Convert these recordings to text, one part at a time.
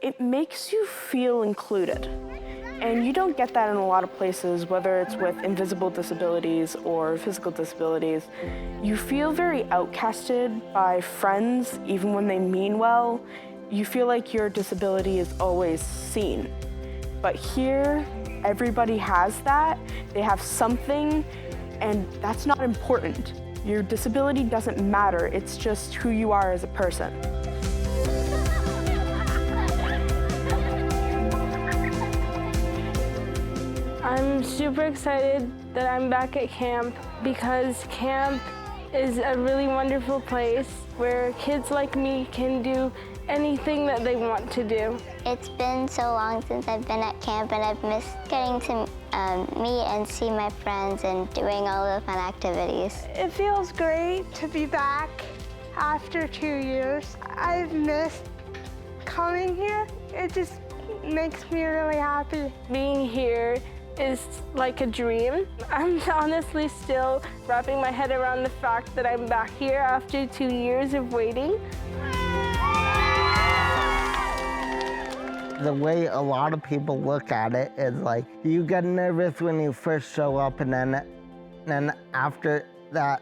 it makes you feel included. And you don't get that in a lot of places, whether it's with invisible disabilities or physical disabilities. You feel very outcasted by friends, even when they mean well. You feel like your disability is always seen. But here, everybody has that. They have something, and that's not important. Your disability doesn't matter. It's just who you are as a person. I'm super excited that I'm back at camp because camp is a really wonderful place where kids like me can do anything that they want to do. It's been so long since I've been at camp, and I've missed getting to meet and see my friends and doing all the fun activities. It feels great to be back after 2 years. I've missed coming here. It just makes me really happy. Being here is like a dream. I'm honestly still wrapping my head around the fact that I'm back here after 2 years of waiting. The way a lot of people look at it is like, you get nervous when you first show up, and then after that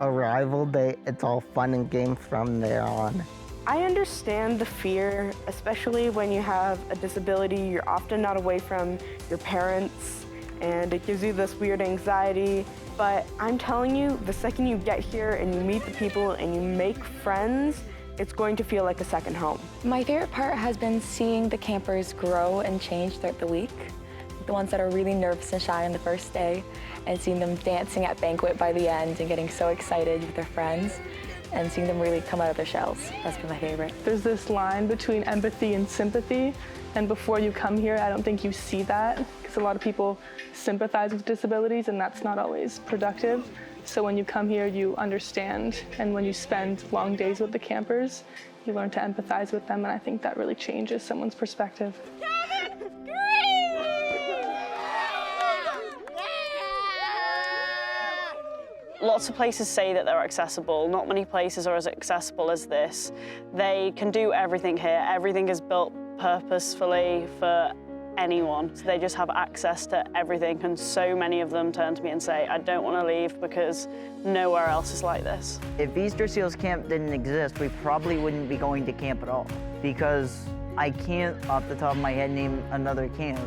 arrival day, it's all fun and games from there on. I understand the fear, especially when you have a disability. You're often not away from your parents, and it gives you this weird anxiety. But I'm telling you, the second you get here and you meet the people and you make friends, it's going to feel like a second home. My favorite part has been seeing the campers grow and change throughout the week. The ones that are really nervous and shy on the first day, and seeing them dancing at banquet by the end and getting so excited with their friends, and seeing them really come out of their shells. That's been my favorite. There's this line between empathy and sympathy, and before you come here, I don't think you see that, because a lot of people sympathize with disabilities, and that's not always productive. So when you come here, you understand, and when you spend long days with the campers, you learn to empathize with them, and I think that really changes someone's perspective. Lots of places say that they're accessible. Not many places are as accessible as this. They can do everything here. Everything is built purposefully for anyone. So they just have access to everything, and so many of them turn to me and say, I don't want to leave because nowhere else is like this. If Easter Seals Camp didn't exist, we probably wouldn't be going to camp at all, because I can't, off the top of my head, name another camp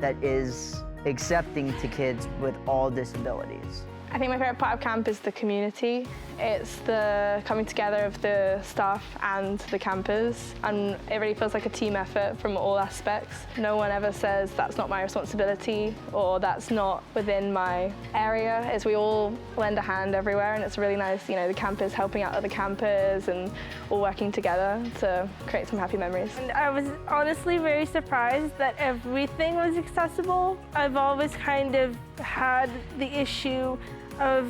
that is accepting to kids with all disabilities. I think my favorite part of camp is the community. It's the coming together of the staff and the campers, and it really feels like a team effort from all aspects. No one ever says that's not my responsibility or that's not within my area. As we all lend a hand everywhere, and it's really nice, you know, the campers helping out other campers and all working together to create some happy memories. And I was honestly very surprised that everything was accessible. I've always kind of had the issue of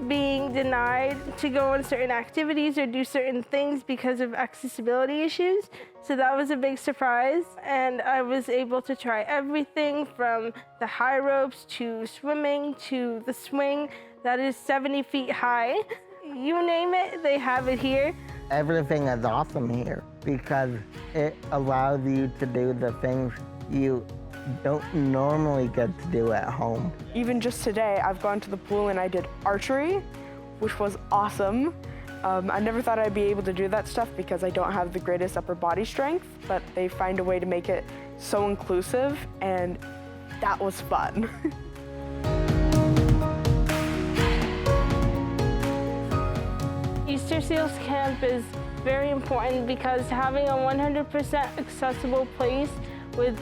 being denied to go on certain activities or do certain things because of accessibility issues. So that was a big surprise, and I was able to try everything from the high ropes to swimming to the swing that is 70 feet high. You name it, they have it here. Everything is awesome here because it allows you to do the things you don't normally get to do at home. Even just today, I've gone to the pool and I did archery, which was awesome. I never thought I'd be able to do that stuff because I don't have the greatest upper body strength, but they find a way to make it so inclusive, and that was fun. Easter Seals Camp is very important because having a 100% accessible place with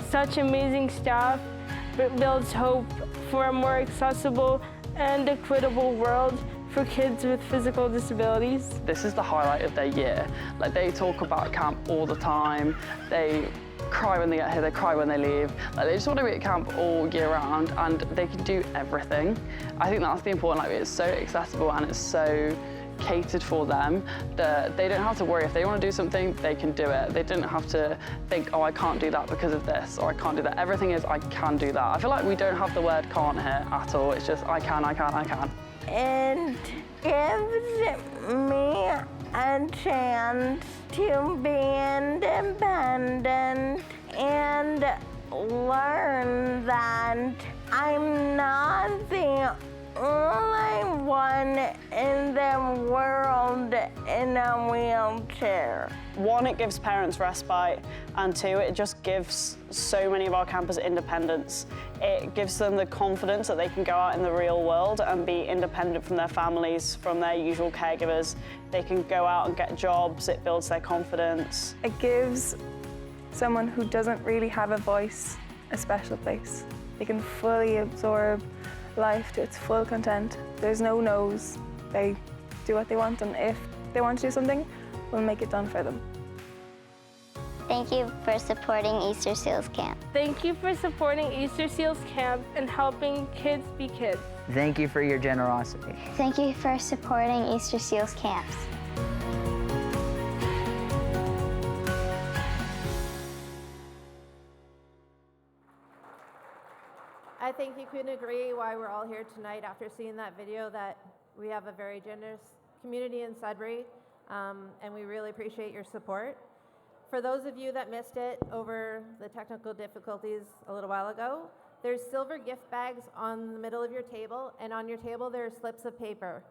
such amazing staff builds hope for a more accessible and equitable world for kids with physical disabilities. This is the highlight of their year. Like, they talk about camp all the time. They cry when they get here, they cry when they leave. Like, they just want to be at camp all year round, and they can do everything. I think that's the important, like, it's so accessible and it's so catered for them that they don't have to worry. If they want to do something, they can do it. They didn't have to think, oh, I can't do that because of this, or I can't do that. Everything is, I can do that. I feel like we don't have the word can't here at all. It's just, I can, I can, I can. It gives me a chance to be independent and learn that I'm not the only one in the world in a wheelchair. One, it gives parents respite, and two, it just gives so many of our campers independence. It gives them the confidence that they can go out in the real world and be independent from their families, from their usual caregivers. They can go out and get jobs, it builds their confidence. It gives someone who doesn't really have a voice a special place. They can fully absorb life to its full content. There's no no's. They do what they want, and if they want to do something, we'll make it done for them. Thank you for supporting Easter Seals Camp. Thank you for supporting Easter Seals Camp and helping kids be kids. Thank you for your generosity. Thank you for supporting Easter Seals Camps. I think you couldn't agree why we're all here tonight after seeing that video that we have a very generous community in Sudbury, and we really appreciate your support. For those of you that missed it over the technical difficulties a little while ago, there's silver gift bags on the middle of your table, and on your table there are slips of paper.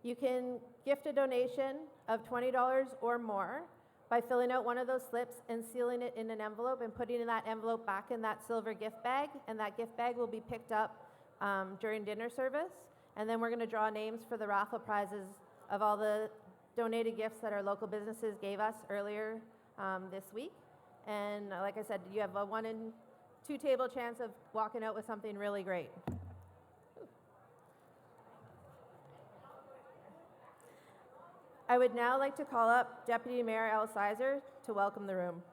You can gift a donation of $20 or more by filling out one of those slips and sealing it in an envelope and putting that envelope back in that silver gift bag, and that gift bag will be picked up during dinner service. And then we're going to draw names for the raffle prizes of all the donated gifts that our local businesses gave us earlier this week. And like I said, you have a 1 in 2 table chance of walking out with something really great. I would now like to call up Deputy Mayor Al Sizer to welcome the room.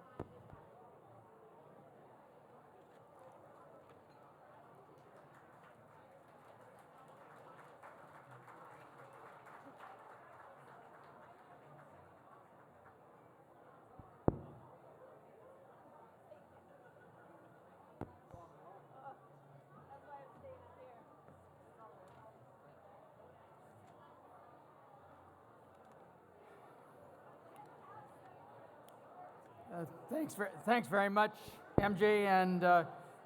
Thanks very much, MJ, and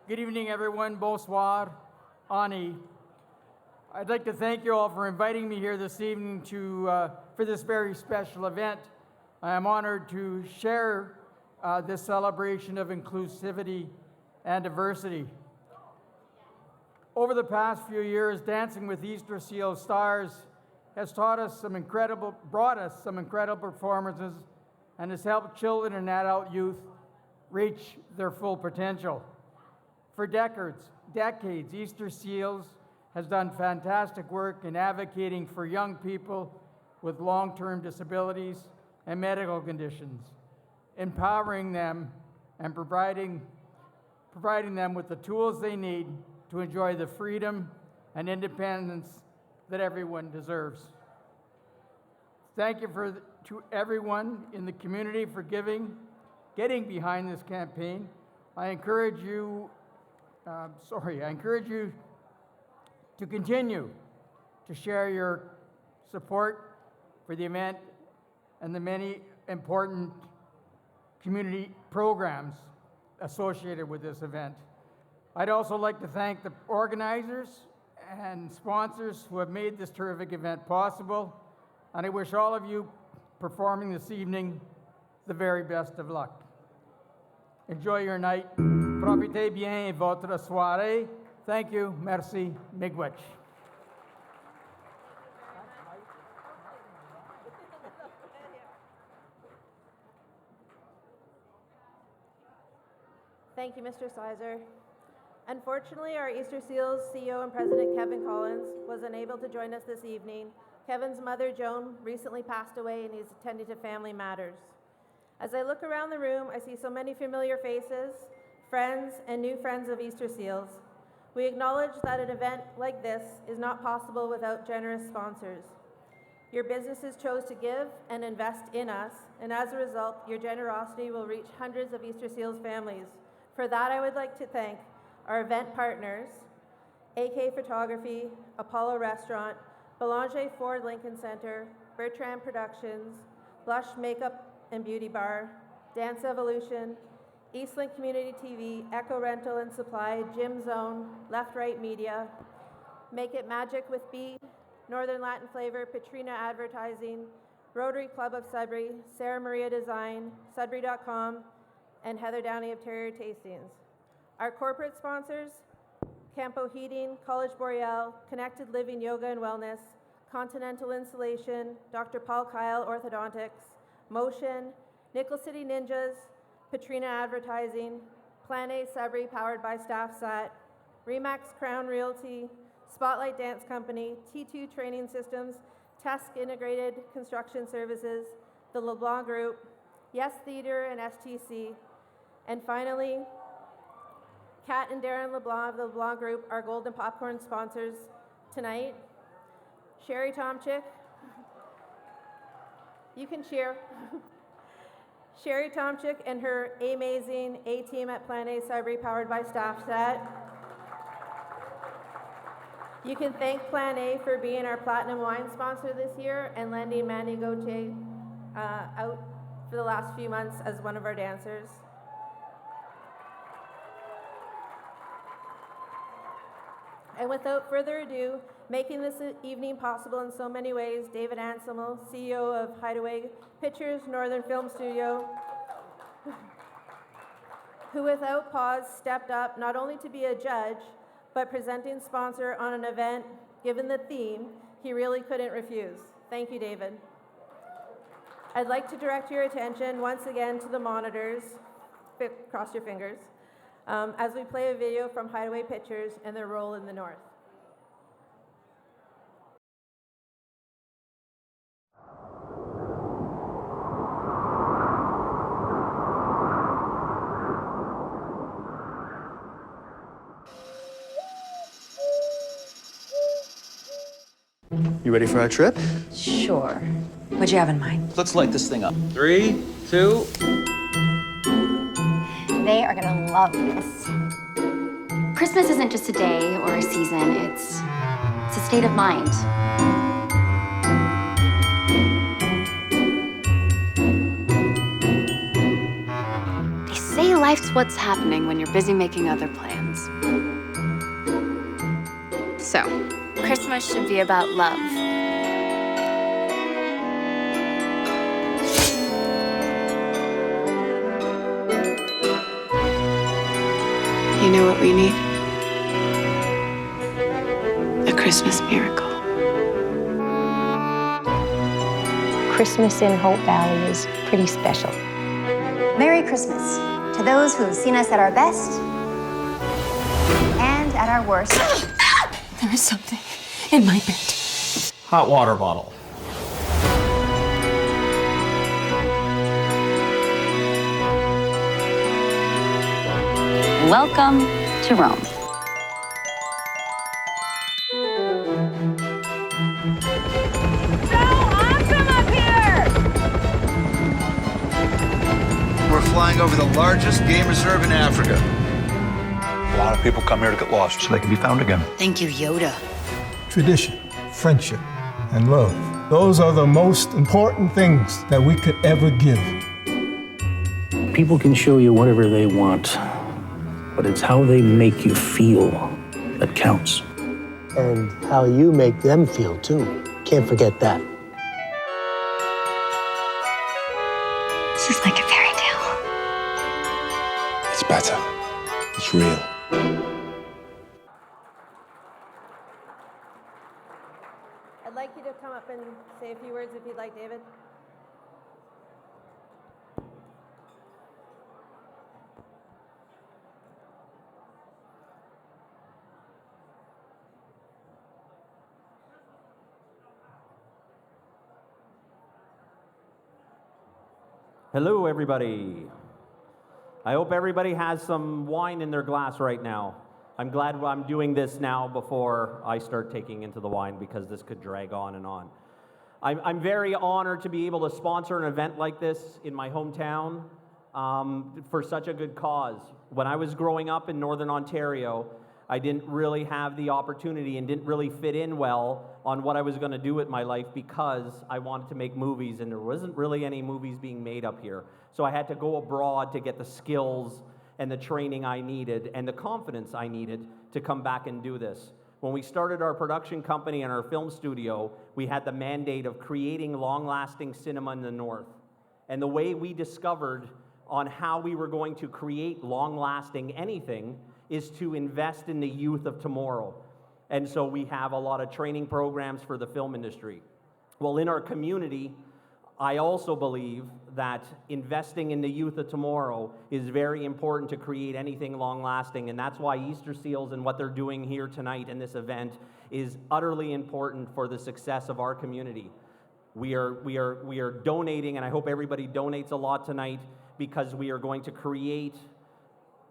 good evening, everyone. Bonsoir, Ani. I'd like to thank you all for inviting me here this evening for this very special event. I am honored to share this celebration of inclusivity and diversity. Over the past few years, Dancing with Easter Seal Stars has brought us some incredible performances and has helped children and adult youth reach their full potential. For decades, Easter Seals has done fantastic work in advocating for young people with long-term disabilities and medical conditions, empowering them and providing them with the tools they need to enjoy the freedom and independence that everyone deserves. Thank you to everyone in the community for getting behind this campaign. I encourage you to continue to share your support for the event and the many important community programs associated with this event. I'd also like to thank the organizers and sponsors who have made this terrific event possible, and I wish all of you performing this evening the very best of luck. Enjoy your night. Profitez bien votre soirée. Thank you. Merci. Miigwech. Thank you, Mr. Sizer. Unfortunately, our Easter Seals CEO and President Kevin Collins was unable to join us this evening. Kevin's mother, Joan, recently passed away and he's attending to family matters. As I look around the room, I see so many familiar faces, friends, and new friends of Easter Seals. We acknowledge that an event like this is not possible without generous sponsors. Your businesses chose to give and invest in us, and as a result, your generosity will reach hundreds of Easter Seals families. For that, I would like to thank our event partners, AK Photography, Apollo Restaurant, Belanger Ford Lincoln Center, Bertrand Productions, Blush Makeup and Beauty Bar, Dance Evolution, Eastlink Community TV, Echo Rental and Supply, Gym Zone, Left Right Media, Make It Magic with B, Northern Latin Flavor, Patrina Advertising, Rotary Club of Sudbury, Sarah Maria Design, Sudbury.com, and Heather Downey of Terrier Tastings. Our corporate sponsors, Campo Heating, College Boreal, Connected Living Yoga and Wellness, Continental Insulation, Dr. Paul Kyle Orthodontics, Motion, Nickel City Ninjas, Patrina Advertising, Plan A Sudbury powered by StaffSat, Remax Crown Realty, Spotlight Dance Company, T2 Training Systems, Tusk Integrated Construction Services, the LeBlanc Group, Yes Theater and STC, and finally, Kat and Darren LeBlanc of the LeBlanc Group, our Golden Popcorn sponsors tonight. Sherry Tomczyk, you can cheer. Sherry Tomczyk and her amazing A-team at Plan A Sudbury powered by StaffSat. You can thank Plan A for being our Platinum Wine sponsor this year and lending Manny Gauthier out for the last few months as one of our dancers. And without further ado, making this evening possible in so many ways, David Anselmo, CEO of Hideaway Pictures Northern Film Studio, who without pause stepped up not only to be a judge, but presenting sponsor on an event, given the theme, he really couldn't refuse. Thank you, David. I'd like to direct your attention once again to the monitors, cross your fingers, as we play a video from Hideaway Pictures and their role in the North. You ready for our trip? Sure. What'd you have in mind? Let's light this thing up. 3, 2. They are gonna love this. Christmas isn't just a day or a season, it's a state of mind. They say life's what's happening when you're busy making other plans. So, Christmas should be about love. You know what we need? A Christmas miracle. Christmas in Hope Valley is pretty special. Merry Christmas to those who have seen us at our best and at our worst. There is something in my bed. Hot water bottle. Welcome to Rome. We're flying over the largest game reserve in Africa. A lot of people come here to get lost so they can be found again. Thank you, Yoda. Tradition, friendship, and love. Those are the most important things that we could ever give. People can show you whatever they want, but it's how they make you feel that counts. And how you make them feel, too. Can't forget that. This is like a fairy tale. It's better. It's real. I'd like you to come up and say a few words if you'd like, David. Hello, everybody. I hope everybody has some wine in their glass right now. I'm glad I'm doing this now before I start taking into the wine because this could drag on and on. I'm very honored to be able to sponsor an event like this in my hometown for such a good cause. When I was growing up in Northern Ontario, I didn't really have the opportunity and didn't really fit in well on what I was going to do with my life because I wanted to make movies and there wasn't really any movies being made up here. So I had to go abroad to get the skills and the training I needed and the confidence I needed to come back and do this. When we started our production company and our film studio, we had the mandate of creating long-lasting cinema in the North. And the way we discovered on how we were going to create long-lasting anything is to invest in the youth of tomorrow. And so we have a lot of training programs for the film industry. Well, in our community, I also believe that investing in the youth of tomorrow is very important to create anything long-lasting, and that's why Easter Seals and what they're doing here tonight in this event is utterly important for the success of our community. We are donating, and I hope everybody donates a lot tonight, because we are going to create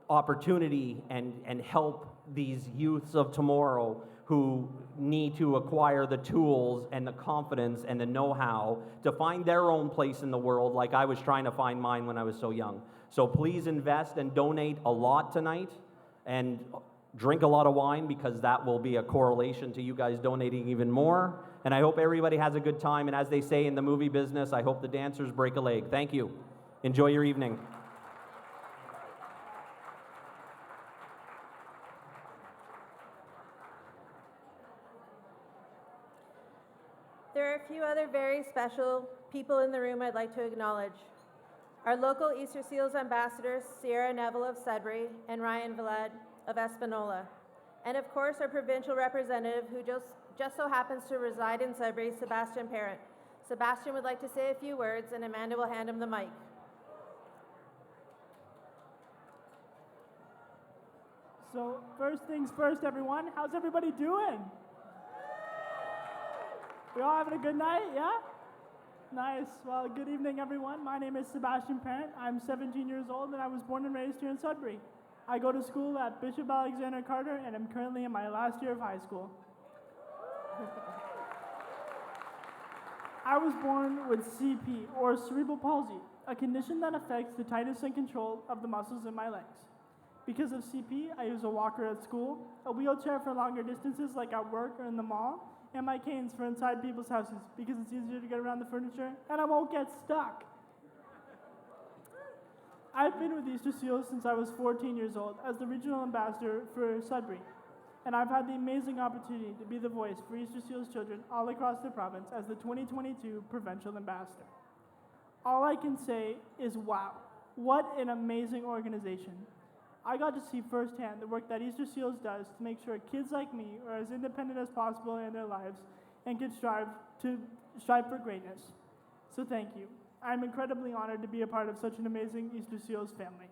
opportunity and help these youths of tomorrow who need to acquire the tools and the confidence and the know-how to find their own place in the world, like I was trying to find mine when I was so young. So please invest and donate a lot tonight, and drink a lot of wine, because that will be a correlation to you guys donating even more. And I hope everybody has a good time, and as they say in the movie business, I hope the dancers break a leg. Thank you. Enjoy your evening. There are a few other very special people in the room I'd like to acknowledge. Our local Easter Seals ambassadors, Sierra Neville of Sudbury and Ryan Vlad of Espanola. And of course, our provincial representative, who just so happens to reside in Sudbury, Sebastian Parent. Sebastian would like to say a few words, and Amanda will hand him the mic. So first things first, everyone. How's everybody doing? We all having a good night, yeah? Nice. Well, good evening, everyone. My name is Sebastian Parent. I'm 17 years old, and I was born and raised here in Sudbury. I go to school at Bishop Alexander Carter, and I'm currently in my last year of high school. I was born with CP, or cerebral palsy, a condition that affects the tightness and control of the muscles in my legs. Because of CP, I use a walker at school, a wheelchair for longer distances like at work or in the mall, and my canes for inside people's houses because it's easier to get around the furniture and I won't get stuck. I've been with Easter Seals since I was 14 years old as the regional ambassador for Sudbury, and I've had the amazing opportunity to be the voice for Easter Seals children all across the province as the 2022 provincial ambassador. All I can say is wow, what an amazing organization. I got to see firsthand the work that Easter Seals does to make sure kids like me are as independent as possible in their lives and can strive for greatness. So thank you. I'm incredibly honored to be a part of such an amazing Easter Seals family.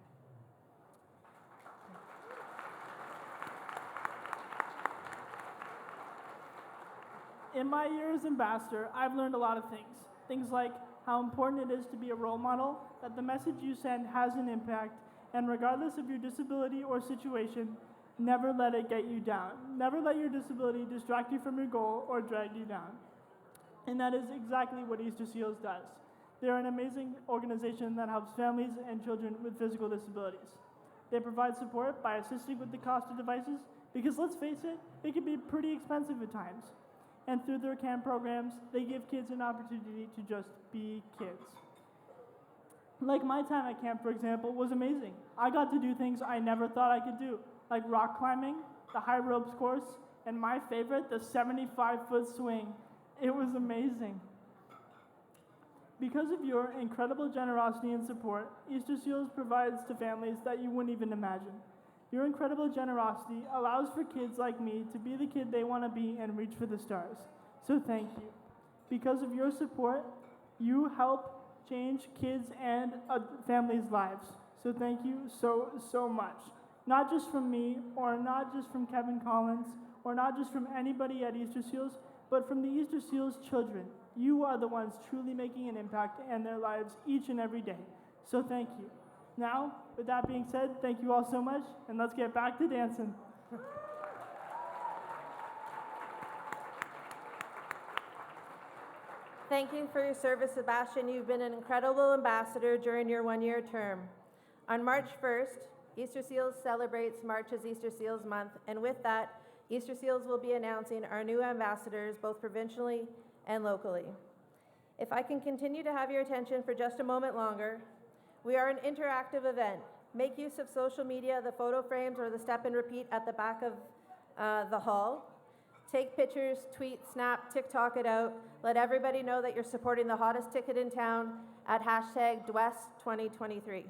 In my year as ambassador, I've learned a lot of things. Things like how important it is to be a role model, that the message you send has an impact, and regardless of your disability or situation, never let it get you down. Never let your disability distract you from your goal or drag you down. And that is exactly what Easter Seals does. They're an amazing organization that helps families and children with physical disabilities. They provide support by assisting with the cost of devices, because let's face it, it can be pretty expensive at times. And through their camp programs, they give kids an opportunity to just be kids. Like my time at camp, for example, was amazing. I got to do things I never thought I could do, like rock climbing, the high ropes course, and my favorite, the 75-foot swing. It was amazing. Because of your incredible generosity and support, Easter Seals provides to families that you wouldn't even imagine. Your incredible generosity allows for kids like me to be the kid they want to be and reach for the stars. So thank you. Because of your support, you help change kids and families' lives. So thank you so much. Not just from me, or not just from Kevin Collins, or not just from anybody at Easter Seals, but from the Easter Seals children. You are the ones truly making an impact in their lives each and every day. So thank you. Now, with that being said, thank you all so much, and let's get back to dancing. Thank you for your service, Sebastian. You've been an incredible ambassador during your one-year term. On March 1st, Easter Seals celebrates March as Easter Seals Month, and with that, Easter Seals will be announcing our new ambassadors both provincially and locally. If I can continue to have your attention for just a moment longer, we are an interactive event. Make use of social media, the photo frames, or the step and repeat at the back of the hall. Take pictures, tweet, snap, TikTok it out. Let everybody know that you're supporting the hottest ticket in town at hashtag #DWEST2023.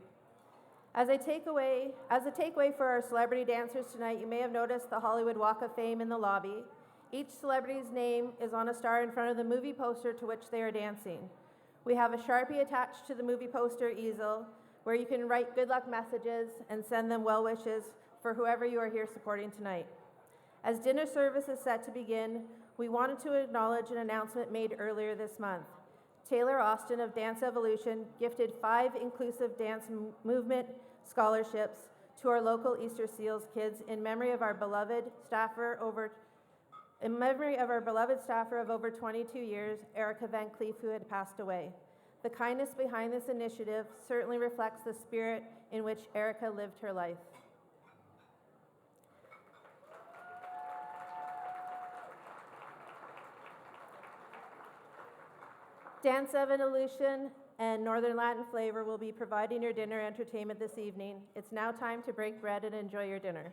As a takeaway for our celebrity dancers tonight, you may have noticed the Hollywood Walk of Fame in the lobby. Each celebrity's name is on a star in front of the movie poster to which they are dancing. We have a Sharpie attached to the movie poster easel where you can write good luck messages and send them well wishes for whoever you are here supporting tonight. As dinner service is set to begin, we wanted to acknowledge an announcement made earlier this month. Taylor Austin of Dance Evolution gifted 5 inclusive dance movement scholarships to our local Easter Seals kids in memory of our beloved staffer of over 22 years, Erica Van Cleef, who had passed away. The kindness behind this initiative certainly reflects the spirit in which Erica lived her life. Dance Evolution and Northern Latin Flavor will be providing your dinner entertainment this evening. It's now time to break bread and enjoy your dinner.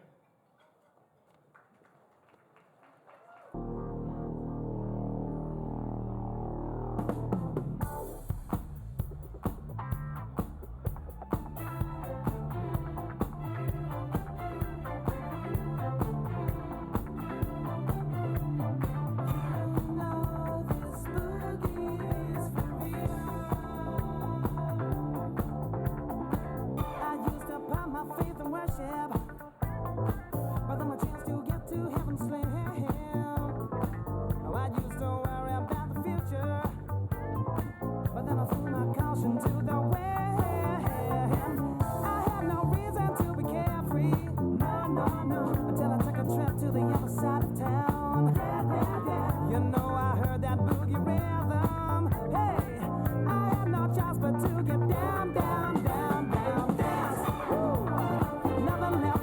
Nothing left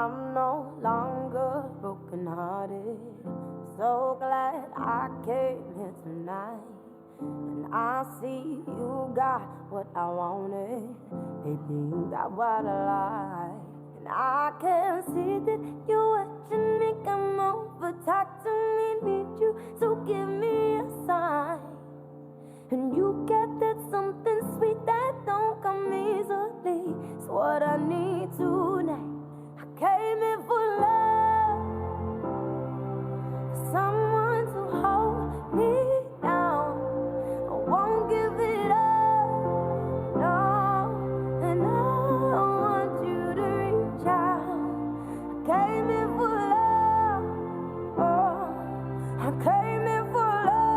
I'm no longer brokenhearted. So glad I came here tonight. And I see you got what I wanted. Maybe you got what I like. And I can see that you're watching me come over. Talk to me, need you, so give me a sign. And you get that something sweet that don't come easily. It's what I need tonight. I came here for love, for someone to hold me down. I won't give it up, no. And I want you to reach out. I came here for love, oh. I came here for love.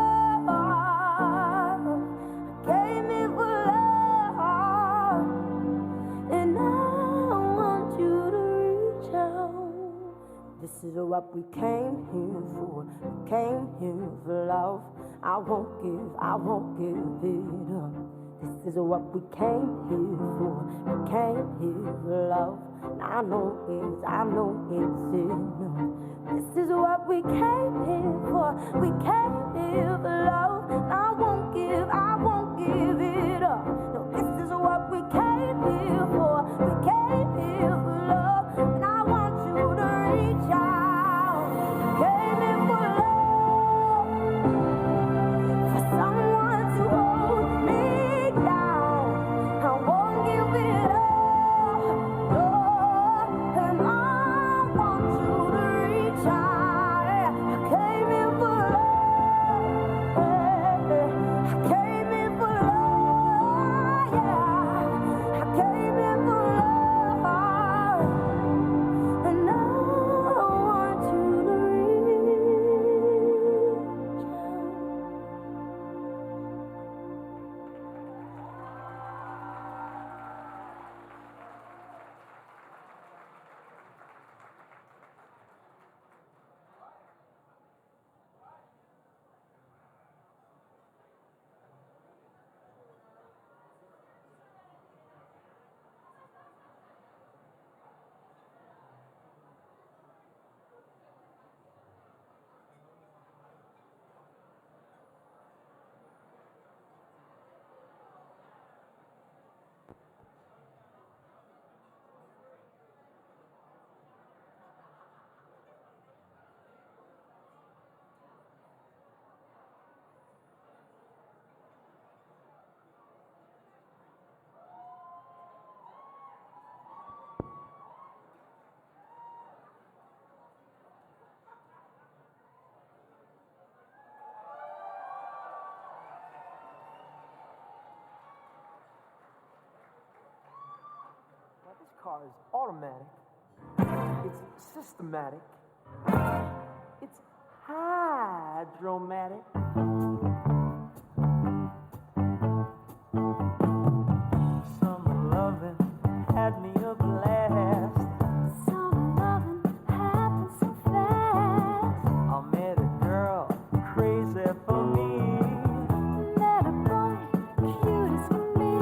Came here for love, and I want you to reach out. This is what we came here for. We came here for love. I won't give it up. This is what we came here for. We came here for love. And I know it's enough. This is what we came here for. We came here for love. And I won't give it up. No, this is what we came here for. We came here for love. And I want you to reach out. Came here for love, for someone to hold me down. I won't give it up. No, and I want you to reach out. I came here for love. I came here for love. Yeah, I came here for love. And I want you to reach This car is automatic. It's systematic. It's hydromatic. Summer loving had me a blast. Summer loving happened so fast. I met a girl crazy for me. Met a boy cute as can be.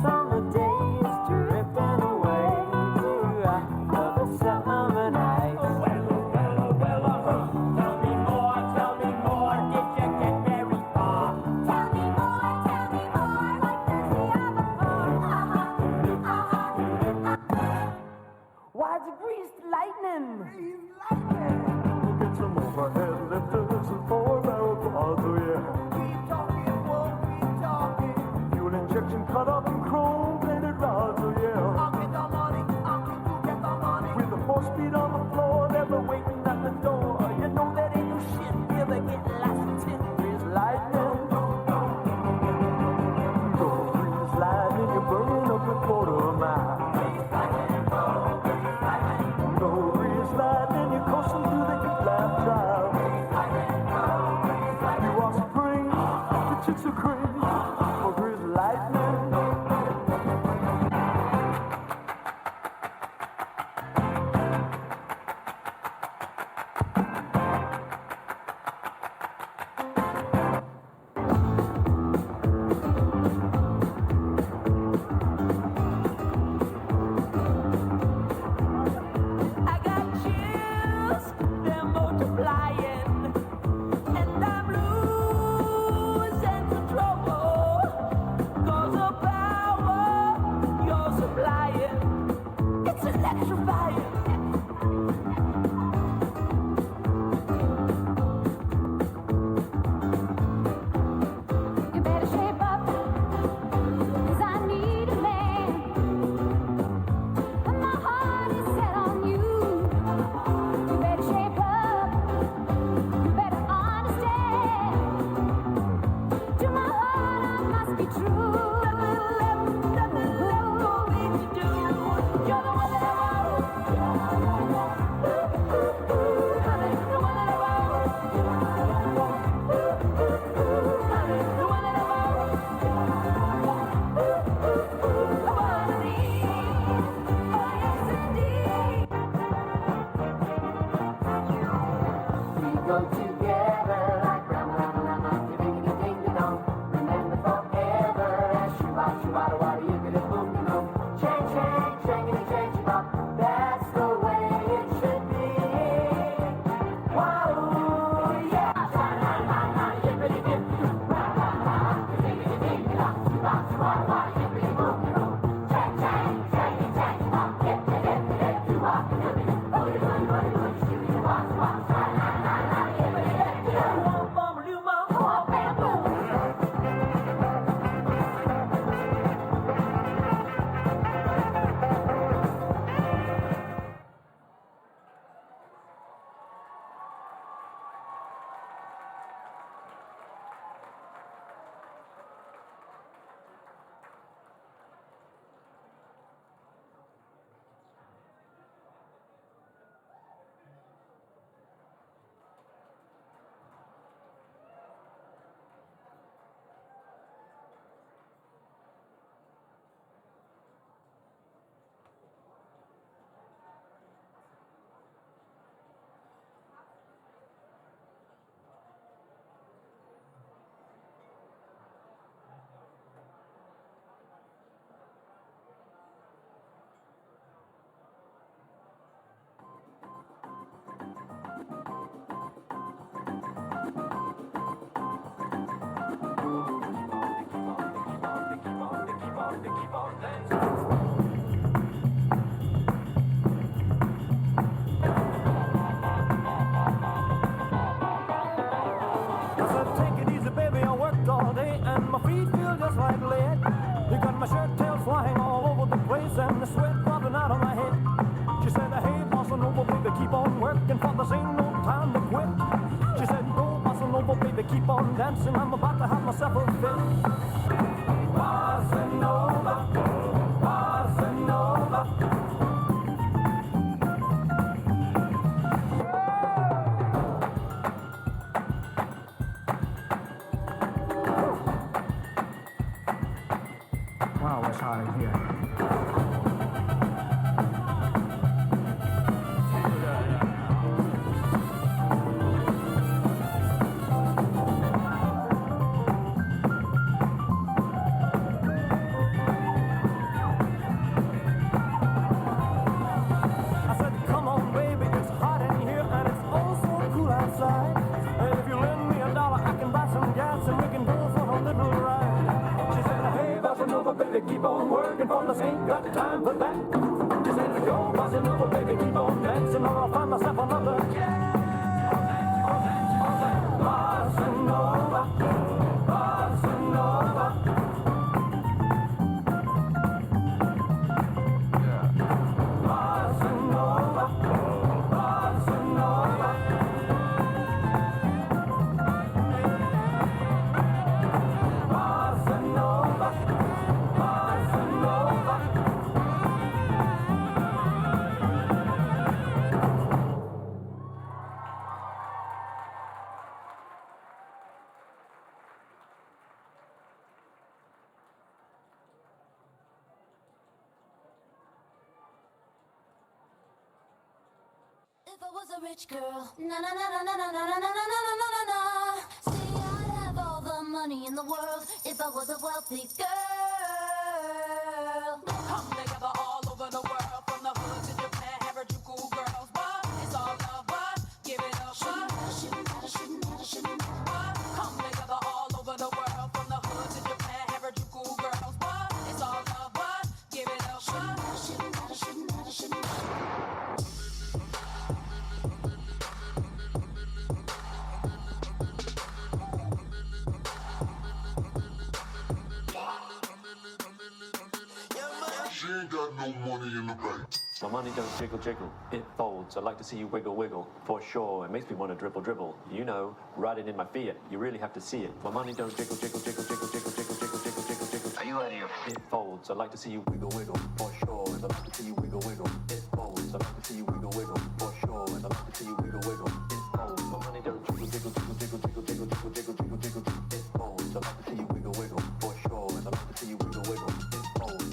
Summer days drifting away to other summer nights. Tell me more, did you dancing, I'm about to have myself a fit. Bossa Nova, Bossa Nova. Wow, it's hot in here. I said, come on, baby, it's hot in here and it's oh so cool outside. And if you lend me $1, I can buy some gas and we can go for a little ride. She said, hey, Bossa Nova, baby, keep on working, for us ain't got time for that. She said, go, Bossa Nova, baby, keep on dancing, or I'll find myself another. Bossa Nova, Bossa Nova. Bossa Nova, Bossa Nova. Bossa Nova, Bossa Nova. If I was a rich girl, na na na na na na na na na na na na na na. See, I'd have all the money in the world if I was a wealthy girl. Come together all over the world, from the hood to Japan, Harajuku girls. But it's all love, but give it up, but come together all over the world, from the hood to Japan, Harajuku girls. But it's all love, but give it up, but She ain't got no money in the bank. My money don't jiggle jiggle, it folds. I'd like to see you wiggle wiggle, for sure. It makes me want to dribble dribble. You know, riding in my Fiat, you really have to see it. My money don't jiggle jiggle jiggle jiggle jiggle jiggle jiggle jiggle jiggle jiggle. Are you out of here? It folds. I'd like to see you wiggle wiggle, for sure. I'd like to see you wiggle wiggle. It folds. I'd like to see you wiggle wiggle, for sure. I'd like to see you wiggle wiggle. It folds. My money don't jiggle jiggle jiggle jiggle jiggle jiggle jiggle jiggle jiggle jiggle. It folds. I'd like to see you wiggle wiggle, for sure. I'd like to see you wiggle wiggle. It folds.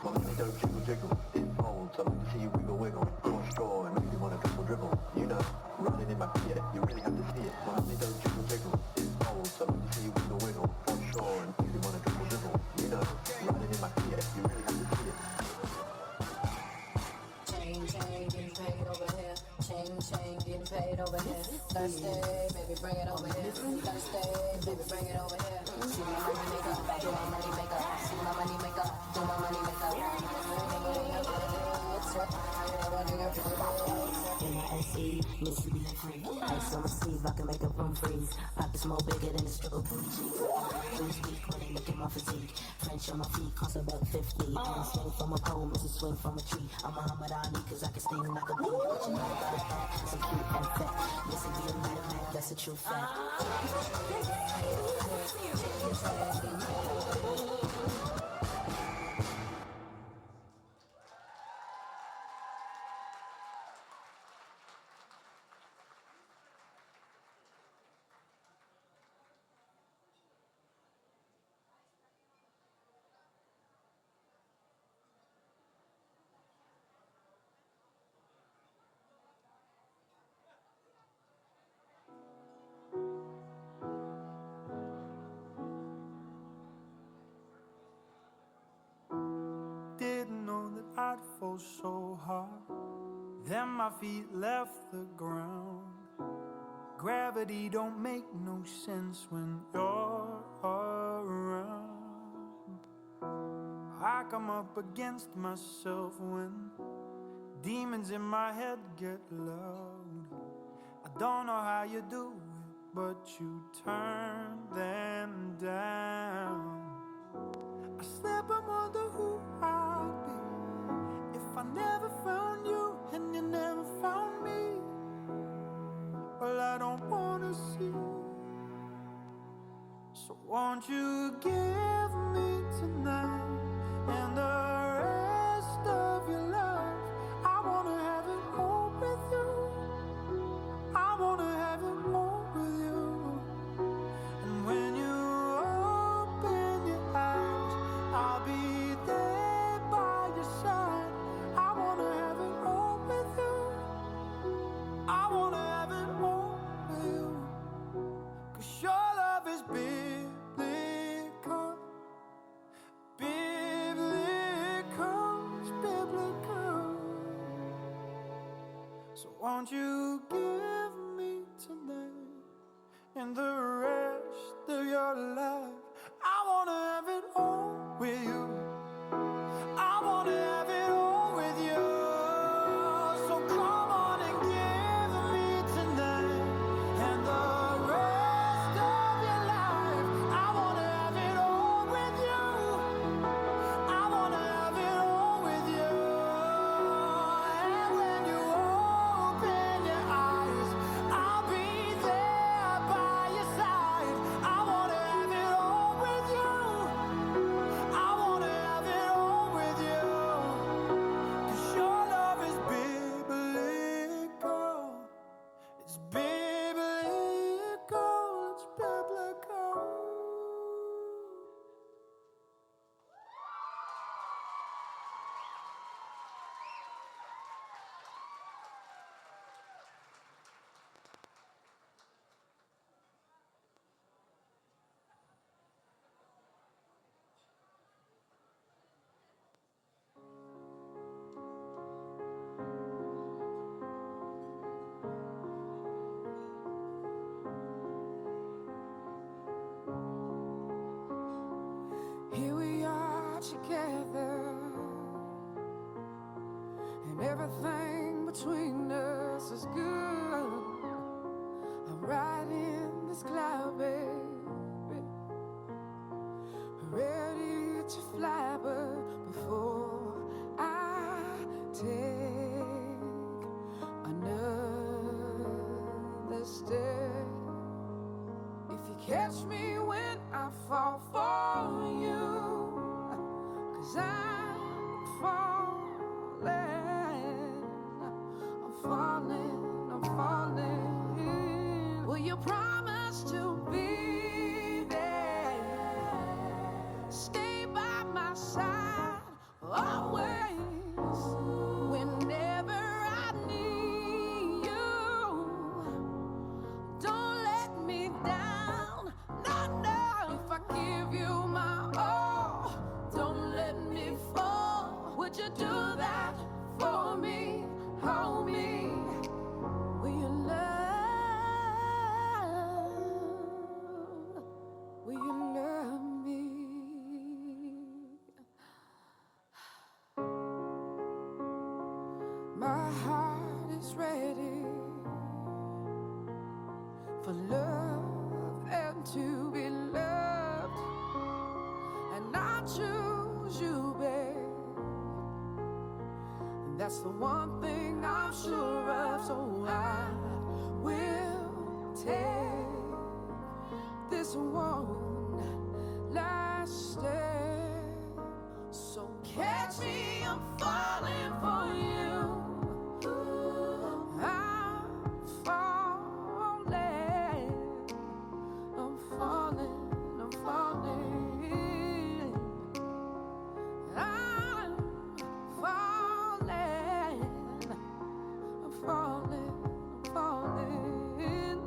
My money don't jiggle jiggle. It folds. I'd like to see you wiggle wiggle, for sure. It makes me want to dribble dribble. You know, running in my Fiat, you really have to see it. My money don't jiggle jiggle. It folds. I'd like to see you wiggle wiggle, for sure. It makes me want to dribble dribble. You know, running in my Fiat, you really have to see it. Chain, chain, getting paid over here. Chain, chain, getting paid over here. Thursday, baby, bring it over here. Thursday, baby, bring it over here. See my money make up, do my money make up. See my money make up, do my money make up. M-I-S-E, Mississippi free. Ice on the sleeve, I can make a room freeze. Pop is more bigger than a struggle booty cheese. Don't speak when they look at my physique. French on my feet, cost about 50. I can swing from a pole, miss a swing from a tree. I'm Muhammad Ali, cause I can sting like a bee. What you know about that? So cute and fat. Listen, be a man, that's a true fact. didn't know that I'd fall so hard. Then my feet left the ground. Gravity don't make no sense when you're around. I come up against myself when demons in my head get loud. I don't know how you do it, but you turn them down. I slept and wonder who I'd be if I never found you and you never found me. Well, I don't wanna see won't you give me tonight and the rest of your life? I wanna have it all with you. I wanna have it all with you. And when you open your eyes, I'll be there by your side. I wanna have it all with you. I wanna have it all with you. 'Cause your love is biblical. Biblical, it's biblical. So won't you give me tonight and the rest of your life? I wanna have it all with you. I wanna have it all with you. So come on and give me tonight and the rest of your life. I wanna have it all with you. I wanna have it all with you. And when you open your eyes, I'll be there by your side. I wanna have it all with you. I wanna have it all with you. 'Cause your love is biblical. It's biblical. It's biblical. Here we are together, and everything between us is good. I'm riding this cloud, baby, ready to fly, but before I take another step, if you catch me when I fall for you, 'cause I'm falling, I'm falling, I'm falling. Will you promise to be there? Stay by my side always, whenever I need you. Don't let me down, no, no. If I give you my all, don't let me fall. Would you do that for me? Hold me. Will you love me? My heart is ready for love and to be loved, and I choose you, babe. And that's the one thing I'm sure of, so I will take this one last step. So catch me, I'm falling for you. I'm falling, I'm falling, I'm falling. I'm falling, I'm falling, I'm falling,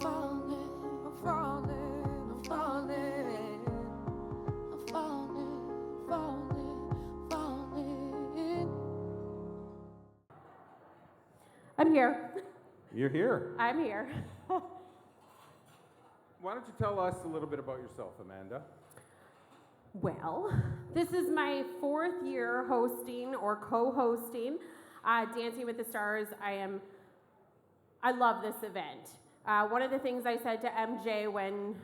falling, I'm falling, I'm falling, I'm falling, falling, falling. I'm here. You're here. I'm here. Why don't you tell us a little bit about yourself, Amanda? Well, this is my 4th year hosting or co-hosting Dancing with the Stars. I love this event. One of the things I said to MJ when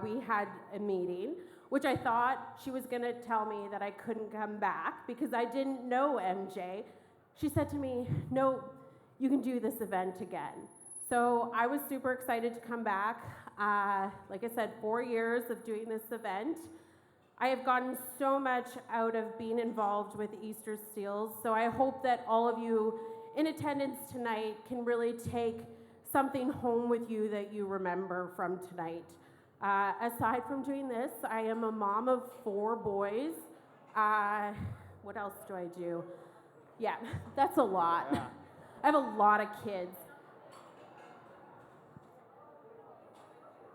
we had a meeting, which I thought she was gonna tell me that I couldn't come back because I didn't know MJ. She said to me, "No, you can do this event again." So I was super excited to come back. Like I said, 4 years of doing this event. I have gotten so much out of being involved with Easter Steals, so I hope that all of you in attendance tonight can really take something home with you that you remember from tonight. Aside from doing this, I am a mom of 4 boys. What else do I do? Yeah, that's a lot. Yeah. I have a lot of kids.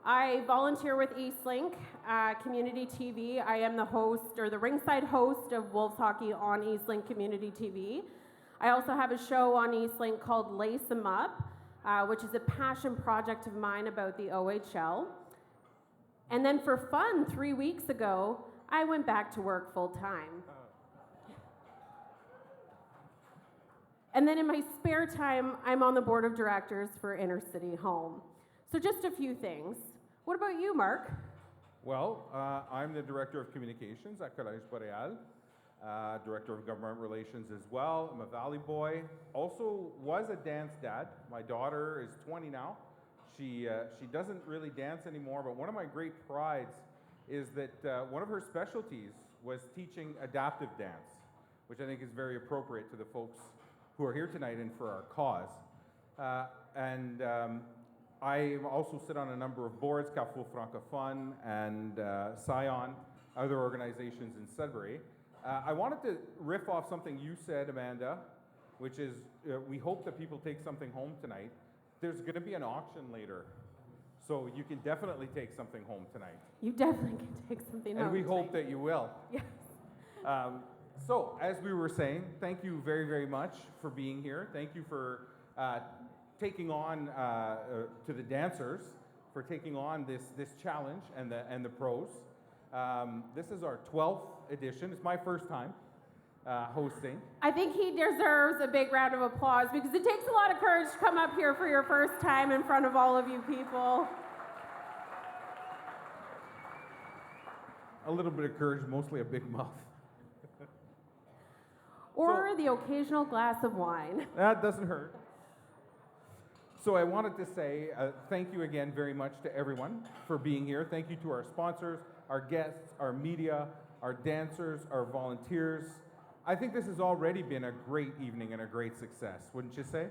I volunteer with Eastlink Community TV. I am the host, or the ringside host of Wolves Hockey on Eastlink Community TV. I also have a show on Eastlink called Lace 'em Up, which is a passion project of mine about the OHL. And then for fun, 3 weeks ago, I went back to work full time. And then in my spare time, I'm on the board of directors for Inner City Home. So just a few things. What about you, Mark? Well, I'm the Director of Communications at Collège Boréal, Director of Government Relations as well. I'm a Valley boy. Also was a dance dad. My daughter is 20 now. She doesn't really dance anymore, but one of my great prides is that one of her specialties was teaching adaptive dance, which I think is very appropriate to the folks who are here tonight and for our cause. I also sit on a number of boards, Carrefour Francophone and Scion, other organizations in Sudbury. I wanted to riff off something you said, Amanda, which is we hope that people take something home tonight. There's going to be an auction later, so you can definitely take something home tonight. You definitely can take something home. And we hope that you will. Yes. So, as we were saying, thank you very, very much for being here. Thank you for taking on, to the dancers, for taking on this challenge and the pros. This is our 12th edition. It's my first time hosting. I think he deserves a big round of applause because it takes a lot of courage to come up here for your first time in front of all of you people. A little bit of courage, mostly a big mouth. Or the occasional glass of wine. That doesn't hurt. So I wanted to say thank you again very much to everyone for being here. Thank you to our sponsors, our guests, our media, our dancers, our volunteers. I think this has already been a great evening and a great success, wouldn't you say?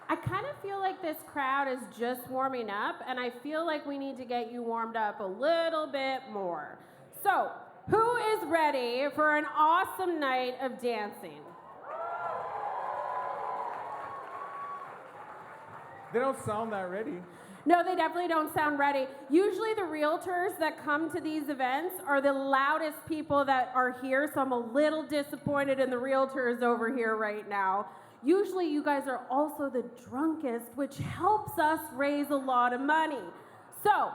I kind of feel like this crowd is just warming up, and I feel like we need to get you warmed up a little bit more. So, who is ready for an awesome night of dancing? They don't sound that ready. No, they definitely don't sound ready. Usually the realtors that come to these events are the loudest people that are here, so I'm a little disappointed in the realtors over here right now. Usually you guys are also the drunkest, which helps us raise a lot of money. So,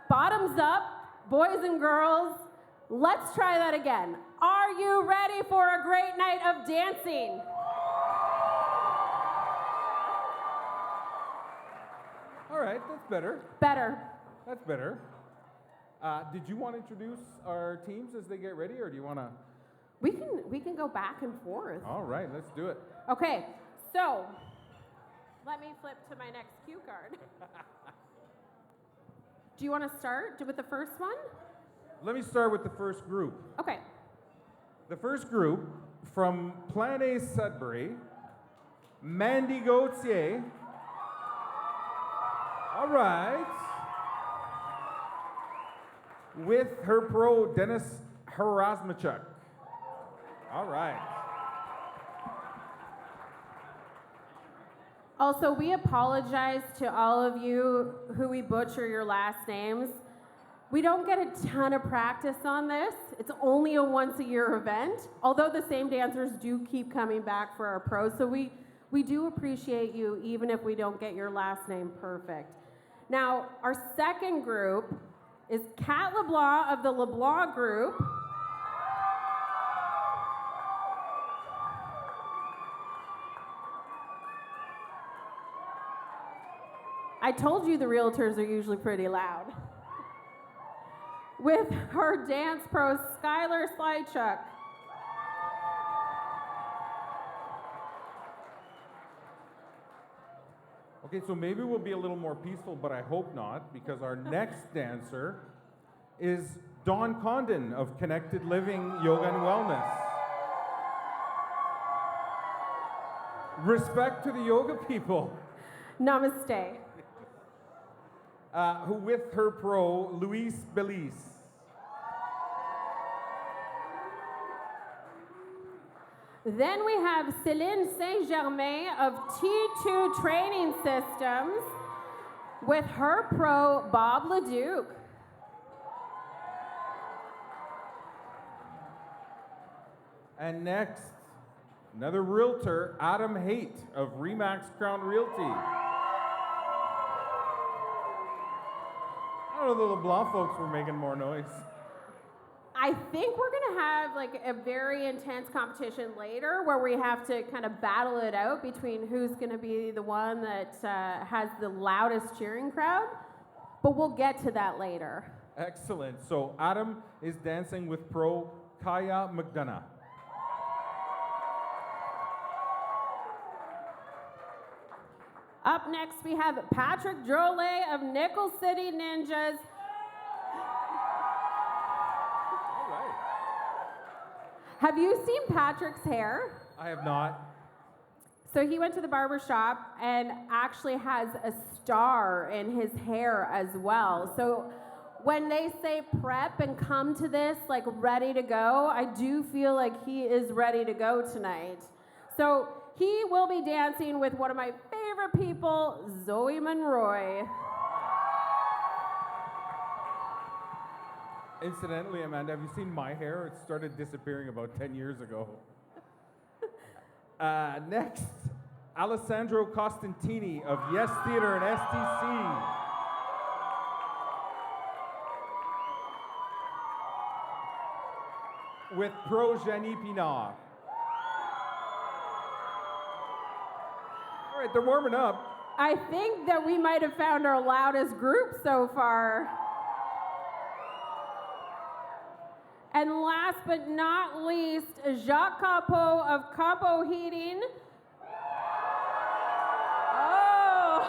bottoms up, boys and girls, let's try that again. Are you ready for a great night of dancing? All right, that's better. Better. That's better. Did you want to introduce our teams as they get ready, or do you want to? We can go back and forth. All right, let's do it. Okay, so let me flip to my next cue card. Do you want to start with the first one? Let me start with the first group. Okay. The first group from Plan A Sudbury, Mandy Gauthier. All right. With her pro, Dennis Harasmachuk. All right. Also, we apologize to all of you who we butcher your last names. We don't get a ton of practice on this. It's only a once-a-year event, although the same dancers do keep coming back for our pros, so we do appreciate you even if we don't get your last name perfect. Now, our second group is Kat LeBlanc of the LeBlanc Group. I told you the realtors are usually pretty loud. With her dance pro, Skylar Slychuk. Okay, so maybe we'll be a little more peaceful, but I hope not, because our next dancer is Dawn Condon of Connected Living Yoga and Wellness. Respect to the yoga people. Namaste. Who with her pro, Luis Belize. Then we have Céline Saint-Germain of T2 Training Systems with her pro, Bob Leduc. And next, another realtor, Adam Haight of Remax Crown Realty. I don't know, the LeBlanc folks were making more noise. I think we're gonna have like a very intense competition later where we have to kind of battle it out between who's gonna be the one that has the loudest cheering crowd, but we'll get to that later. Excellent. So Adam is dancing with pro Kaya McDonough. Up next, we have Patrick Drolet of Nickel City Ninjas. All right. Have you seen Patrick's hair? I have not. So he went to the barber shop and actually has a star in his hair as well. So when they say prep and come to this like ready to go, I do feel like he is ready to go tonight. So he will be dancing with one of my favorite people, Zoe Monroy. Incidentally, Amanda, have you seen my hair? It started disappearing about 10 years ago. Next, Alessandro Costantini of Yes Theater and STC. With pro Janie Pinard. All right, they're warming up. I think that we might have found our loudest group so far. And last but not least, Jacques Capo of Capo Heating. Oh!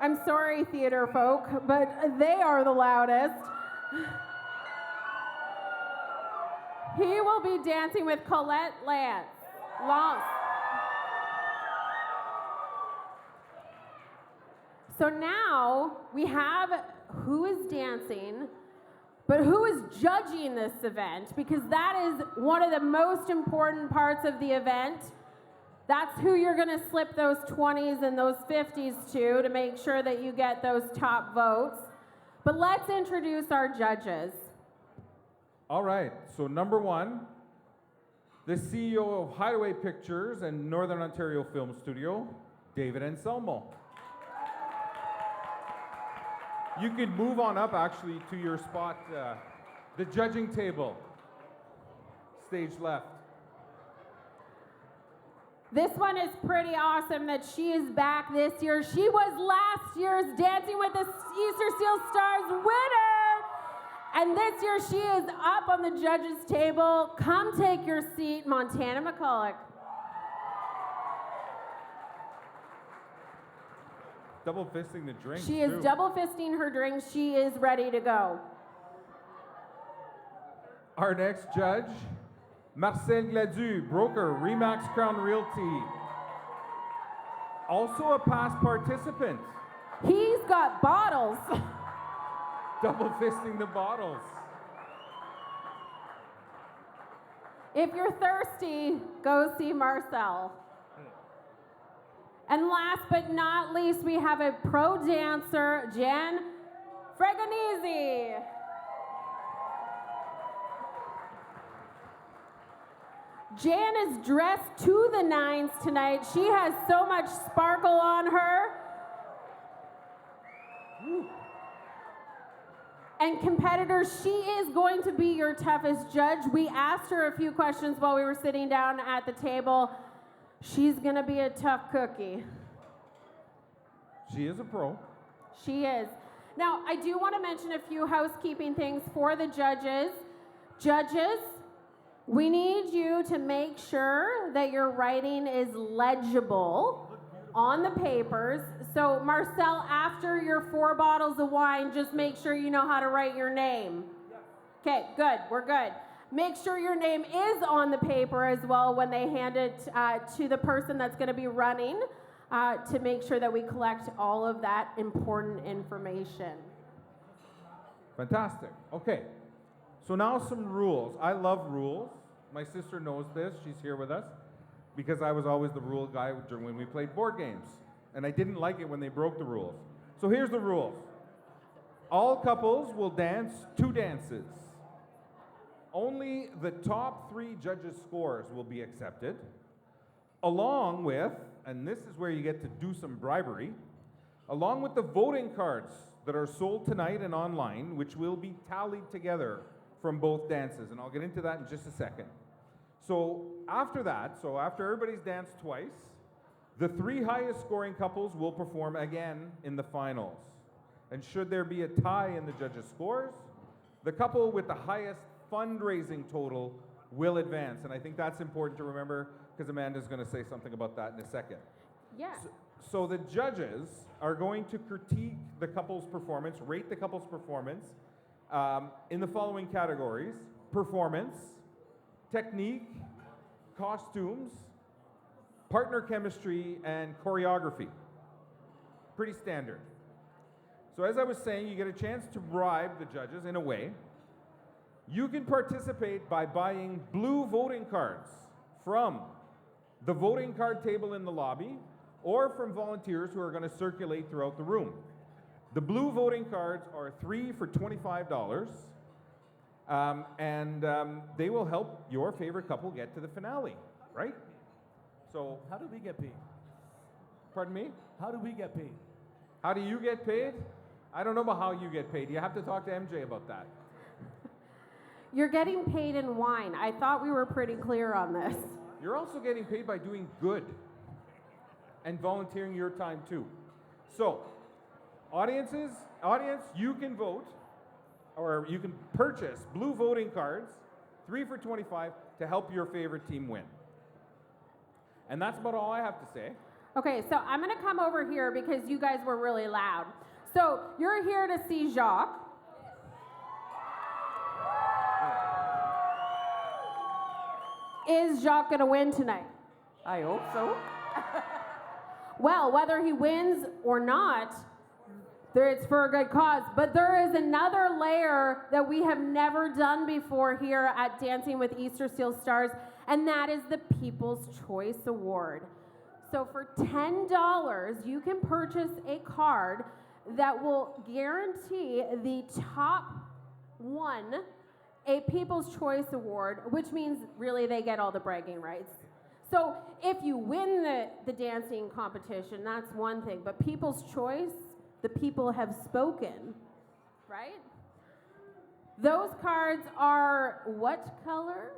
I'm sorry, theater folk, but they are the loudest. He will be dancing with Colette Lance. So now we have who is dancing, but who is judging this event, because that is one of the most important parts of the event. That's who you're gonna slip those 20s and those 50s to make sure that you get those top votes. But let's introduce our judges. All right, so number one, the CEO of Hideaway Pictures and Northern Ontario Film Studio, David Anselmo. You can move on up actually to your spot, the judging table, stage left. This one is pretty awesome that she is back this year. She was last year's Dancing with the Easter Seal Stars winner. And this year she is up on the judges table. Come take your seat, Montana McCulloch. Double fisting the drink. She is double fisting her drink. She is ready to go. Our next judge, Marcel Gladu, broker, Remax Crown Realty. Also a past participant. He's got bottles. Double fisting the bottles. If you're thirsty, go see Marcel. And last but not least, we have a pro dancer, Jan Fregonese. Jan is dressed to the nines tonight. She has so much sparkle on her. And competitors, she is going to be your toughest judge. We asked her a few questions while we were sitting down at the table. She's gonna be a tough cookie. She is a pro. She is. Now, I do want to mention a few housekeeping things for the judges. Judges, We need you to make sure that your writing is legible on the papers. So Marcel, after your 4 bottles of wine, just make sure you know how to write your name. Okay, good, we're good. Make sure your name is on the paper as well when they hand it to the person that's going to be running to make sure that we collect all of that important information. Fantastic. Okay. So now some rules. I love rules. My sister knows this. She's here with us because I was always the rule guy when we played board games. And I didn't like it when they broke the rules. So here's the rules. All couples will dance 2 dances. Only the top 3 judges' scores will be accepted, along with, and this is where you get to do some bribery, along with the voting cards that are sold tonight and online, which will be tallied together from both dances, and I'll get into that in just a second. So after that, after everybody's danced twice, the 3 highest scoring couples will perform again in the finals. And should there be a tie in the judges' scores, the couple with the highest fundraising total will advance. And I think that's important to remember because Amanda's going to say something about that in a second. Yeah. So the judges are going to critique the couple's performance, rate the couple's performance in the following categories: performance, technique, costumes, partner chemistry, and choreography. Pretty standard. So as I was saying, you get a chance to bribe the judges in a way. You can participate by buying blue voting cards from the voting card table in the lobby or from volunteers who are going to circulate throughout the room. The blue voting cards are 3 for $25, and they will help your favorite couple get to the finale, right? So, how do we get paid? Pardon me? How do we get paid? How do you get paid? I don't know about how you get paid. You have to talk to MJ about that. You're getting paid in wine. I thought we were pretty clear on this. You're also getting paid by doing good and volunteering your time too. So, audience, you can vote, or you can purchase blue voting cards, 3 for $25, to help your favorite team win. And that's about all I have to say. Okay, so I'm going to come over here because you guys were really loud. So you're here to see Jacques. Is Jacques going to win tonight? I hope so. Well, whether he wins or not, it's for a good cause. But there is another layer that we have never done before here at Dancing with Easter Steel Stars, and that is the People's Choice Award. So for $10, you can purchase a card that will guarantee the top one a People's Choice Award, which means really they get all the bragging rights. So if you win the dancing competition, that's one thing, but People's Choice, the people have spoken, right? Those cards are what color?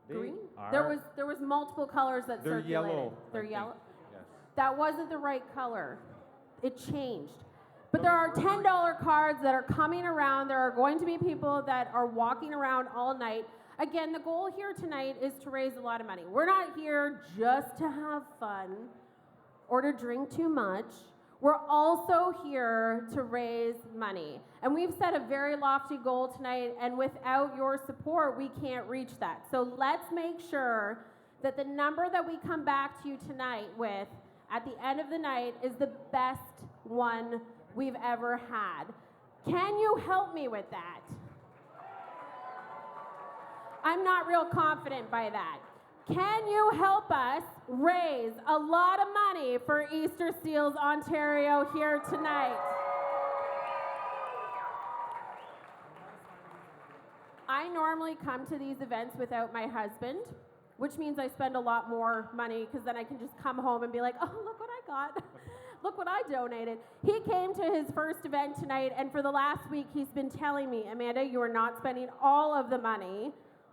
Green? There was multiple colors that They're circulated. yellow. They're yellow? Yes. That wasn't the right color. It changed. But there are $10 cards that are coming around. There are going to be people that are walking around all night. Again, the goal here tonight is to raise a lot of money. We're not here just to have fun or to drink too much. We're also here to raise money. And we've set a very lofty goal tonight, and without your support, we can't reach that. So let's make sure that the number that we come back to you tonight with at the end of the night is the best one we've ever had. Can you help me with that? I'm not real confident by that. Can you help us raise a lot of money for Easter Steels Ontario here tonight? I normally come to these events without my husband, which means I spend a lot more money because then I can just come home and be like, oh, look what I got. Look what I donated. He came to his first event tonight, and for the last week, he's been telling me, Amanda, you are not spending all of the money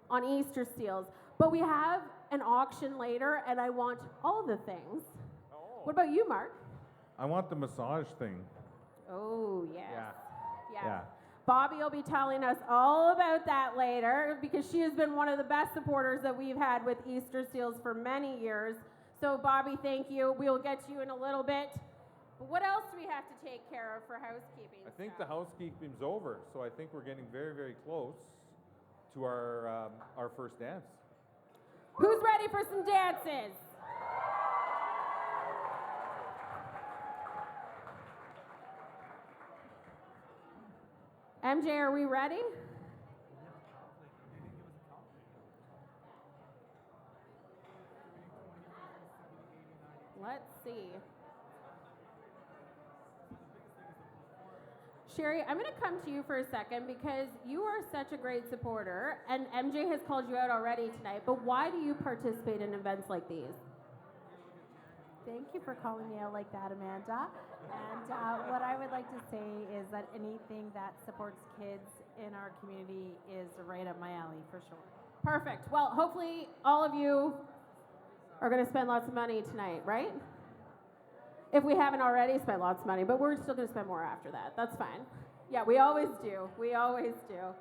on Easter Steels. But we have an auction later, and I want all the things. Oh. What about you, Mark? I want the massage thing. Oh, yes. Yeah. Bobby will be telling us all about that later because she has been one of the best supporters that we've had with Easter Seals for many years. So Bobby, thank you. We'll get to you in a little bit. But what else do we have to take care of for housekeeping? I think the housekeeping's over, so I think we're getting very, very close to our first dance. Who's ready for some dances? MJ, are we ready? Let's see. Sherry, I'm going to come to you for a second because you are such a great supporter, and MJ has called you out already tonight, but why do you participate in events like these? Thank you for calling me out like that, Amanda. And what I would like to say is that anything that supports kids in our community is right up my alley, for sure. Perfect. Well, hopefully all of you are going to spend lots of money tonight, right? If we haven't already spent lots of money, but we're still going to spend more after that. That's fine. Yeah, we always do. We always do.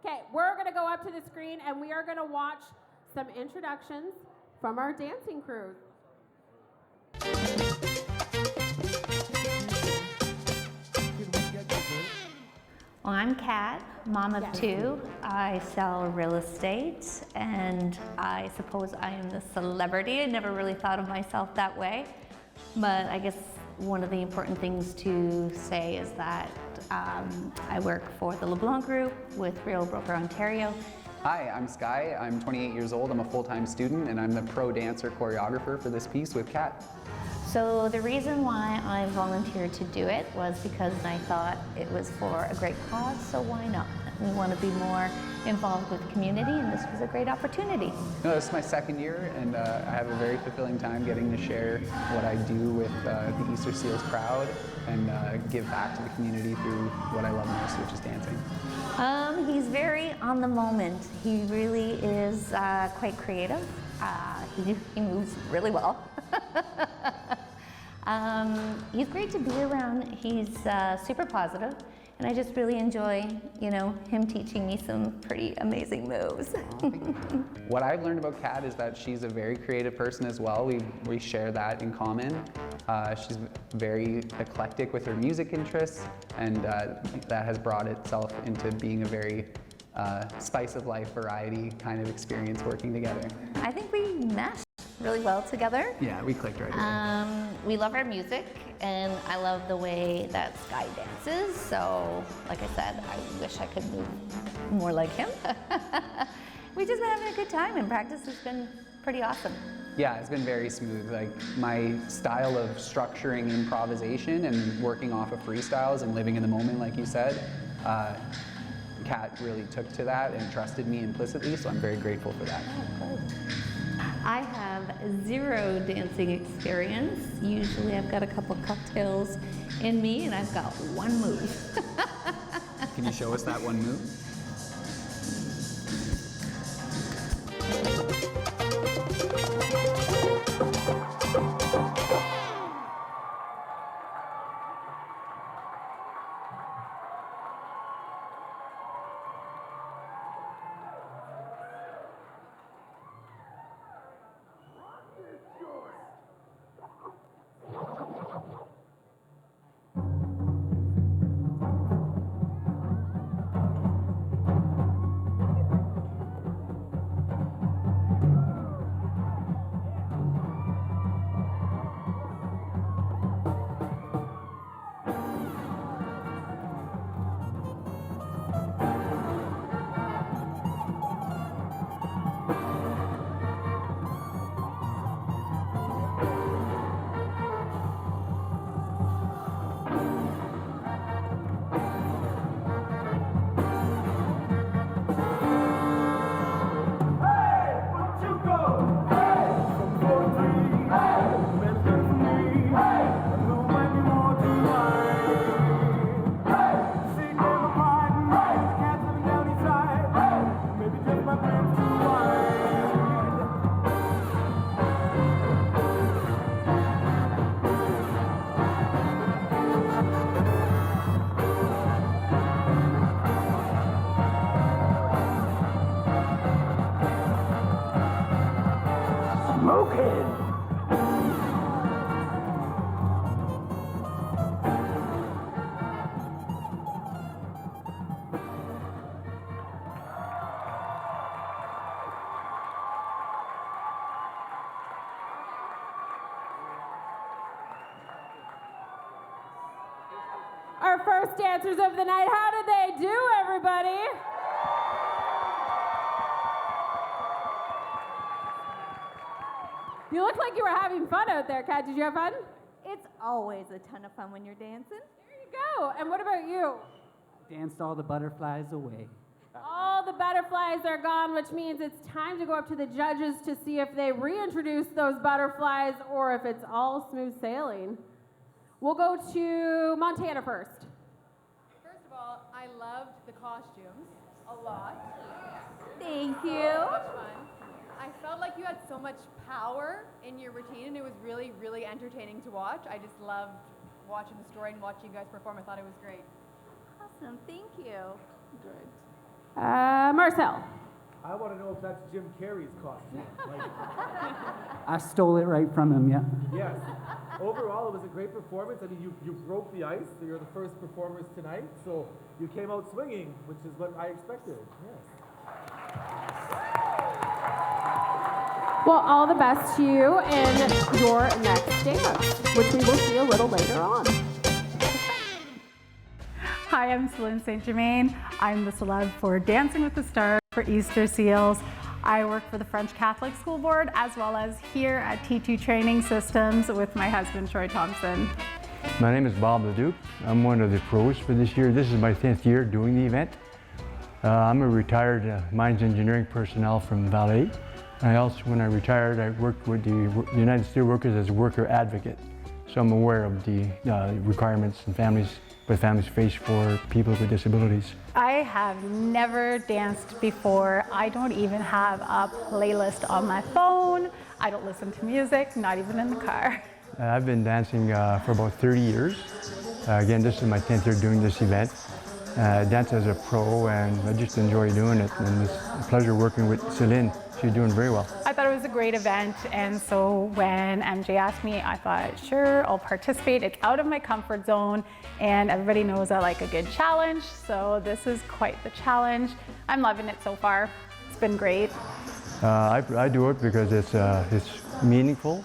Okay, we're going to go up to the screen and we are going to watch some introductions from our dancing crews. Well, I'm Kat, mom of two. I sell real estate, and I suppose I am the celebrity. I never really thought of myself that way, but I guess one of the important things to say is that I work for the LeBlanc Group with Real Broker Ontario. Hi, I'm Sky. I'm 28 years old. I'm a full-time student, and I'm the pro dancer choreographer for this piece with Kat. So the reason why I volunteered to do it was because I thought it was for a great cause, so why not? We want to be more involved with the community, and this was a great opportunity. No, this is my second year, and I have a very fulfilling time getting to share what I do with the Easter Seals crowd and give back to the community through what I love most, which is dancing. He's very on the moment. He really is quite creative. He moves really well. He's great to be around. He's super positive, and I just really enjoy, him teaching me some pretty amazing moves. What I've learned about Kat is that she's a very creative person as well. We share that in common. She's very eclectic with her music interests, and that has brought itself into being a very spice of life variety kind of experience working together. I think we meshed really well together. Yeah, we clicked right away. We love our music, and I love the way that Sky dances. So, like I said, I wish I could move more like him. We just been having a good time, and practice has been pretty awesome. Yeah, it's been very smooth. Like, my style of structuring improvisation and working off of freestyles and living in the moment, like you said, Kat really took to that and trusted me implicitly, so I'm very grateful for that. Oh, good. I have 0 dancing experience. Usually I've got a couple cocktails in me, and I've got one move. Can you show us that one move? Our first dancers of the night. How did they do, everybody? You look like you were having fun out there, Kat. Did you have fun? It's always a ton of fun when you're dancing. There you go. And what about you? Danced all the butterflies away. All the butterflies are gone, which means it's time to go up to the judges to see if they reintroduce those butterflies or if it's all smooth sailing. We'll go to Montana first. First of all, I loved the costumes a lot. Thank you. So much fun. I felt like you had so much power in your routine, and it was really, really entertaining to watch. I just loved watching the story and watching you guys perform. I thought it was great. Awesome. Thank you. Good. Marcel. I want to know if that's Jim Carrey's costume. I stole it right from him, yeah. Yes. Overall, it was a great performance. I mean, you broke the ice, so you're the first performers tonight. So you came out swinging, which is what I expected. Yes. Well, all the best to you in your next dance, which we will see a little later on. Hi, I'm Celine St. Germain. I'm the celeb for Dancing with the Stars for Easter Seals. I work for the French Catholic School Board as well as here at T2 Training Systems with my husband, Troy Thompson. My name is Bob Leduc. I'm one of the pros for this year. This is my 10th year doing the event. I'm a retired mines engineering personnel from Valley. I also, when I retired, I worked with the United Steelworkers as a worker advocate. So I'm aware of the requirements and families face for people with disabilities. I have never danced before. I don't even have a playlist on my phone. I don't listen to music, not even in the car. I've been dancing for about 30 years. Again, this is my 10th year doing this event. Dance as a pro, and I just enjoy doing it. And it's a pleasure working with Celine. She's doing very well. I thought it was a great event, and so when MJ asked me, I thought, sure, I'll participate. It's out of my comfort zone, and everybody knows I like a good challenge, so this is quite the challenge. I'm loving it so far. It's been great. I do it because it's meaningful.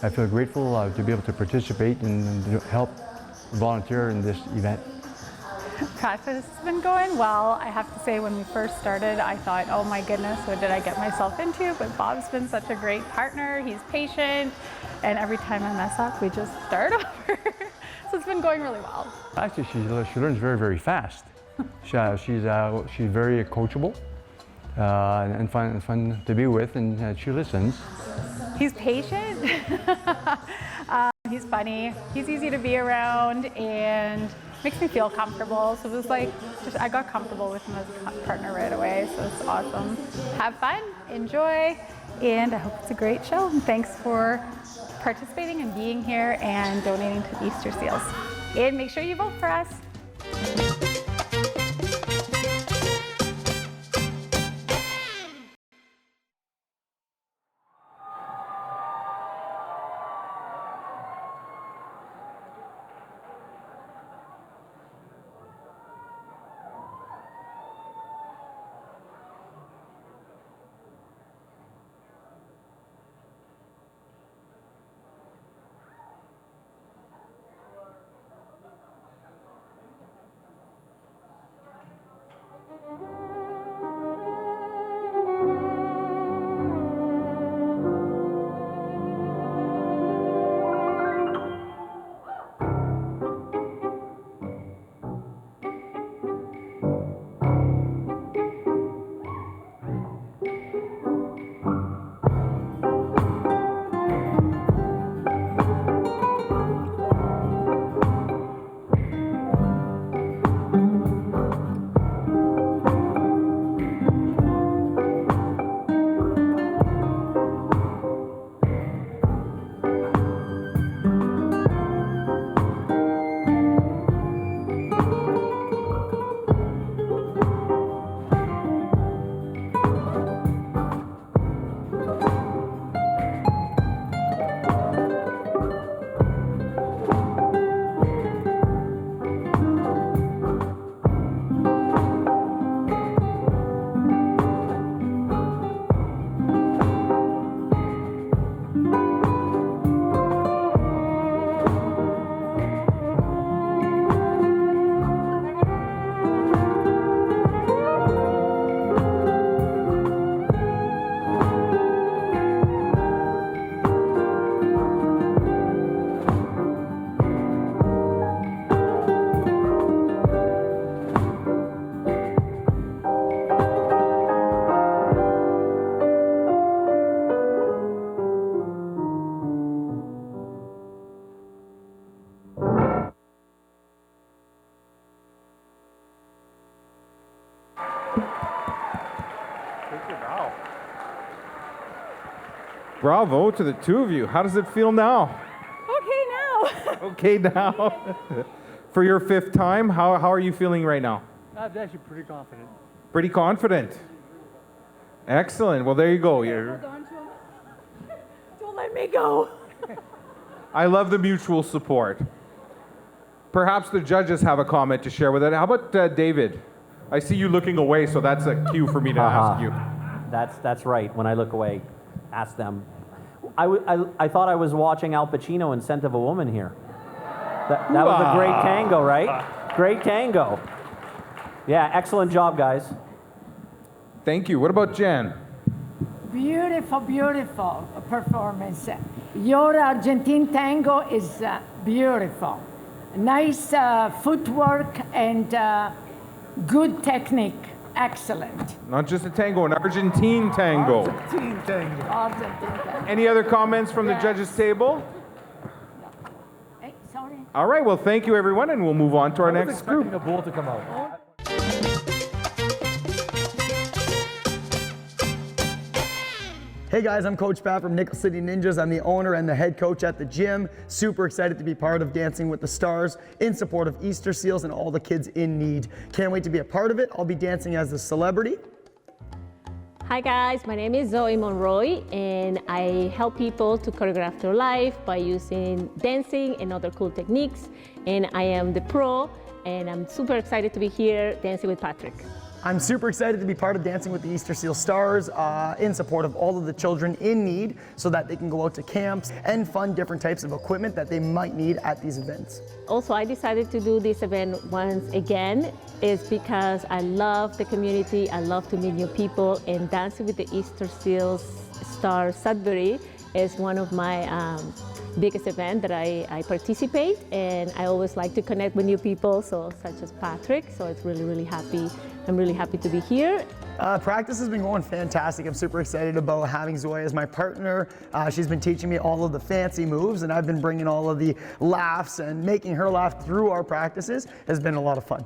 I feel grateful to be able to participate and help volunteer in this event. Practice has been going well. I have to say, when we first started, I thought, oh my goodness, what did I get myself into? But Bob's been such a great partner. He's patient, and every time I mess up, we just start over. So it's been going really well. Actually, she learns very, very fast. She's very coachable and fun to be with, and she listens. He's patient. He's funny. He's easy to be around, and makes me feel comfortable. So it was like, I got comfortable with him as a partner right away. So it's awesome. Have fun, enjoy, and I hope it's a great show. And thanks for participating and being here and donating to the Easter Seals. And make sure you vote for us. Bravo to the two of you. How does it feel now? Okay now. Okay now. For your 5th time, how are you feeling right now? I'm actually pretty confident. Pretty confident. Excellent. Well, there you go. Hold on to him. Don't let me go. I love the mutual support. Perhaps the judges have a comment to share with it. How about David? I see you looking away, so that's a cue for me to ask you. That's right. When I look away, ask them. I thought I was watching Al Pacino in Scent of a Woman here. That was a great tango, right? Great tango. Yeah, excellent job, guys. Thank you. What about Jan? Beautiful, beautiful performance. Your Argentine tango is beautiful. Nice footwork and good technique. Excellent. Not just a tango, an Argentine tango. Argentine tango. Argentine tango. Any other comments from the judges' table? Hey, sorry. All right, well, thank you, everyone, and we'll move on to our next group. The bull to come out. Hey guys, I'm Coach Pat from Nickel City Ninjas. I'm the owner and the head coach at the gym. Super excited to be part of Dancing with the Stars in support of Easter Seals and all the kids in need. Can't wait to be a part of it. I'll be dancing as the celebrity. Hi guys, my name is Zoe Monroy and I help people to choreograph their life by using dancing and other cool techniques. And I am the pro and I'm super excited to be here dancing with Patrick. I'm super excited to be part of Dancing with the Easter Seal Stars in support of all of the children in need so that they can go out to camps and fund different types of equipment that they might need at these events. Also, I decided to do this event once again is because I love the community, I love to meet new people, and Dancing with the Easter Seals Stars Sudbury is one of my biggest events that I participate, and I always like to connect with new people, such as Patrick, so it's really happy. I'm really happy to be here. Practice has been going fantastic. I'm super excited about having Zoe as my partner. She's been teaching me all of the fancy moves, and I've been bringing all of the laughs, and making her laugh through our practices has been a lot of fun.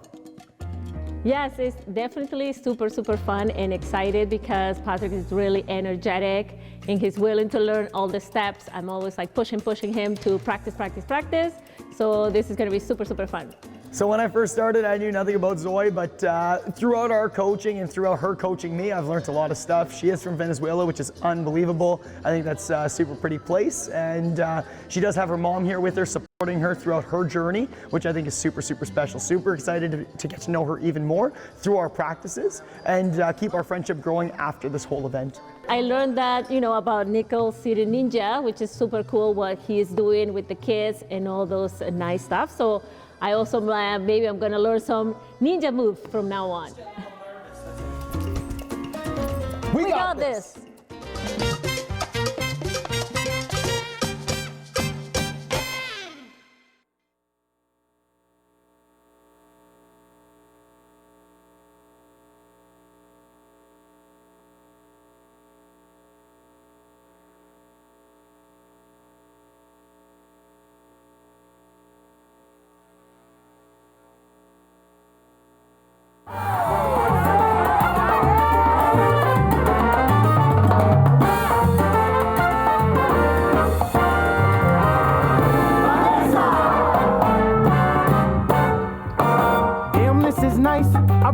Yes, it's definitely super fun and excited because Patrick is really energetic and he's willing to learn all the steps. I'm always like pushing him to practice. So this is gonna be super fun. So when I first started, I knew nothing about Zoe, but throughout our coaching and throughout her coaching me, I've learned a lot of stuff. She is from Venezuela, which is unbelievable. I think that's a super pretty place. And she does have her mom here with her, supporting her throughout her journey, which I think is super special. Super excited to get to know her even more through our practices and keep our friendship growing after this whole event. I learned that, about Nickel City Ninja, which is super cool what he is doing with the kids and all those nice stuff. So I also, maybe I'm gonna learn some ninja moves from now on. We got this.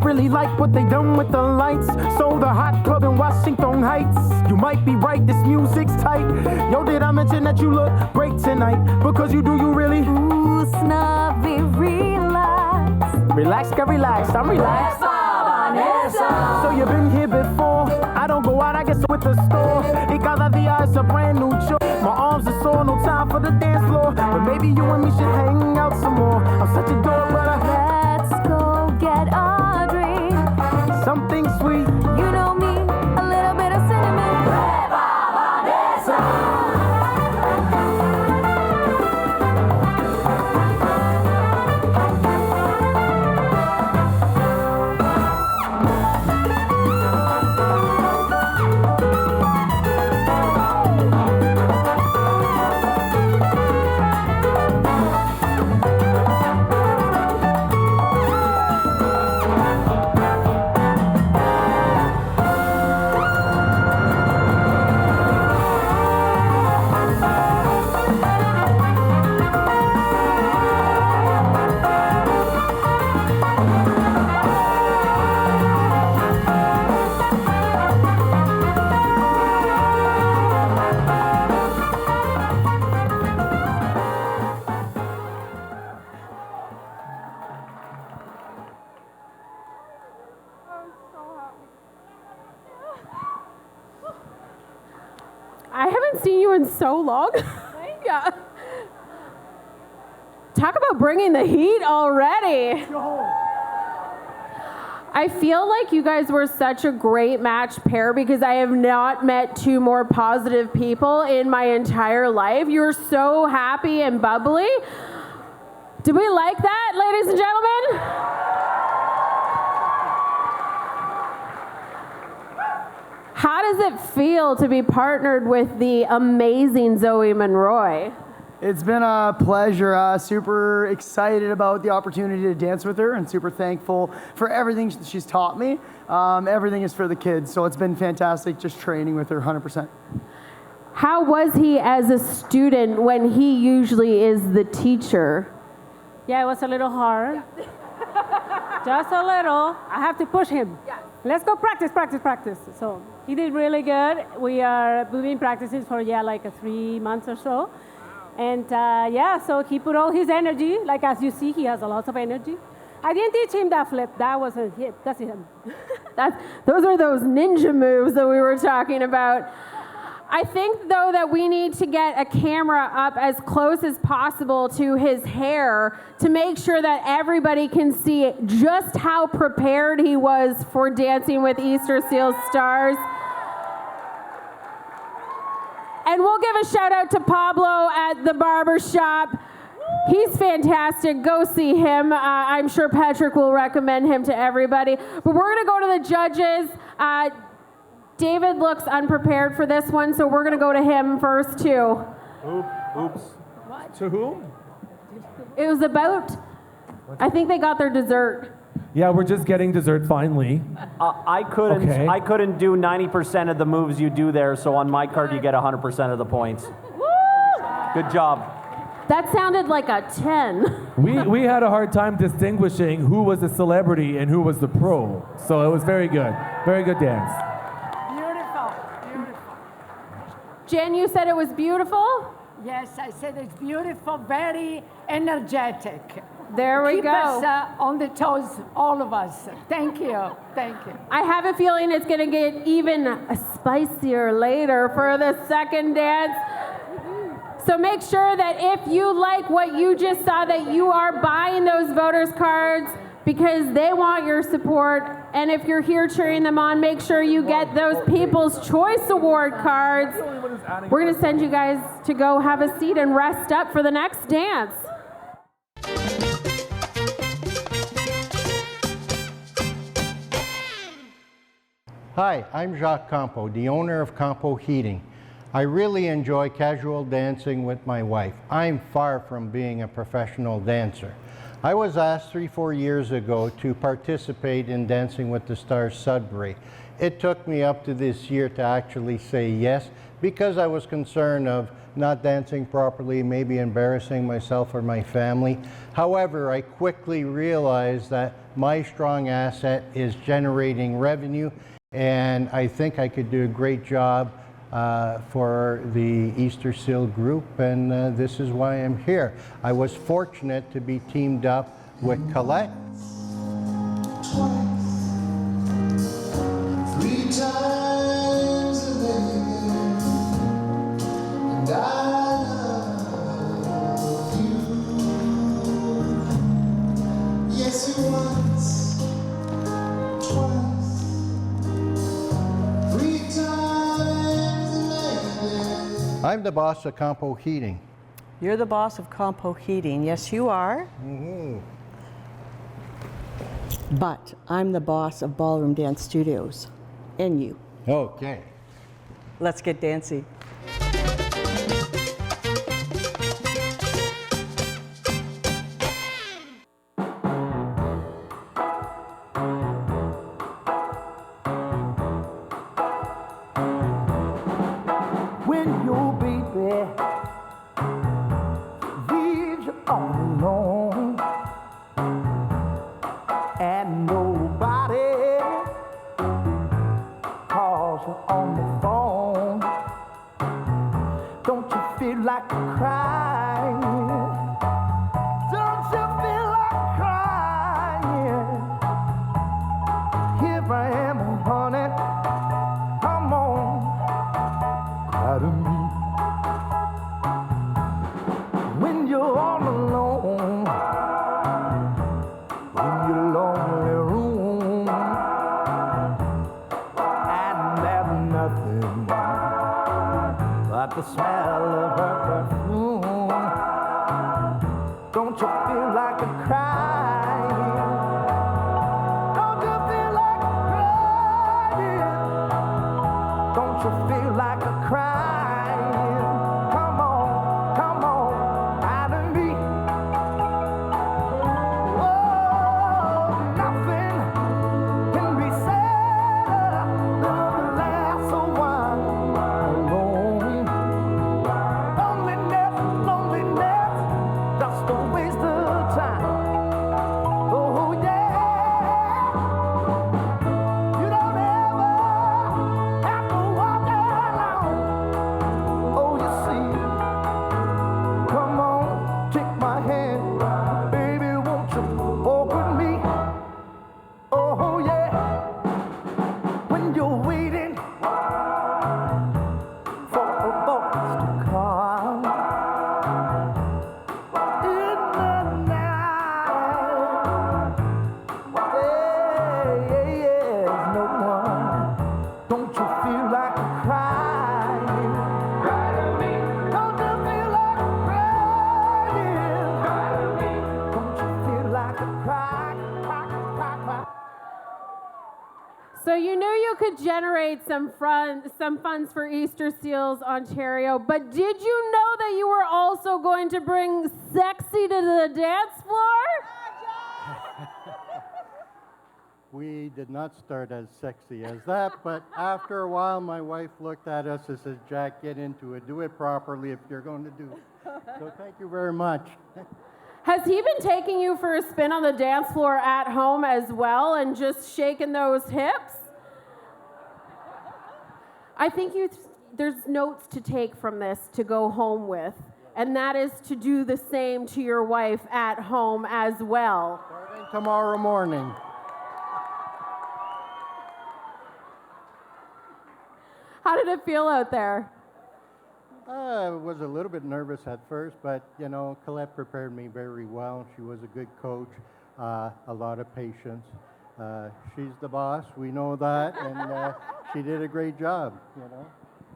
Really like what they done with the lights. So the hot club in Washington Heights. You might be right, this music's tight. Yo, did I mention that you look great tonight? Because you really? Ooh, snobby, relax. Relax, get relaxed, I'm relaxed. So you've been here before. I don't go out, I guess with the store. Y cada día is a brand new chore. My arms are sore, no time for the dance floor. But maybe you and me should hang out some more. I'm such a dork, but let's go get a drink. Something sweet. You know me, a little bit of cinnamon. you in so long. Yeah. Talk about bringing the heat already. I feel like you guys were such a great match pair because I have not met two more positive people in my entire life. You're so happy and bubbly. Did we like that, ladies and gentlemen? How does it feel to be partnered with the amazing Zoe Monroy? It's been a pleasure. Super excited about the opportunity to dance with her and super thankful for everything she's taught me. Everything is for the kids, so it's been fantastic just training with her 100%. How was he as a student when he usually is the teacher? Yeah, it was a little hard. Just a little. I have to push him. Let's go practice. So he did really good. We've been practicing for like 3 months or so. And so he put all his energy, like as you see, he has a lot of energy. I didn't teach him that flip. That wasn't him. That's him. Those are those ninja moves that we were talking about. I think, though, that we need to get a camera up as close as possible to his hair to make sure that everybody can see just how prepared he was for Dancing with Easter Seals Stars. And we'll give a shout out to Pablo at the barber shop. He's fantastic. Go see him. I'm sure Patrick will recommend him to everybody. But we're going to go to the judges. David looks unprepared for this one, so we're going to go to him first, too. Oops. What? To whom? It was about, I think they got their dessert. Yeah, we're just getting dessert finally. I couldn't do 90% of the moves you do there, so on my card you get 100% of the points. Good job. That sounded like a 10. We had a hard time distinguishing who was the celebrity and who was the pro. So it was very good. Very good dance. Beautiful. Jen, you said it was beautiful? Yes, I said it's beautiful, very energetic. There we Keep go. us on the toes, all of us. Thank you. I have a feeling it's going to get even spicier later for the second dance. So make sure that if you like what you just saw, that you are buying those voters cards because they want your support. And if you're here cheering them on, make sure you get those People's Choice Award cards. We're going to send you guys to go have a seat and rest up for the next dance. Hi, I'm Jacques Campo, the owner of Campo Heating. I really enjoy casual dancing with my wife. I'm far from being a professional dancer. I was asked 3-4 years ago to participate in Dancing with the Stars Sudbury. It took me up to this year to actually say yes because I was concerned of not dancing properly, maybe embarrassing myself or my family. However, I quickly realized that my strong asset is generating revenue, and I think I could do a great job for the Easter Seal group, and this is why I'm here. I was fortunate to be teamed up with Colette. Three times a day, and I love you. Yes, once, twice, 3 times a day. I'm the boss of Campo Heating. You're the boss of Campo Heating. Yes, you are. Mm-hmm. But I'm the boss of Ballroom Dance Studios. And you. Okay. Let's get dancing. When your baby leaves you all alone and nobody calls you on the phone, don't you feel like crying? Don't you feel like crying? Here I am, honey, come on. Cry to me, So you knew you could generate some funds for Easter Seals Ontario, but did you know that you were also going to bring sexy to the dance floor? We did not start as sexy as that, but after a while, my wife looked at us and says, Jack, get into it. Do it properly if you're going to do it. So thank you very much. Has he been taking you for a spin on the dance floor at home as well and just shaking those hips? I think there's notes to take from this to go home with, and that is to do the same to your wife at home as well. Starting tomorrow morning. How did it feel out there? I was a little bit nervous at first, but, you know, Colette prepared me very well. She was a good coach, a lot of patience. She's the boss, we know that, and she did a great job, you know.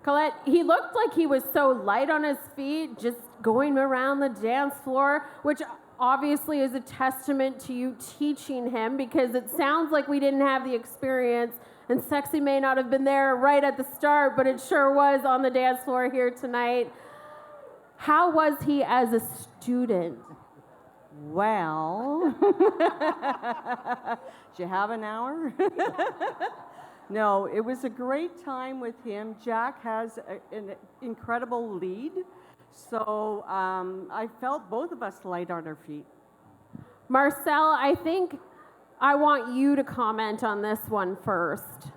Colette, he looked like he was so light on his feet, just going around the dance floor, which obviously is a testament to you teaching him, because it sounds like we didn't have the experience. And sexy may not have been there right at the start, but it sure was on the dance floor here tonight. How was he as a student? Well, do you have an hour? No, it was a great time with him. Jack has an incredible lead, so I felt both of us light on our feet. Marcel, I think I want you to comment on this one first.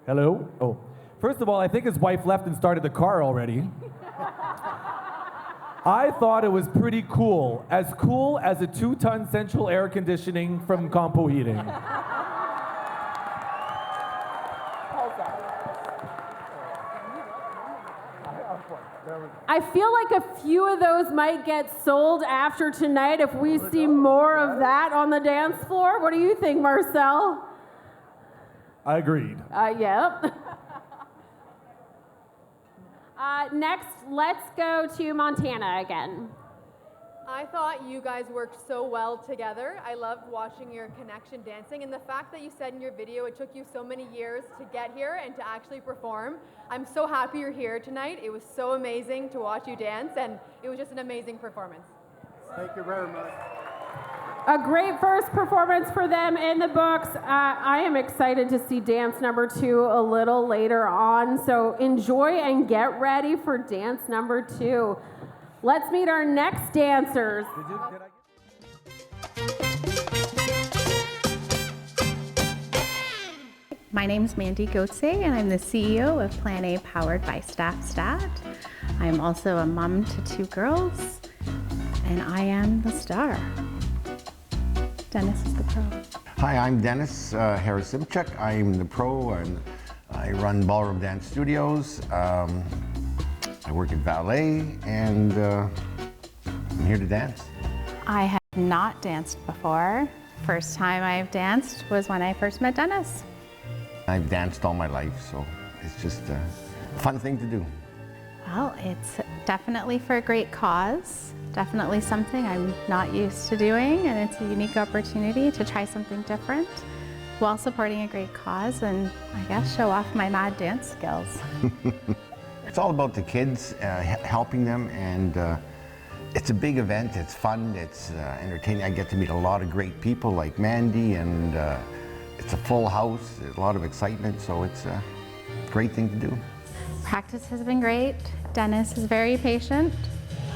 Hello? Oh. First of all, I think his wife left and started the car already. I thought it was pretty cool as a 2-ton central air conditioning from Campo Heating. I feel like a few of those might get sold after tonight if we see more of that on the dance floor. What do you think, Marcel? I agreed. Yep. Next, let's go to Montana again. I thought you guys worked so well together. I loved watching your connection dancing, and the fact that you said in your video it took you so many years to get here and to actually perform. I'm so happy you're here tonight. It was so amazing to watch you dance, and it was just an amazing performance. Thank you very much. A great first performance for them in the books. I am excited to see dance number 2 a little later on, so enjoy and get ready for dance number 2. Let's meet our next dancers. My name is Mandy Goetze, and I'm the CEO of Plan A powered by Staff Stat. I'm also a mom to 2 girls, and I am the star. Dennis is the pro. Hi, I'm Dennis Harris-Simchuk. I'm the pro, and I run Ballroom Dance Studios. I work at Ballet, and I'm here to dance. I have not danced before. First time I've danced was when I first met Dennis. I've danced all my life, so it's just a fun thing to do. Well, it's definitely for a great cause. Definitely something I'm not used to doing, and it's a unique opportunity to try something different while supporting a great cause and, I guess, show off my mad dance skills. It's all about the kids, helping them, and it's a big event. It's fun, it's entertaining. I get to meet a lot of great people like Mandy, and it's a full house, there's a lot of excitement, so it's a great thing to do. Practice has been great. Dennis is very patient,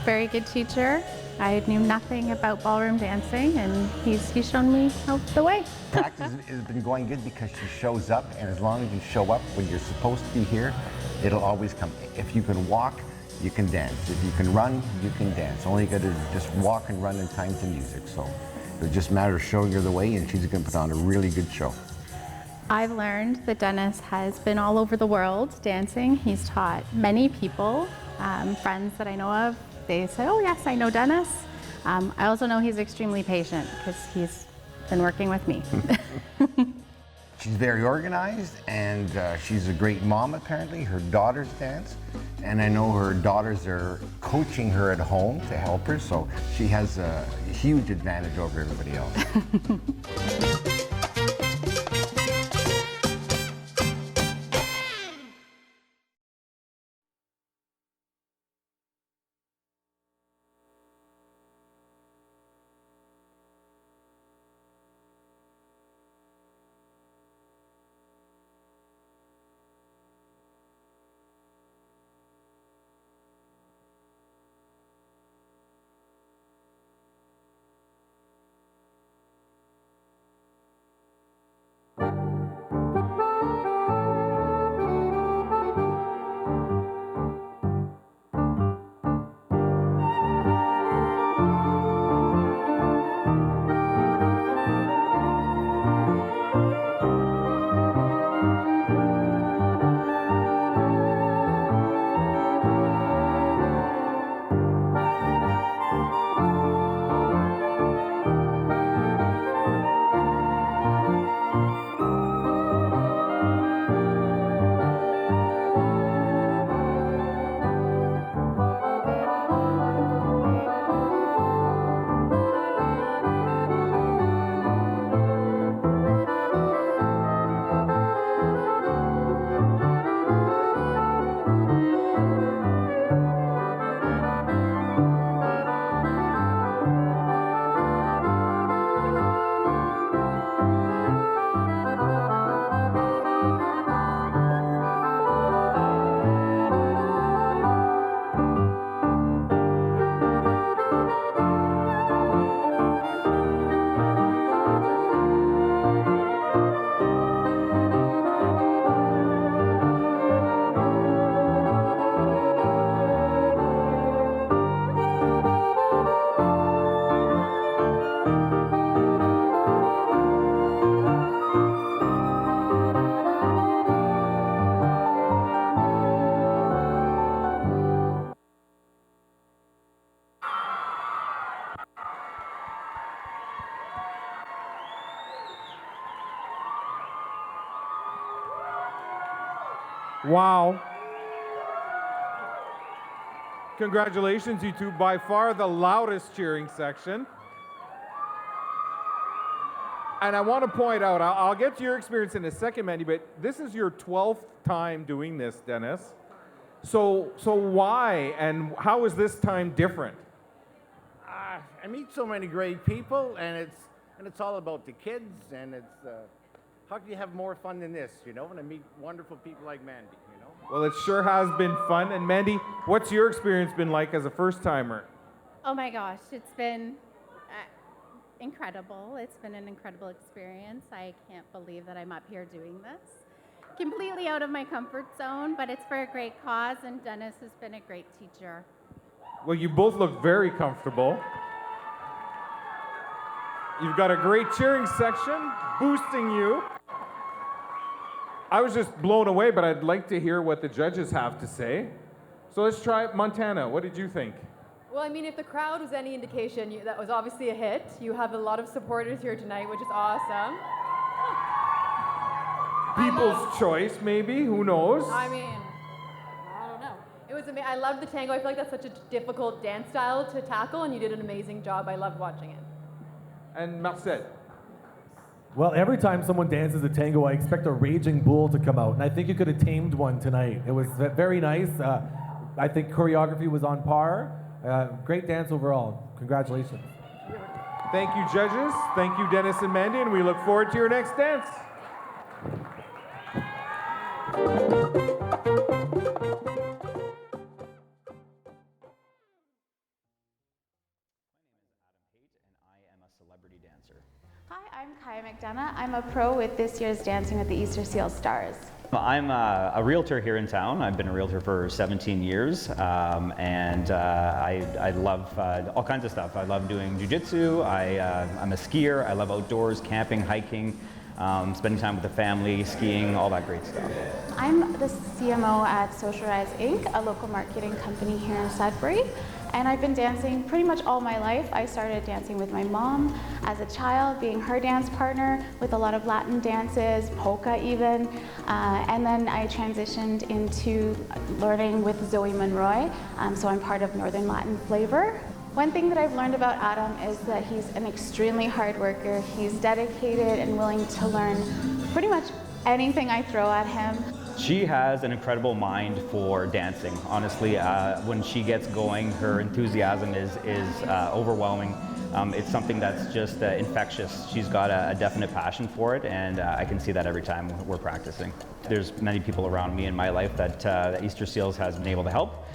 very good teacher. I knew nothing about ballroom dancing, and he's shown me the way. Practice has been going good because she shows up, and as long as you show up when you're supposed to be here, it'll always come. If you can walk, you can dance. If you can run, you can dance. All you got to do is just walk and run in time to music. So it just matters of showing her the way, and she's going to put on a really good show. I've learned that Dennis has been all over the world dancing. He's taught many people, friends that I know of. They say, oh yes, I know Dennis. I also know he's extremely patient because he's been working with me. She's very organized, and she's a great mom apparently. Her daughters dance, and I know her daughters are coaching her at home to help her, so she has a huge advantage over everybody else. Wow. Congratulations, you two. By far the loudest cheering section. And I want to point out, I'll get to your experience in a second, Mandy, but this is your 12th time doing this, Dennis. So why and how is this time different? I meet so many great people, and it's all about the kids, and it's how can you have more fun than this, you know? And I meet wonderful people like Mandy, you know. Well, it sure has been fun. And Mandy, what's your experience been like as a first-timer? Oh my gosh, it's been incredible. It's been an incredible experience. I can't believe that I'm up here doing this. Completely out of my comfort zone, but it's for a great cause, and Dennis has been a great teacher. Well, you both look very comfortable. You've got a great cheering section boosting you. I was just blown away, but I'd like to hear what the judges have to say. So let's try Montana. What did you think? Well, I mean, if the crowd was any indication, that was obviously a hit. You have a lot of supporters here tonight, which is awesome. People's choice, maybe. Who knows? I mean, I don't know. It was amazing. I loved the tango. I feel like that's such a difficult dance style to tackle, and you did an amazing job. I loved watching it. And Marcel? Well, every time someone dances a tango, I expect a raging bull to come out, and I think you could have tamed one tonight. It was very nice. I think choreography was on par. Great dance overall. Congratulations. Thank you, judges. Thank you, Dennis and Mandy, and we look forward to your next dance. Hi, I'm Kaya McDonough. I'm a pro with this year's Dancing with the Easter Seal Stars. I'm a realtor here in town. I've been a realtor for 17 years, and I love all kinds of stuff. I love doing jiu-jitsu, I'm a skier, I love outdoors, camping, hiking, spending time with the family, skiing, all that great stuff. I'm the CMO at Social Rise Inc., a local marketing company here in Sudbury. And I've been dancing pretty much all my life. I started dancing with my mom as a child, being her dance partner with a lot of Latin dances, polka even. And then I transitioned into learning with Zoe Monroy, so I'm part of Northern Latin Flavor. One thing that I've learned about Adam is that he's an extremely hard worker. He's dedicated and willing to learn pretty much anything I throw at him. She has an incredible mind for dancing. Honestly, when she gets going, her enthusiasm is overwhelming. It's something that's just infectious. She's got a definite passion for it, and I can see that every time we're practicing. There's many people around me in my life that Easter Seals has been able to help.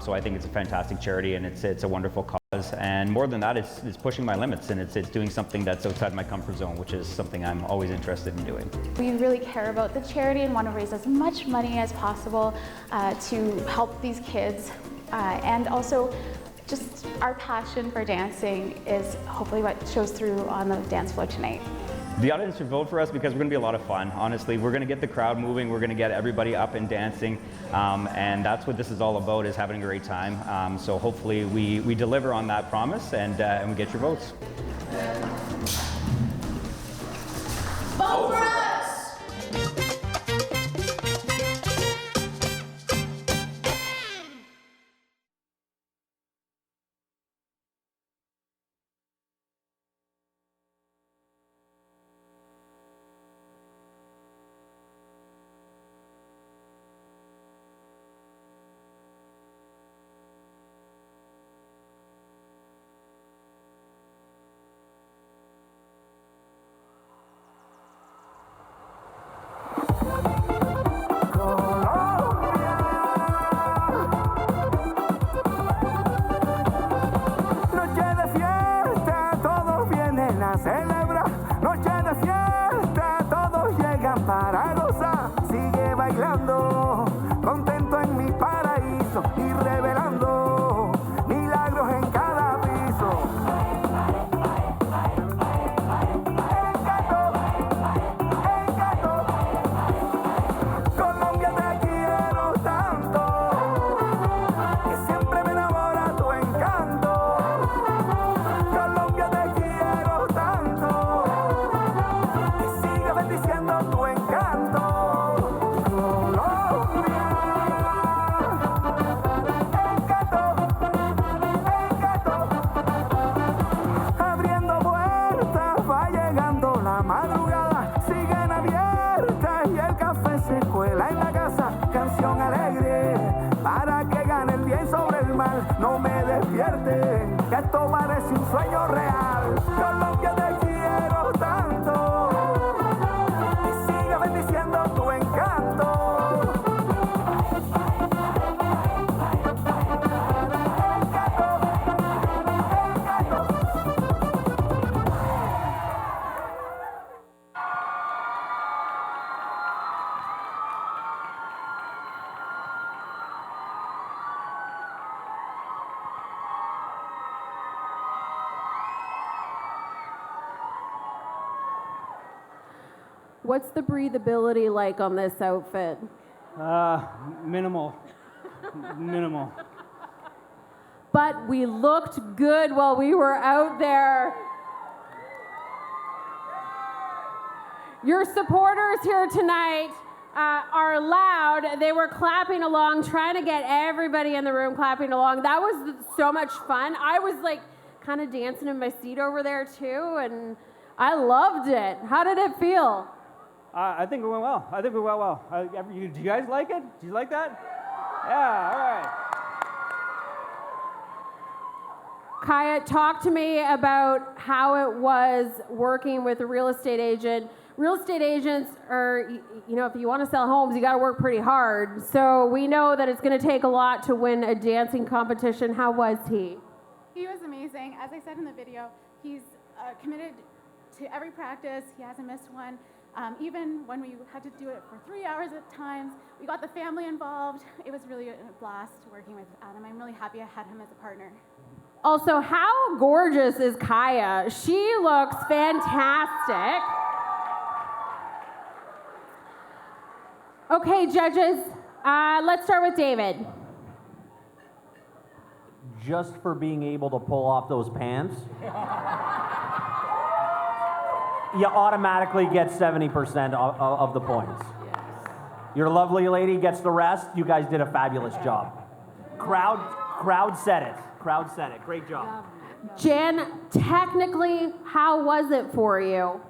So I think it's a fantastic charity, and it's a wonderful cause. And more than that, it's pushing my limits, and it's doing something that's outside my comfort zone, which is something I'm always interested in doing. We really care about the charity and want to raise as much money as possible to help these kids. And also, just our passion for dancing is hopefully what shows through on the dance floor tonight. The audience should vote for us because we're going to be a lot of fun. Honestly, we're going to get the crowd moving. We're going to get everybody up and dancing, and that's what this is all about, is having a great time. So hopefully we deliver on that promise, and we get your votes. Vote for us! No me despierte, que esto parece un sueño real. Colombia, te quiero tanto, y sigue bendiciendo tu encanto. What's the breathability like on this outfit? Minimal. Minimal. But we looked good while we were out there. Your supporters here tonight are loud. They were clapping along, trying to get everybody in the room clapping along. That was so much fun. I was like kind of dancing in my seat over there too, and I loved it. How did it feel? I think we went well. I think we went well. Do you guys like it? Do you like that? Yeah, all right. Kaya, talk to me about how it was working with a real estate agent. Real estate agents are, you know, if you want to sell homes, you got to work pretty hard. So we know that it's going to take a lot to win a dancing competition. How was he? He was amazing. As I said in the video, he's committed to every practice. He hasn't missed one. Even when we had to do it for 3 hours at times, we got the family involved. It was really a blast working with Adam. I'm really happy I had him as a partner. Also, how gorgeous is Kaya? She looks fantastic. Okay, judges, let's start with David. just for being able to pull off those pants, you automatically get 70% of the points. Your lovely lady gets the rest. You guys did a fabulous job. Crowd said it. Crowd said it. Great job. Jan, technically, how was it for you?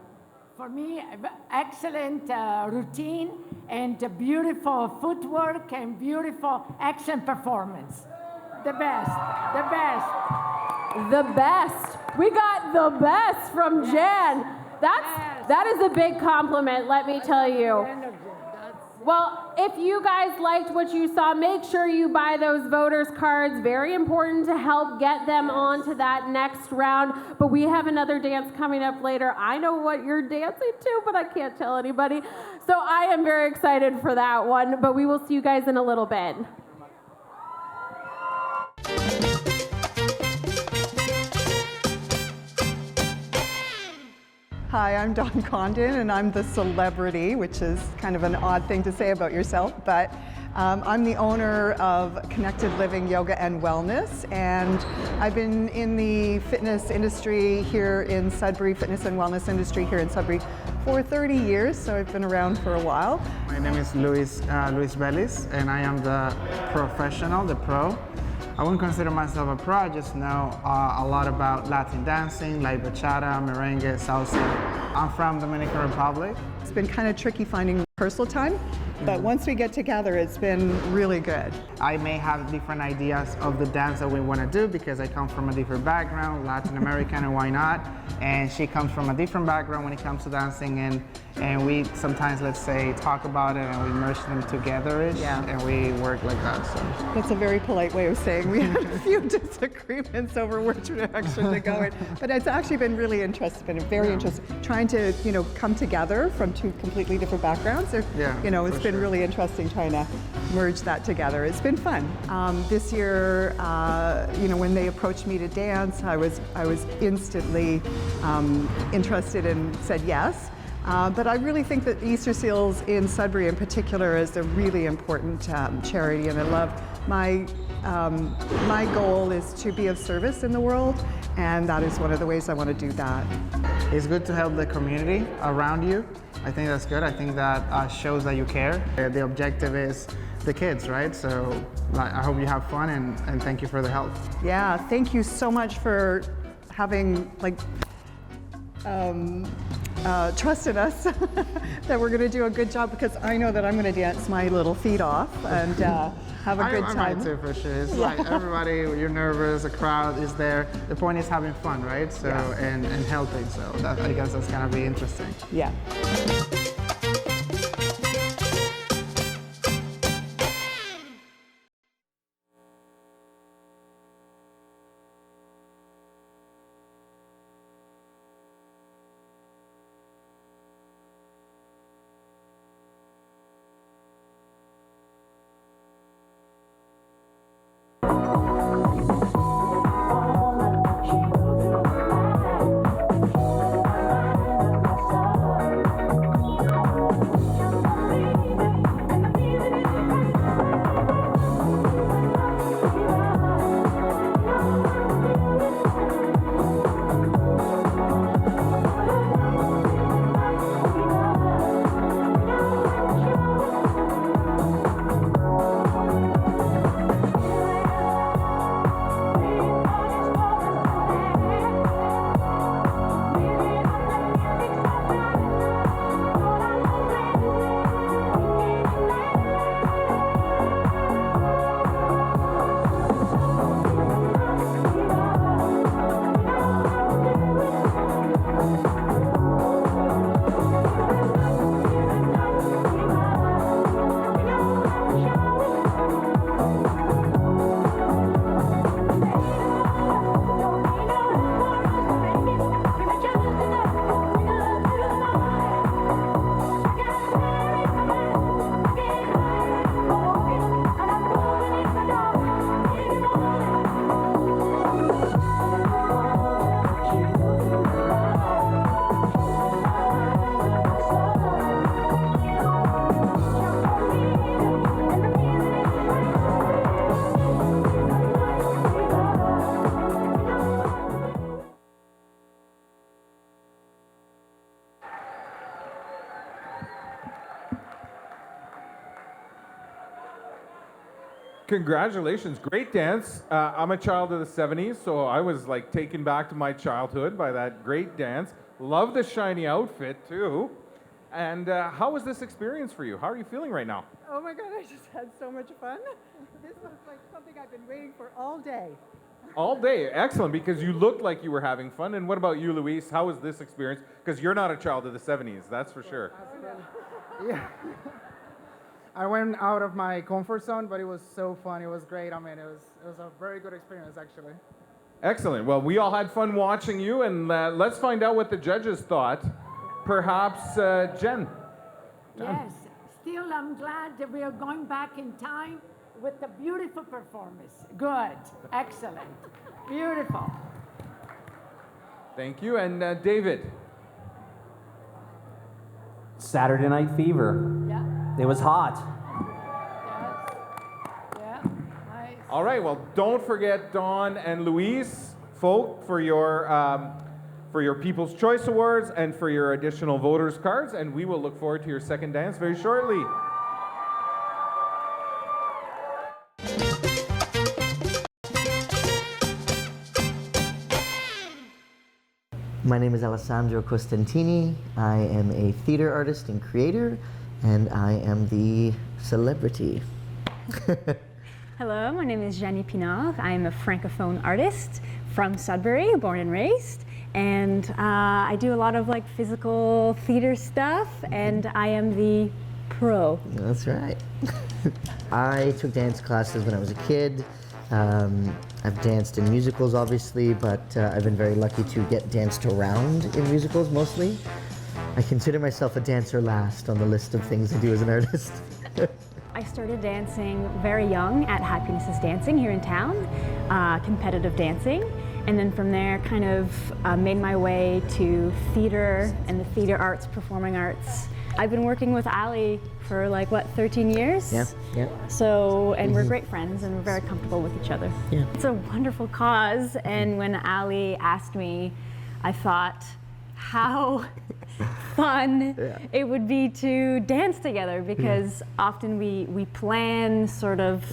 For me, excellent routine and beautiful footwork and beautiful action performance. The best, the best. The best. We got the best from Jan. That is a big compliment, let me tell you. Well, if you guys liked what you saw, make sure you buy those voters cards. Very important to help get them on to that next round. But we have another dance coming up later. I know what you're dancing to, but I can't tell anybody. So I am very excited for that one. But we will see you guys in a little bit. Hi, I'm Dawn Condon, and I'm the celebrity, which is kind of an odd thing to say about yourself, but I'm the owner of Connected Living Yoga and Wellness, and I've been in the fitness industry here in Sudbury, fitness and wellness industry here in Sudbury for 30 years, so I've been around for a while. My name is Luis Bellis, and I am the professional, the pro. I wouldn't consider myself a pro, I just know a lot about Latin dancing, like bachata, merengue, salsa. I'm from Dominican Republic. It's been kind of tricky finding rehearsal time, but once we get together, it's been really good. I may have different ideas of the dance that we want to do because I come from a different background, Latin American, and why not? And she comes from a different background when it comes to dancing, and we sometimes, let's say, talk about it and we merge them together-ish, and we work like that. So that's a very polite way of saying we had a few disagreements over which direction to go in, but it's actually been really interesting, been very interesting, trying to come together from two completely different backgrounds. It's been really interesting trying to merge that together. It's been fun. This year, when they approached me to dance, I was instantly interested and said yes. But I really think that Easter Seals in Sudbury in particular is a really important charity, and I love my goal is to be of service in the world, and that is one of the ways I want to do that. It's good to help the community around you. I think that's good. I think that shows that you care. The objective is the kids, right? So I hope you have fun, and thank you for the help. Yeah, thank you so much for having trusted us that we're going to do a good job, because I know that I'm going to dance my little feet off and have a good time. I might too, for sure. It's like everybody, you're nervous, the crowd is there. The point is having fun, right? So and helping. So I guess that's going to be interesting. Yeah. Congratulations, great dance. I'm a child of the 70s, so I was like taken back to my childhood by that great dance. Love the shiny outfit too. And how was this experience for you? How are you feeling right now? Oh my God, I just had so much fun. This was like something I've been waiting for all day. All day, excellent, because you looked like you were having fun. And what about you, Luis? How was this experience? Because you're not a child of the 70s, that's for sure. Yeah. I went out of my comfort zone, but it was so fun. It was great. I mean, it was a very good experience, actually. Excellent. Well, we all had fun watching you, and let's find out what the judges thought. Perhaps Jen. Yes. Still, I'm glad that we are going back in time with the beautiful performance. Good. Excellent. Beautiful. Thank you. And David. Saturday Night Fever. Yeah. It was hot. Yeah. Nice. All right. Well, don't forget Dawn and Louise, vote for your People's Choice Awards and for your additional voters cards. And we will look forward to your second dance very shortly. My name is Alessandro Costantini. I am a theater artist and creator, and I am the celebrity. Hello, my name is Jeannie Pinard. I am a francophone artist from Sudbury, born and raised, and I do a lot of like physical theater stuff, and I am the pro. That's right. I took dance classes when I was a kid. I've danced in musicals, obviously, but I've been very lucky to get danced around in musicals, mostly. I consider myself a dancer last on the list of things I do as an artist. I started dancing very young at Happiness is Dancing here in town, competitive dancing, and then from there kind of made my way to theater and the theater arts, performing arts. I've been working with Ali for like, what, 13 years? Yeah. So, and we're great friends and we're very comfortable with each other. Yeah. It's a wonderful cause, and when Ali asked me, I thought how fun it would be to dance together, because often we plan sort of,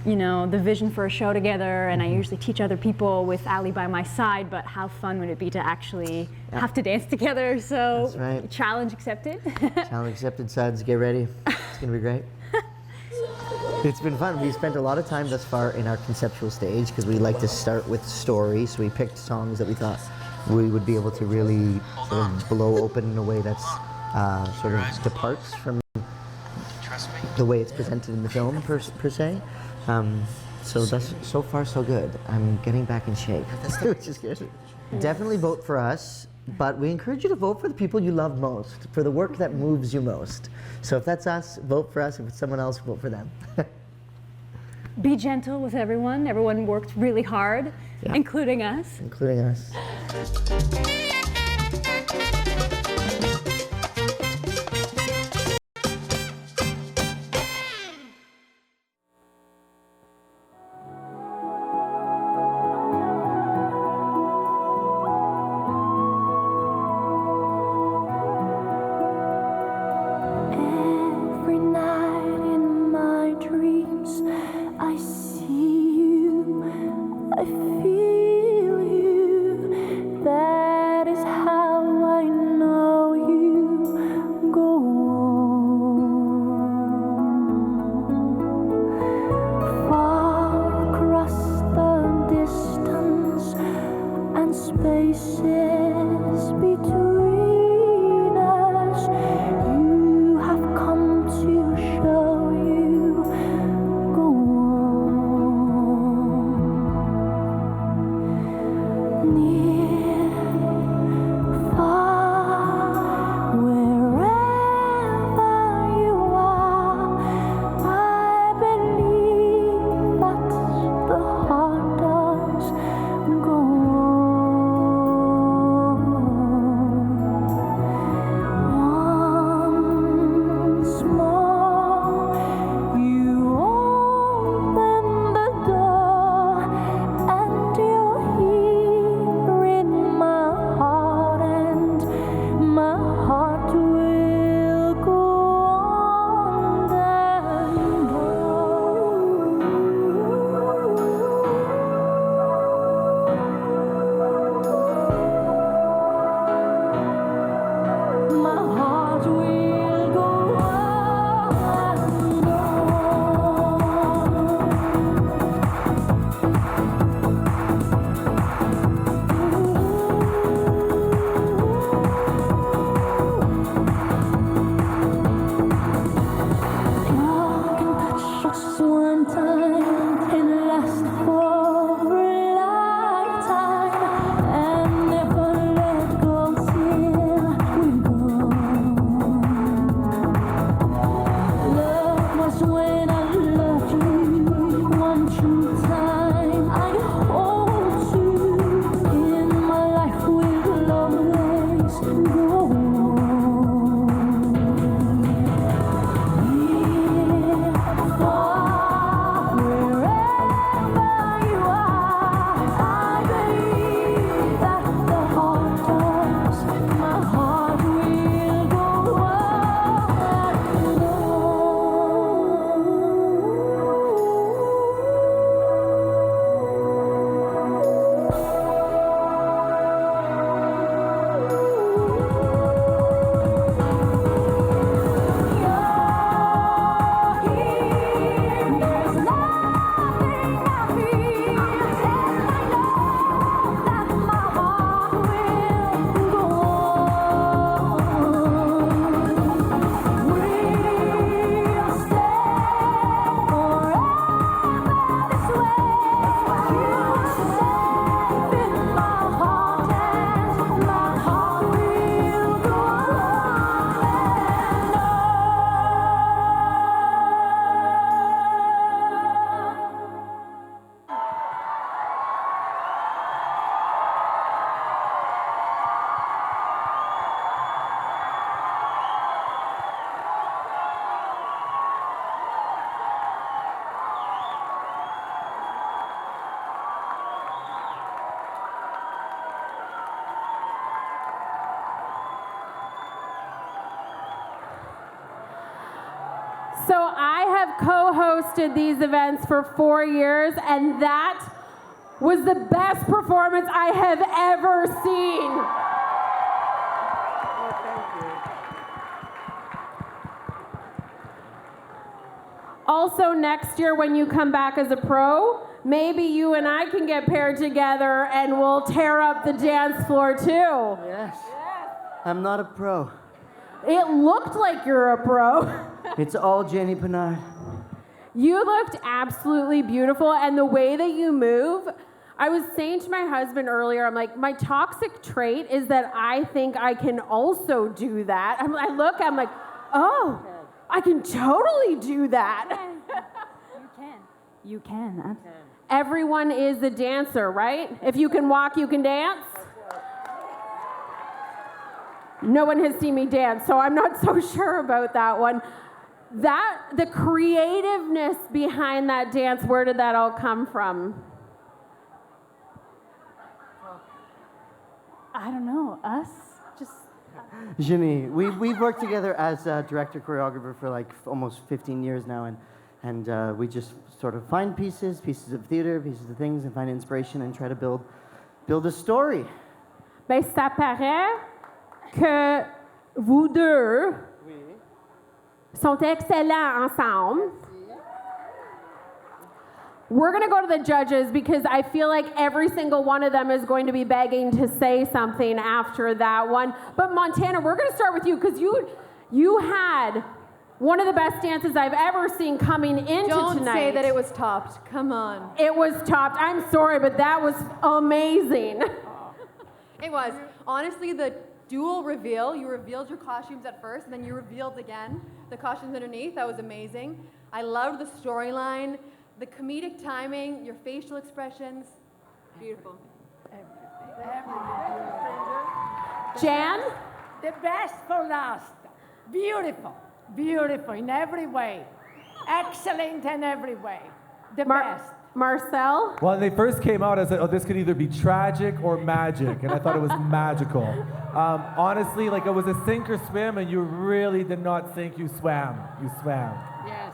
you know, the vision for a show together, and I usually teach other people with Ali by my side, but how fun would it be to actually have to dance together? So, that's right. Challenge accepted. Challenge accepted, sides, get ready. It's gonna be great. It's been fun. We spent a lot of time thus far in our conceptual stage because we like to start with story, so we picked songs that we thought we would be able to really sort of blow open in a way that's sort of departs from the way it's presented in the film per se. So that's so far so good. I'm getting back in shape, which is good. Definitely vote for us, but we encourage you to vote for the people you love most, for the work that moves you most. So if that's us, vote for us. If it's someone else, vote for them. Be gentle with everyone. Everyone worked really hard, including us. Including us. Every night in my dreams, I see you, I feel you. That is how I know you. Go on, far across the distance and spaces between us. You have come to show you. Go on, near, far, wherever you are. I believe that the heart does. Go once more, you open the door, and you'll hear co-hosted these events for 4 years, and that was the best performance I have ever seen. Also, next year when you come back as a pro, maybe you and I can get paired together and we'll tear up the dance floor too. Yes. I'm not a pro. It looked like you're a pro. It's all Jenny Pinard. You looked absolutely beautiful, and the way that you move, I was saying to my husband earlier, I'm like, my toxic trait is that I think I can also do that. I'm like, oh, I can totally do that. You can. Everyone is a dancer, right? If you can walk, you can dance. No one has seen me dance, so I'm not so sure about that one. The creativeness behind that dance, where did that all come from? I don't know. Us? Just. Jenny, we've worked together as a director choreographer for like almost 15 years now, and we just sort of find pieces of theater, pieces of things, and find inspiration and try to build a story. Ben, ça paraît que vous deux sont excellents ensemble. We're going to go to the judges because I feel like every single one of them is going to be begging to say something after that one. But Montana, we're going to start with you because you had one of the best dances I've ever seen coming into Don't tonight. say that it was topped. Come on. It was topped. I'm sorry, but that was amazing. It was. Honestly, the dual reveal, you revealed your costumes at first, and then you revealed again the costumes underneath. That was amazing. I loved the storyline, the comedic timing, your facial expressions. Beautiful. Jan? The best for last. Beautiful. Beautiful in every way. Excellent in every way. The best. Marcel? Well, when they first came out, I said, oh, this could either be tragic or magic, and I thought it was magical. Honestly, like it was a sink or swim, and you really did not sink, you swam. You swam. Yes.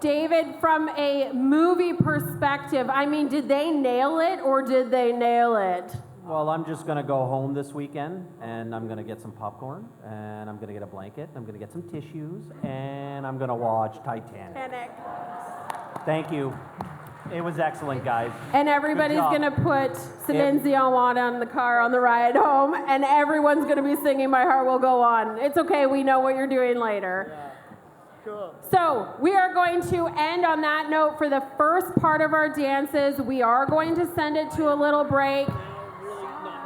David, from a movie perspective, I mean, did they nail it or did they nail it? Well, I'm just going to go home this weekend, and I'm going to get some popcorn, and I'm going to get a blanket, I'm going to get some tissues, and I'm going to watch Titanic. Thank you. It was excellent, guys. And everybody's Good job. going to put Céline Dion on the car on the ride home, and everyone's going to be singing My Heart Will Go On. It's okay, we know what you're doing later. Yeah. Cool. So we are going to end on that note for the first part of our dances. We are going to send it to a little break.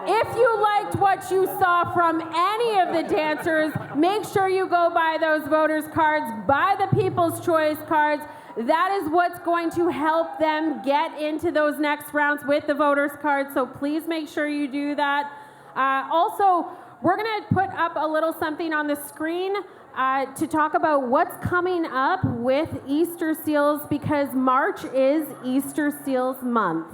If you liked what you saw from any of the dancers, make sure you go buy those voters cards, buy the People's Choice cards. That is what's going to help them get into those next rounds with the voters cards, so please make sure you do that. Also, we're going to put up a little something on the screen to talk about what's coming up with Easter Seals, because March is Easter Seals month.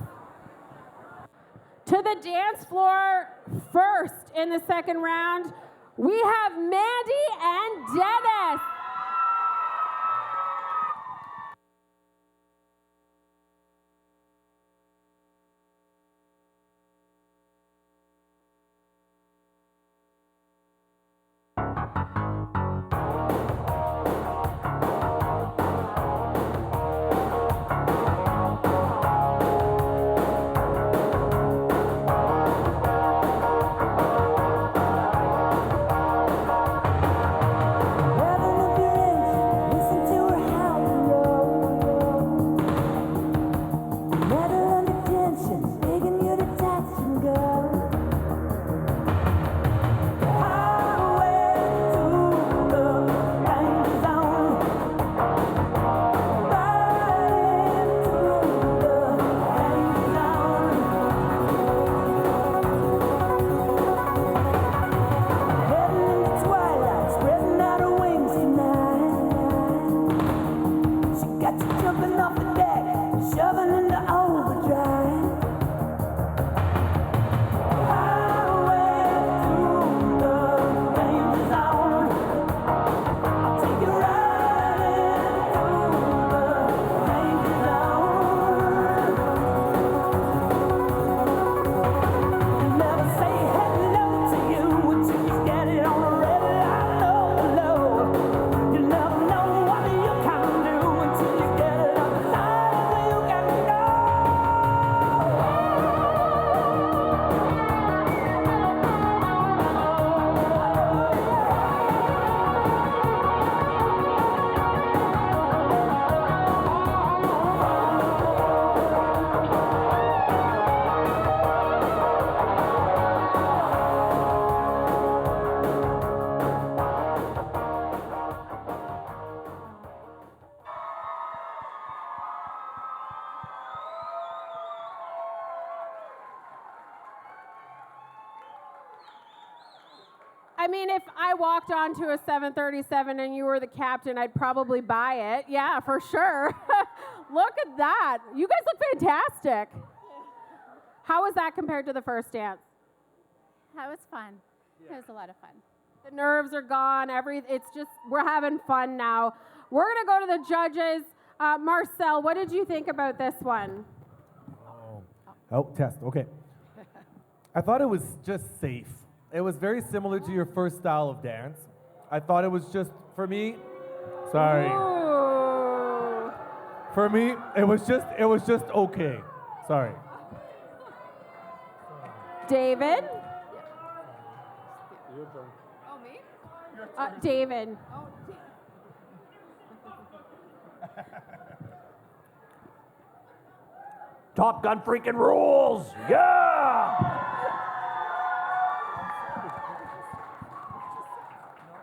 To the dance floor first in the second round, we have Mandy and Dennis. Heaven I mean, if I walked onto a 737 and you were the captain, I'd probably buy it. Yeah, for sure. Look at that. You guys look fantastic. How was that compared to the first dance? That was fun. It was a lot of fun. The nerves are gone. It's just, we're having fun now. We're going to go to the judges. Marcel, what did you think about this one? Oh, test. Okay. I thought it was just safe. It was very similar to your first style of dance. I thought it was just, for me, sorry. Ooh. For me, it was just okay. Sorry. David? Oh, me? David. Top Gun freaking rules! Yeah!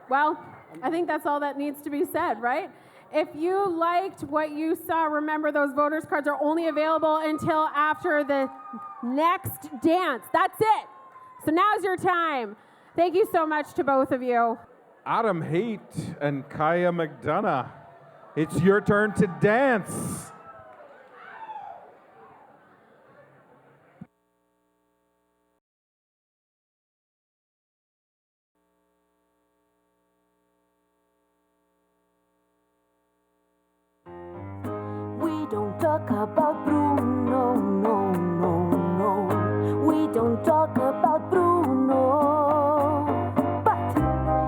Well, I think that's all that needs to be said, right? If you liked what you saw, remember those voters' cards are only available until after the next dance. That's it. So now's your time. Thank you so much to both of you. Adam Haight and Kaya McDonough, it's your turn to dance. We don't talk about Bruno, no, no, no. We don't talk about Bruno. But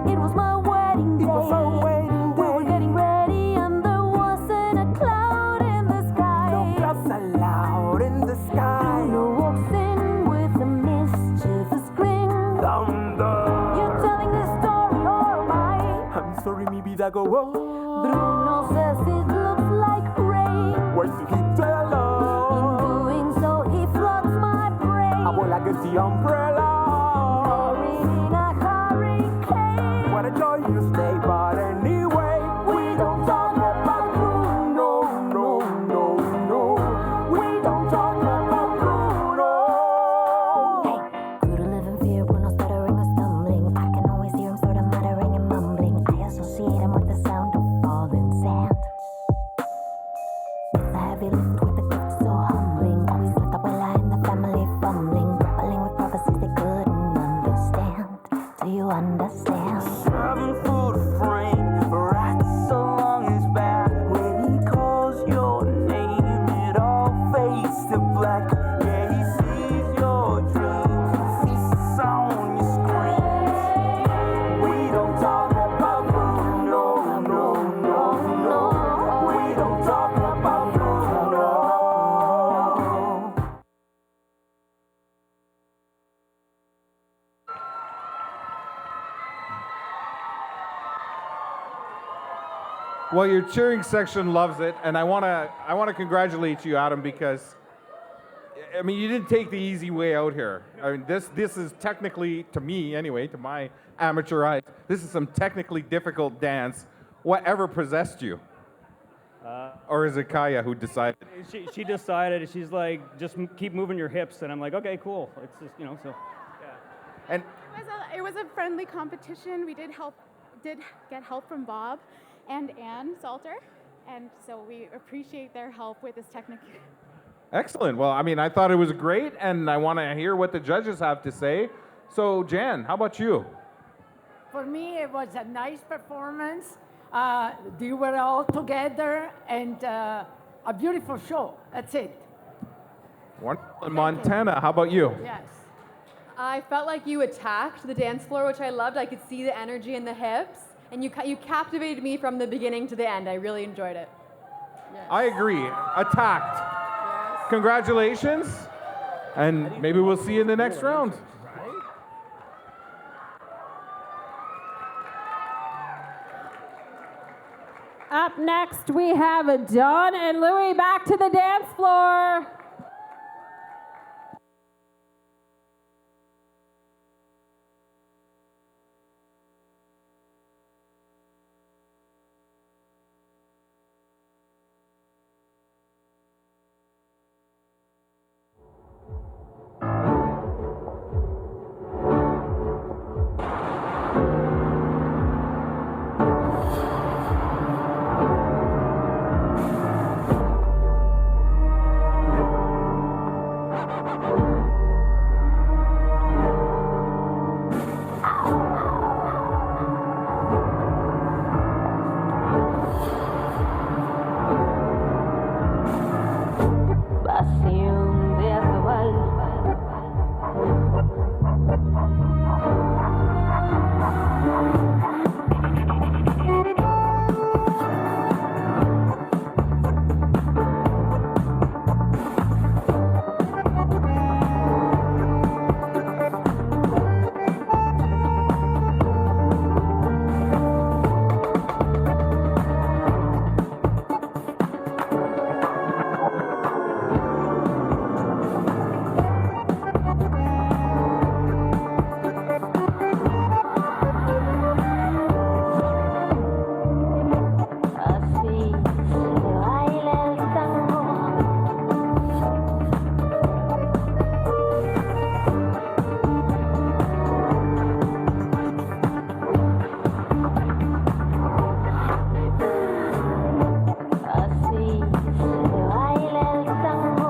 it was my wedding day. We were getting ready and there wasn't a cloud in the sky. No clouds allowed in the sky. Bruno walks in with a mischievous grin. Thunder. You telling this story or am I? I'm sorry, maybe that go wrong. Bruno says it looks like rain. Why should he tell us? In doing so, he floods my brain. I will like the umbrella. Pouring in a hurricane. What a joy you stay, but anyway, We don't talk about Bruno, no, no, no. We don't talk about Bruno. Hey, grew to live in fear, Bruno stuttering or stumbling. I can always hear him sort of muttering and mumbling. I associate him with the sound of falling sand. It's a heavy lift with a gift so humbling. Always left abuela in the family fumbling, grappling with prophecies they couldn't understand. Do you understand? 7 foot frame, right so long is bad. When he calls your name, it all fades to black. Yeah, he sees your dreams, he feasts on your screams. We don't talk about Bruno, no, no, no. We don't talk about Bruno. Well, your cheering section loves it, and I want to congratulate you, Adam, because I mean, you didn't take the easy way out here. I mean, this is technically, to me anyway, to my amateur eyes, this is some technically difficult dance. Whatever possessed you? Or is it Kaya who decided? She decided. She's like, just keep moving your hips, and I'm like, okay, cool. It's just, so. Yeah. And It was a friendly competition. We did get help from Bob and Ann Salter, and so we appreciate their help with this technique. Excellent. Well, I mean, I thought it was great, and I want to hear what the judges have to say. So, Jan, how about you? For me, it was a nice performance. They were all together, and a beautiful show. That's it. Wonderful. Montana, how about you? Yes. I felt like you attacked the dance floor, which I loved. I could see the energy in the hips, and you captivated me from the beginning to the end. I really enjoyed it. I agree. Attacked. Yes. Congratulations. And maybe we'll see you in the next round. Up next, we have Dawn and Louie back to the dance floor. Pasión de arrabal. Así se baila el tango. Así se baila el tango.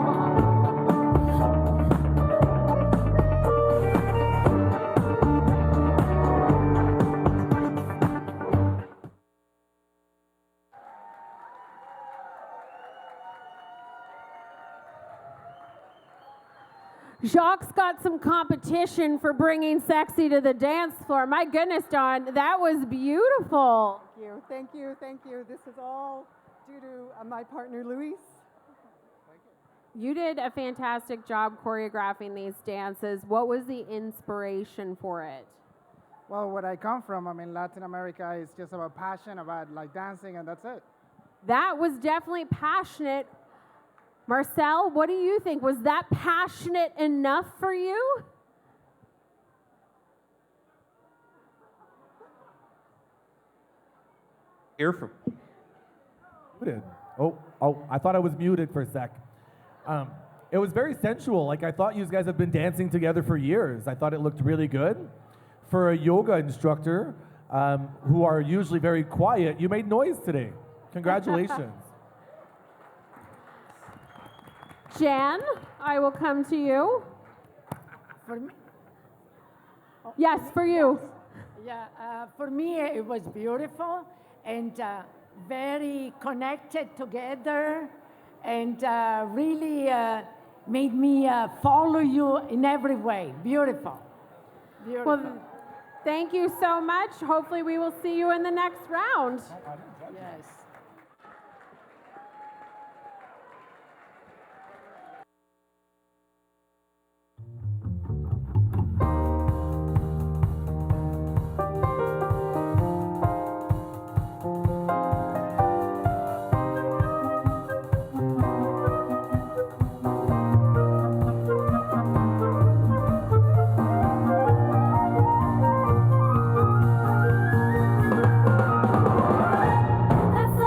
Jacques got some competition for bringing sexy to the dance floor. My goodness, Dawn, that was beautiful. Thank you, thank you, thank you. This is all due to my partner, Luis. You did a fantastic job choreographing these dances. What was the inspiration for it? Well, where I come from, I mean, Latin America is just about passion, about like dancing, and that's it. That was definitely passionate. Marcel, what do you think? Was that passionate enough for you? Hear from. Muted. Oh, I thought I was muted for a sec. It was very sensual. Like, I thought you guys have been dancing together for years. I thought it looked really good. For a yoga instructor, who are usually very quiet, you made noise today. Congratulations. Jan, I will come to you. For me, Yes, for you. yeah, for me it was beautiful and very connected together, and really made me follow you in every way. Beautiful. Beautiful. Well, thank you so much. Hopefully we will see you in the next round. Yes. That's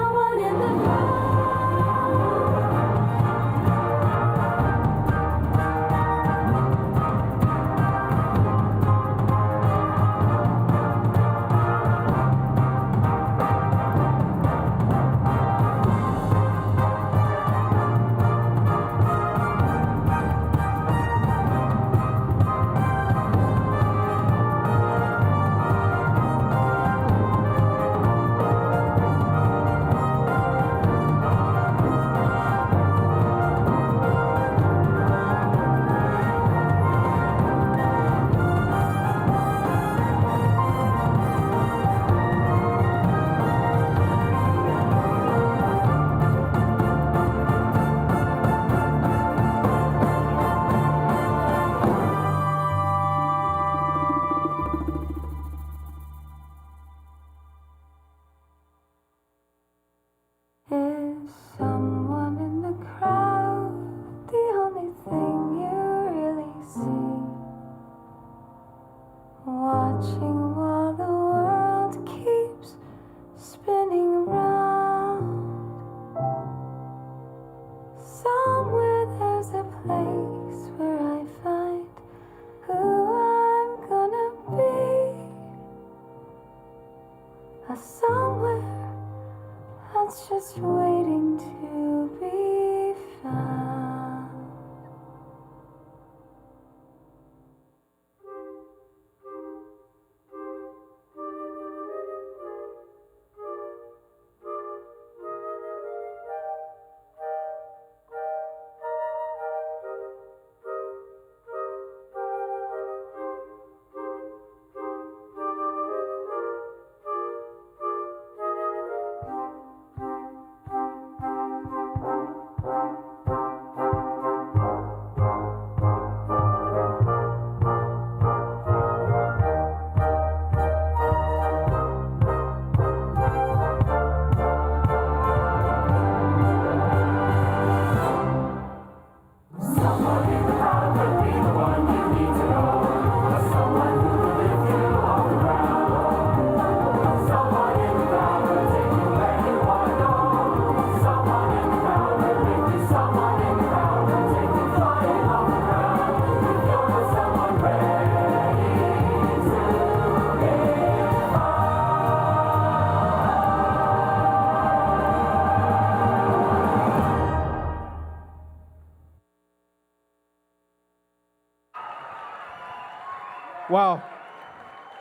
Wow,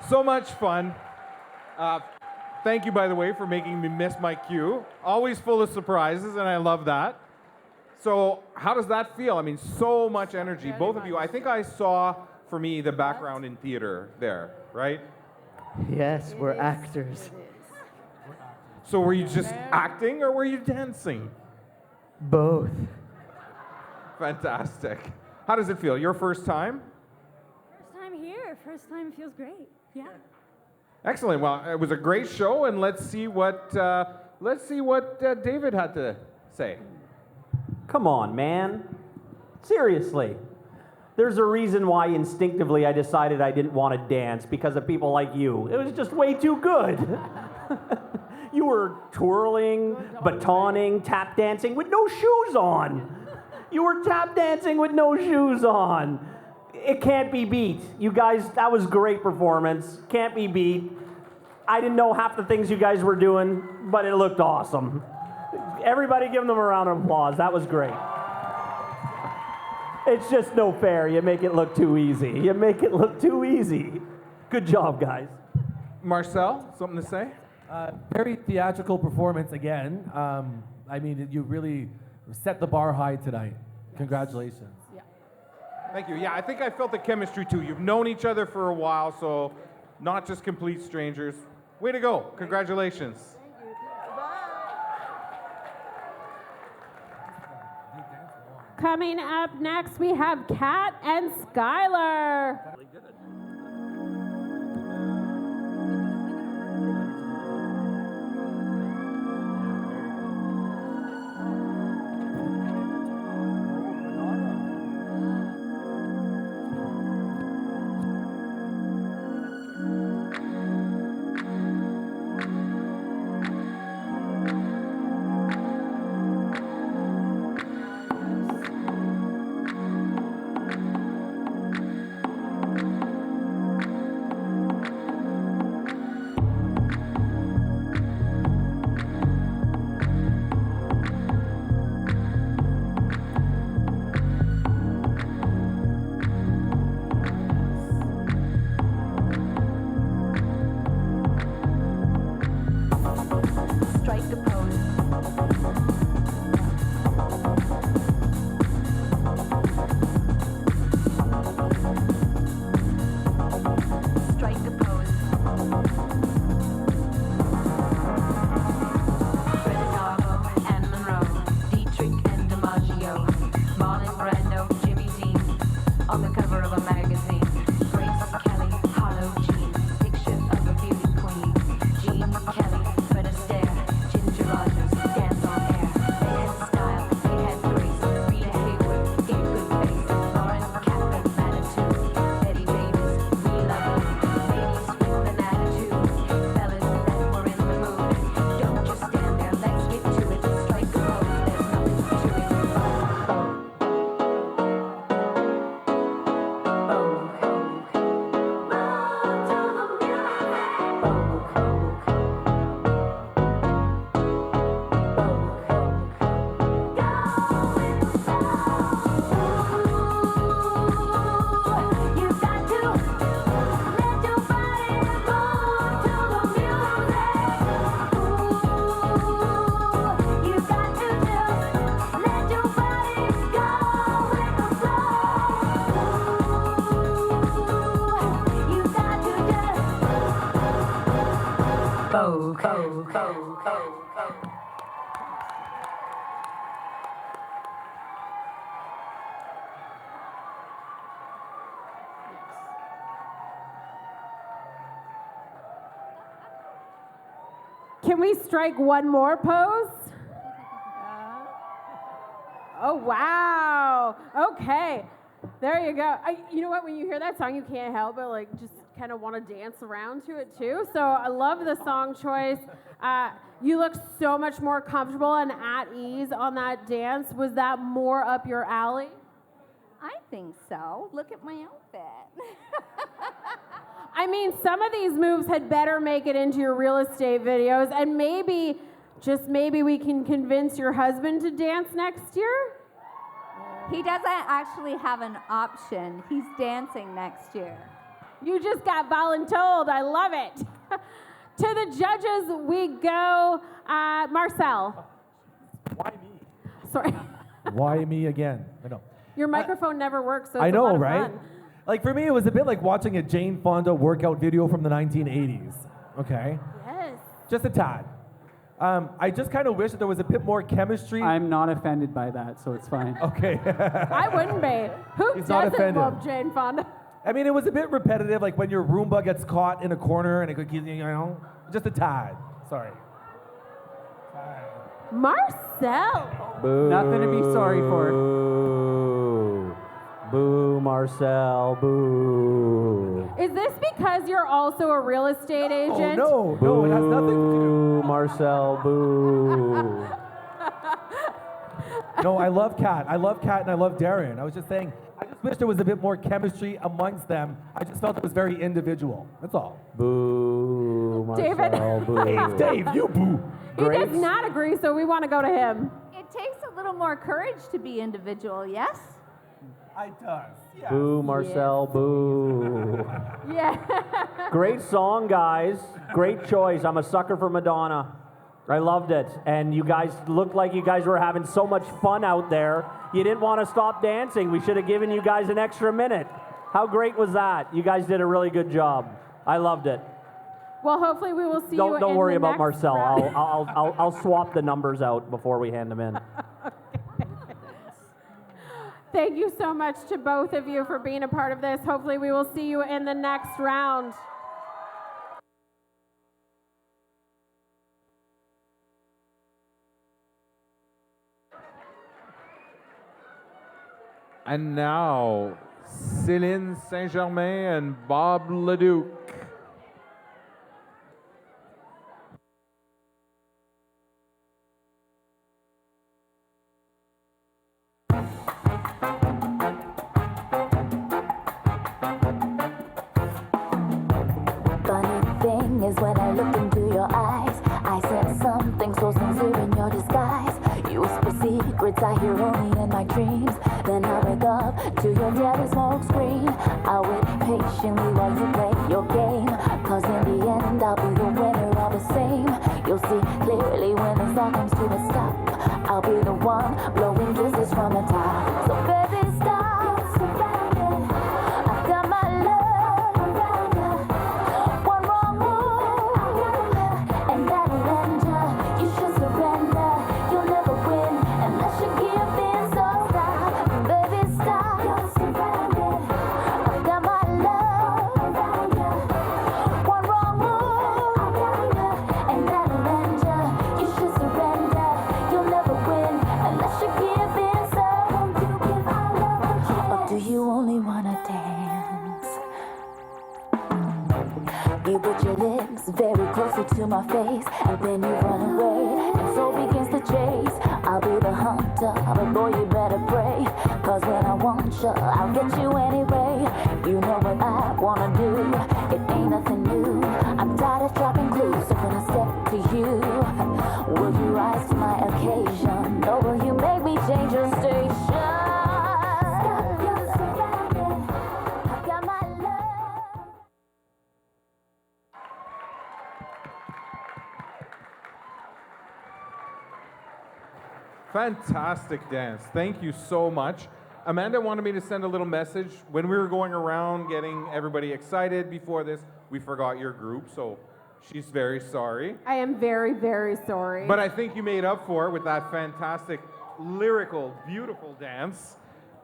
so much fun. Thank you, by the way, for making me miss my cue. Always full of surprises, and I love that. So how does that feel? I mean, so much energy, both of you. I think I saw, for me, the background in theater there, right? Yes, we're actors. So were you just acting or were you dancing? Both. Fantastic. How does it feel? Your first time? First time here. First time feels great. Yeah. Excellent. Well, it was a great show, and let's see what David had to say. Come on, man. Seriously. There's a reason why instinctively I decided I didn't want to dance, because of people like you. It was just way too good. You were twirling, batoning, tap dancing with no shoes on. You were tap dancing with no shoes on. It can't be beat. You guys, that was great performance. Can't be beat. I didn't know half the things you guys were doing, but it looked awesome. Everybody give them a round of applause. That was great. It's just no fair. You make it look too easy. You make it look too easy. Good job, guys. Marcel, something to say? Very theatrical performance again. I mean, you really set the bar high tonight. Congratulations. Thank you. Yeah, I think I felt the chemistry too. You've known each other for a while, so not just complete strangers. Way to go. Congratulations. Coming up next, we have Kat and Skylar. Can we strike one more pose? Oh, wow. Okay. There you go. You know what? When you hear that song, you can't help but like just kind of want to dance around to it too. So I love the song choice. You look so much more comfortable and at ease on that dance. Was that more up your alley? I think so. Look at my outfit. I mean, some of these moves had better make it into your real estate videos, and maybe, just maybe, we can convince your husband to dance next year? He doesn't actually have an option. He's dancing next year. You just got voluntold. I love it. To the judges we go. Marcel. Why me? Sorry. Why me again? I know. Your microphone never works, so it's I know, a lot of right? fun. Like for me, it was a bit like watching a Jane Fonda workout video from the 1980s. Okay. Yes. Just a tad. I just kind of wish that there was a bit more chemistry. I'm not offended by that, so it's fine. Okay. I wouldn't be. Who He's not doesn't offended. love Jane Fonda? I mean, it was a bit repetitive, like when your Roomba gets caught in a corner and it could, just a tad. Sorry. Marcel. Boo. Nothing to be sorry for. Boo, Marcel, boo. Is this because you're also a real estate agent? No, Boo, it has nothing to do. Marcel, boo. No, I love Kat. I love Kat and I love Darren. I was just saying, I just wish there was a bit more chemistry amongst them. I just felt it was very individual. That's all. Boo, Marcel, David. boo. Dave, you boo. He does not agree, so we want to go to him. It takes a little more courage to be individual, yes? It does. Yes. Boo, Marcel, boo. Yeah. Great song, guys. Great choice. I'm a sucker for Madonna. I loved it. And you guys looked like you guys were having so much fun out there. You didn't want to stop dancing. We should have given you guys an extra minute. How great was that? You guys did a really good job. I loved it. Well, hopefully we will see you in Don't worry the about next Marcel. round. I'll swap the numbers out before we hand them in. Thank you so much to both of you for being a part of this. Hopefully we will see you in the next round. And now, Céline Saint-Germain and Bob Leduc. Funny thing is when I look into your eyes, I sense something so sincere in your disguise. You whisper secrets I hear only in my dreams. Then I wake up to your daddy's smoke screen. I'll wait patiently while you play your game, 'cause in the end I'll be the winner all the same. You'll see clearly when this all comes to a stop. I'll be the one blowing kisses from the top. So baby, stop. You're surrounded. I've got my love around you. One wrong move, and that'll end ya. You should surrender. You'll never win unless you give in. So stop, baby, stop. You're surrounded. I've got my love around you. One wrong move, and that'll end ya. You should surrender. You'll never win unless you give in. So won't you give our love a chance? Or do you only wanna dance? You put your lips very closely to my face, and then you run away, and so begins the chase. I'll be the hunter, but boy, you better pray, 'cause when I want you, I'll get you anyway. You know what I wanna do, it ain't nothing new. I'm tired of dropping clues, so when I step to you, will you rise to my occasion, or will you make me change your station? Stop, you're surrounded. I've got my love. Fantastic dance. Thank you so much. Amanda wanted me to send a little message. When we were going around getting everybody excited before this, we forgot your group, so she's very sorry. I am very, very sorry. But I think you made up for it with that fantastic, lyrical, beautiful dance.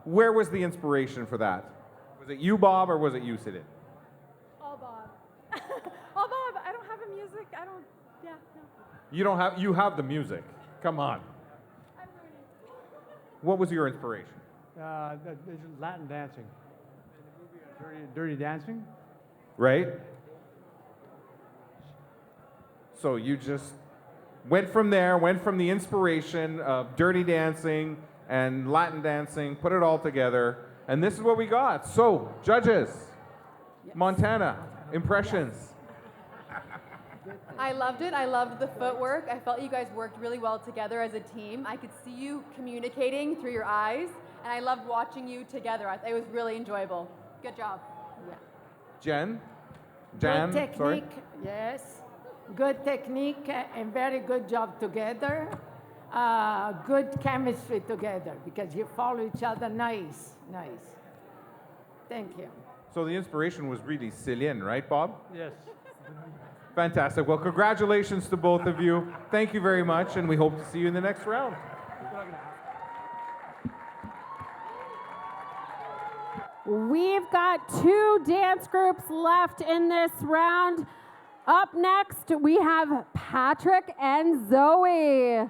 Where was the inspiration for that? Was it you, Bob, or was it you, Sidit? Oh, Bob. Oh, Bob, I don't have a music. I don't, yeah, no. You have the music. Come on. What was your inspiration? Latin dancing. Dirty Dancing. Right? So you just went from the inspiration of Dirty Dancing and Latin dancing, put it all together, and this is what we got. So, judges, Montana, impressions. I loved it. I loved the footwork. I felt you guys worked really well together as a team. I could see you communicating through your eyes, and I loved watching you together. It was really enjoyable. Good job. Jan, Good technique, sorry. yes. Good technique and very good job together. Good chemistry together because you follow each other. Nice. Thank you. So the inspiration was really Céline, right, Bob? Yes. Fantastic. Well, congratulations to both of you. Thank you very much, and we hope to see you in the next round. We've got 2 dance groups left in this round. Up next, we have Patrick and Zoe.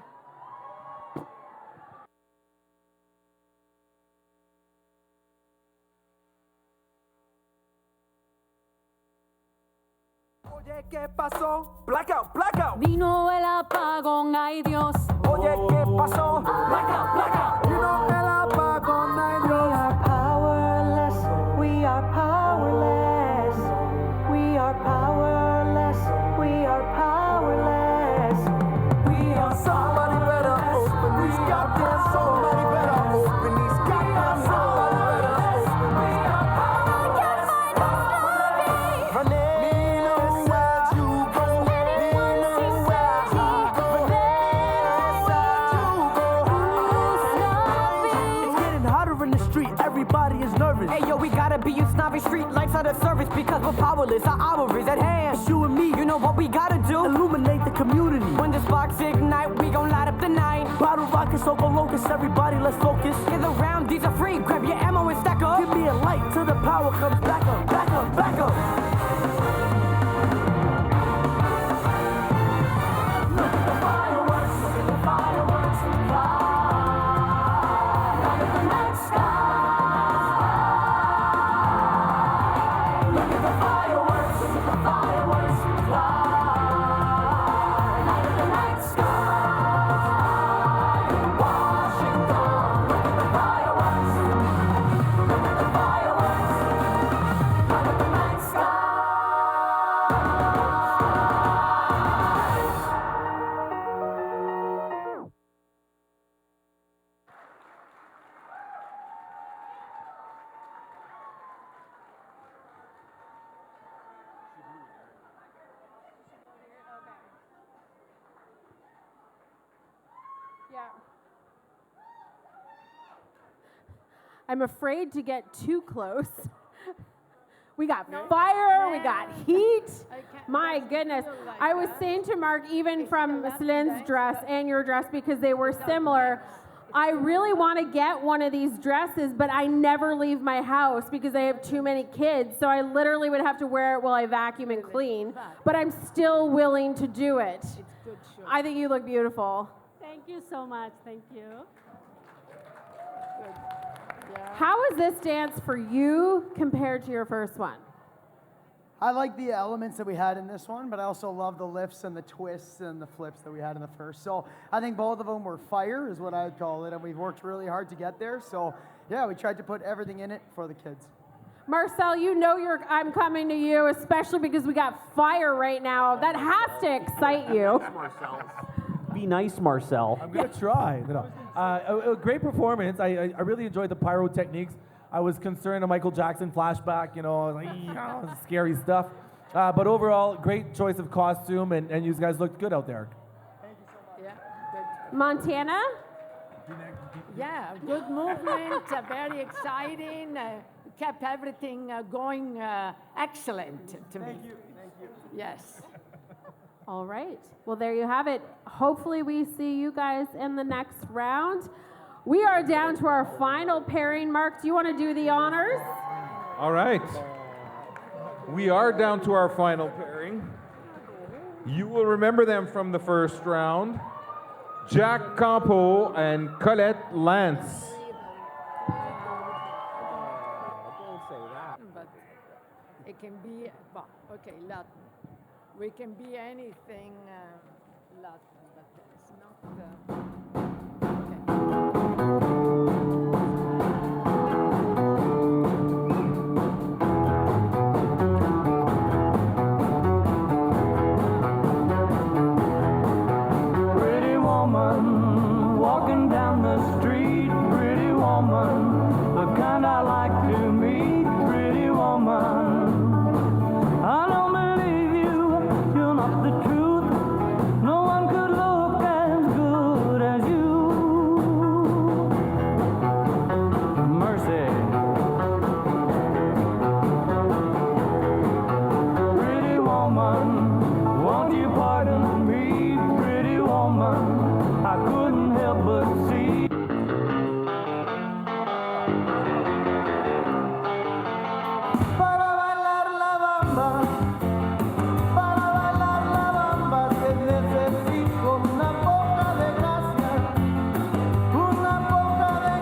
Oye, ¿qué pasó? Blackout, blackout. Vino el apagón, ay Dios. Oye, ¿qué pasó? Blackout, blackout. Vino el apagón, ay Dios. We are powerless. We are powerless. We are powerless. We are Somebody better open these goddamn. Somebody better open these goddamn. Somebody better open these goddamn. Running where you go. Running where you go. It's getting hotter in the street, everybody is nervous. Hey yo, we gotta be in snobby street lights out of service because we're powerless. Our hour is at hand. It's you and me, you know what we gotta do? Illuminate the community. When the sparks ignite, we gon' light up the night. Bottle rockets, Oco Locust, everybody let's focus. Gather round, these are free, grab your ammo and stack up. Give me a light till the power comes back up, back up, back up. Look at the fireworks, look at the fireworks fly. Look at the night sky. Look at the fireworks fly. Look at the night sky. In Washington, look at the fireworks. Look at the fireworks. Look at the night sky. Yeah. I'm afraid to get too close. We got fire, we got heat. My goodness. I was saying to Mark, even from Celine's dress and your dress, because they were similar, I really want to get one of these dresses, but I never leave my house because I have too many kids. So I literally would have to wear it while I vacuum and clean. But I'm still willing to do it. I think you look beautiful. Thank you so much. Thank you. How is this dance for you compared to your first one? I like the elements that we had in this one, but I also love the lifts and the twists and the flips that we had in the first. So I think both of them were fire, is what I'd call it, and we've worked really hard to get there. So yeah, we tried to put everything in it for the kids. Marcel, you know I'm coming to you, especially because we got fire right now. That has to excite you. Be nice, Marcel. I'm gonna try. A great performance. I really enjoyed the pyrotechniques. I was concerned a Michael Jackson flashback, like, scary stuff. But overall, great choice of costume, and you guys looked good out there. Montana? Yeah, good movement, very exciting. Kept everything going excellent to me. Thank you. Yes. All right. Well, there you have it. Hopefully we see you guys in the next round. We are down to our final pairing. Mark, do you want to do the honors? All right. We are down to our final pairing. You will remember them from the first round. Jack Campo and Colette Lance. Don't say that. But it can be, well, okay, Latin. We can be anything Latin, but it's not. Pretty woman walking down the street, pretty woman, the kind I like to meet, pretty woman. I don't believe you, you're not the truth. No one could look as good as you. Mercy. Pretty woman, won't you pardon me, pretty woman, I couldn't help but see. Para bailar la bamba, te necesito una poca de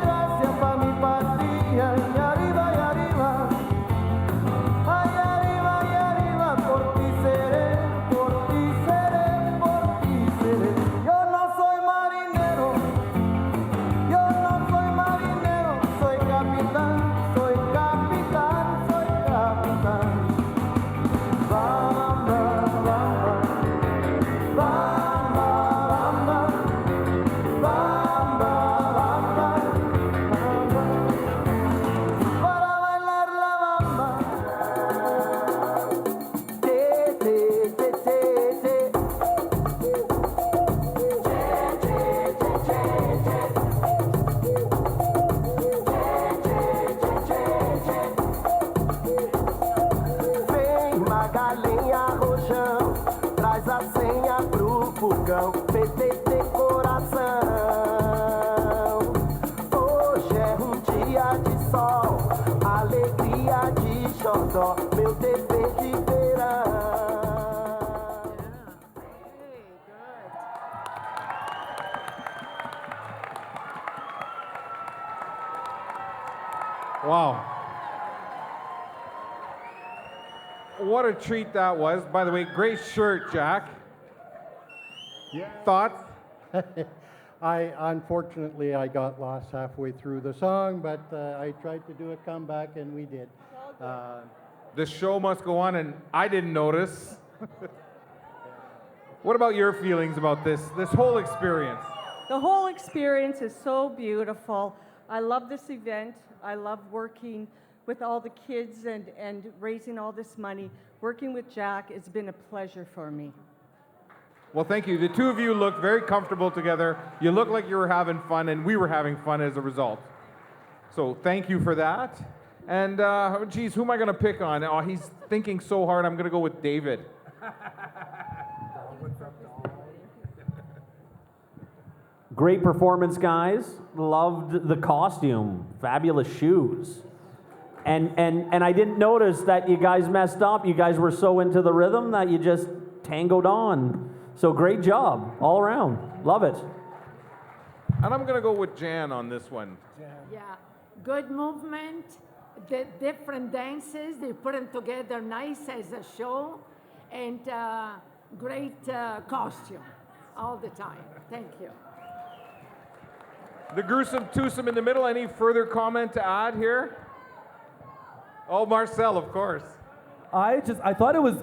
gracia pa' mi patria. Y arriba, ay arriba, por ti seré, por ti seré, por ti seré. Yo no soy marinero, soy capitán, soy capitán, soy capitán. Bamba, bamba, bamba, bamba, bamba, bamba, para bailar la bamba. Te, te, te, te, te. Vem Magalenha Rojão, traz a senha pro fogão, PTT coração. Hoje é dia de sol, alegria de xodó, meu dever de verão. Wow. What a treat that was. By the way, great shirt, Jack. Yeah. Thoughts? Unfortunately, I got lost halfway through the song, but I tried to do a comeback, and we did. The show must go on, and I didn't notice. What about your feelings about this whole experience? The whole experience is so beautiful. I love this event. I love working with all the kids and raising all this money. Working with Jack, it's been a pleasure for me. Well, thank you. The two of you look very comfortable together. You look like you were having fun, and we were having fun as a result. So thank you for that. And, geez, who am I going to pick on? Oh, he's thinking so hard. I'm going to go with David. Great performance, guys. Loved the costume. Fabulous shoes. And I didn't notice that you guys messed up. You guys were so into the rhythm that you just tangoed on. So great job all around. Love it. And I'm going to go with Jan on this one. Yeah, good movement, the different dances, they put them together nice as a show, and great costume all the time. Thank you. The gruesome twosome in the middle. Any further comment to add here? Oh, Marcel, of course. I thought it was,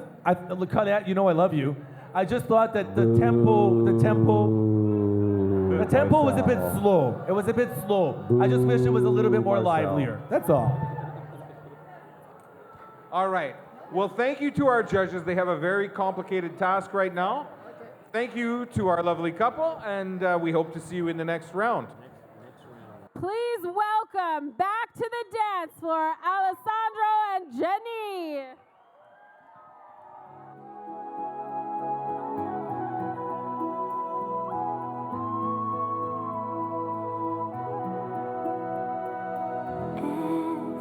Colette, you know I love you. I just thought that the tempo was a bit slow. It was a bit slow. I just wish it was a little bit more livelier. That's all. All right. Well, thank you to our judges. They have a very complicated task right now. Thank you to our lovely couple, and we hope to see you in the next round. Please welcome back to the dance floor, Alessandro and Jenny.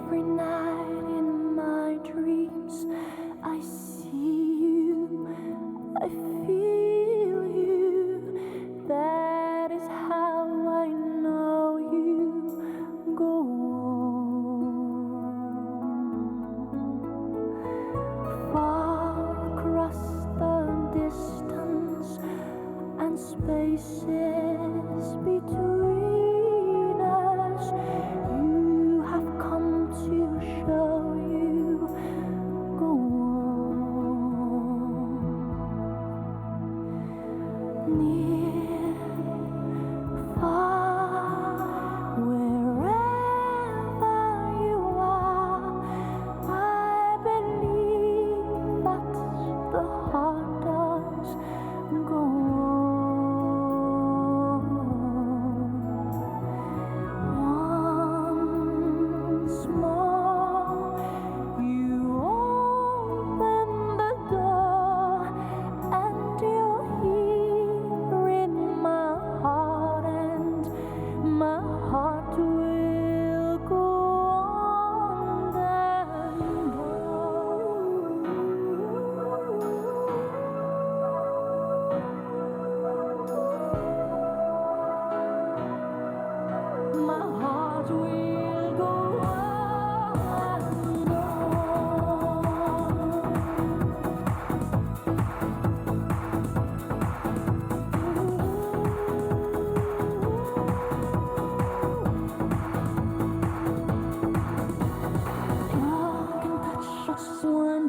Every night in my dreams, I see you, I feel you. That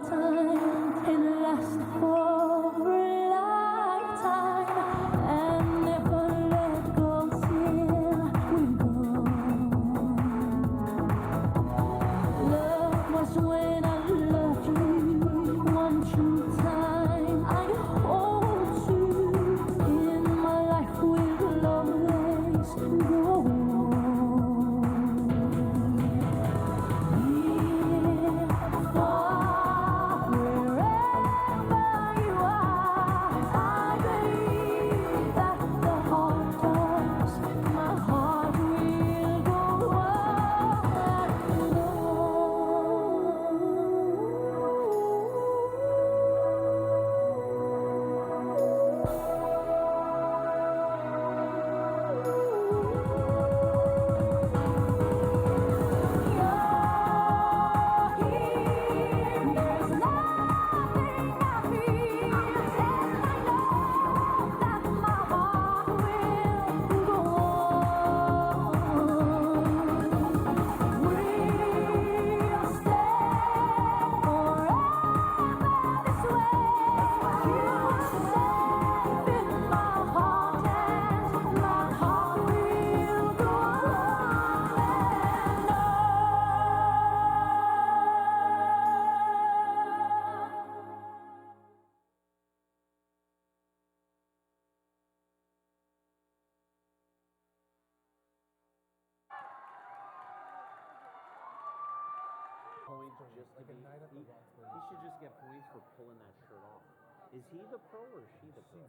time can last for a lifetime and never let go till we're gone. Love was when I loved you one true time. I hold you in my life will always go on. Points just to be, he should just get points for pulling that shirt off. Is he the pro or is she the pro?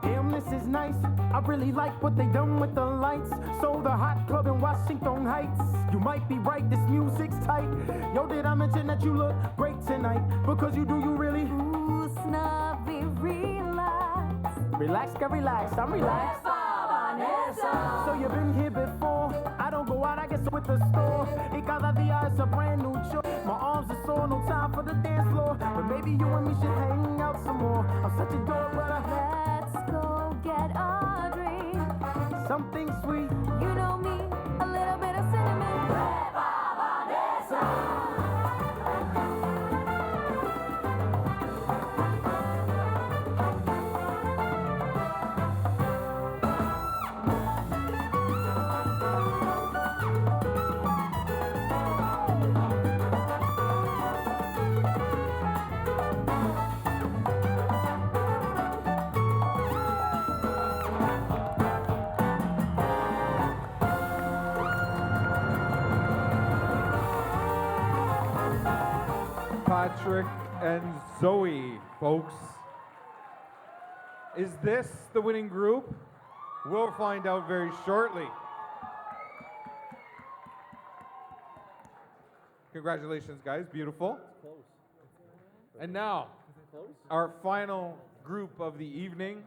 Damn, this is nice. I really like what they done with the lights. So the hot club in Washington Heights. You might be right, this music's tight. Yo, did I mention that you look great tonight? Because you do, you really. Ooh, snobby, relax. Relax, girl, relax. I'm relaxed. So you've been here before. I don't go out, I guess with the store. Y cada día es a brand new chore. My arms are sore, no time for the dance floor. But maybe you and me should hang out some more. I'm such a dork, but Let's go get a drink. something sweet. You know me, a little bit of cinnamon. Patrick and Zoe, folks. Is this the winning group? We'll find out very shortly. Congratulations, guys. Beautiful. And now, our final group of the evening,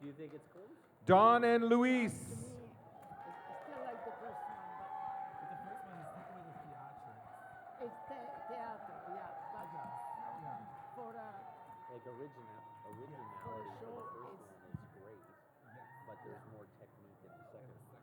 Do you think it's close? Don and Luis. It's theater, yeah. For Like originality for the first one is great, but there's more technique in the second one.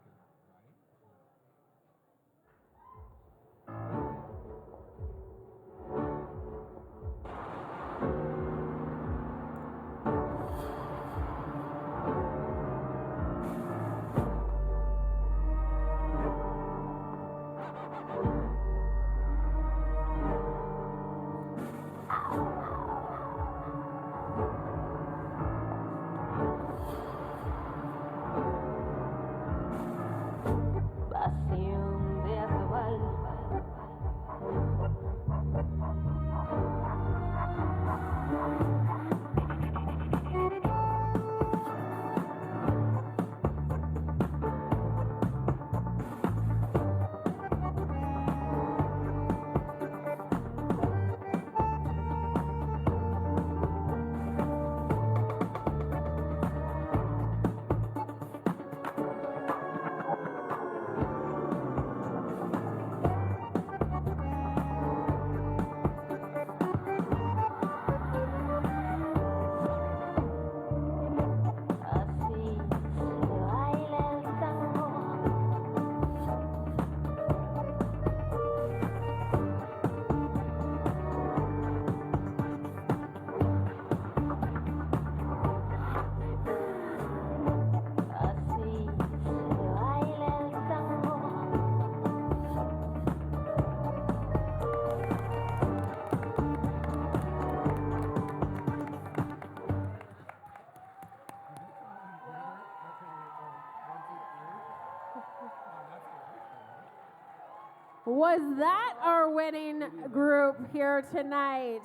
Was that our winning group here tonight?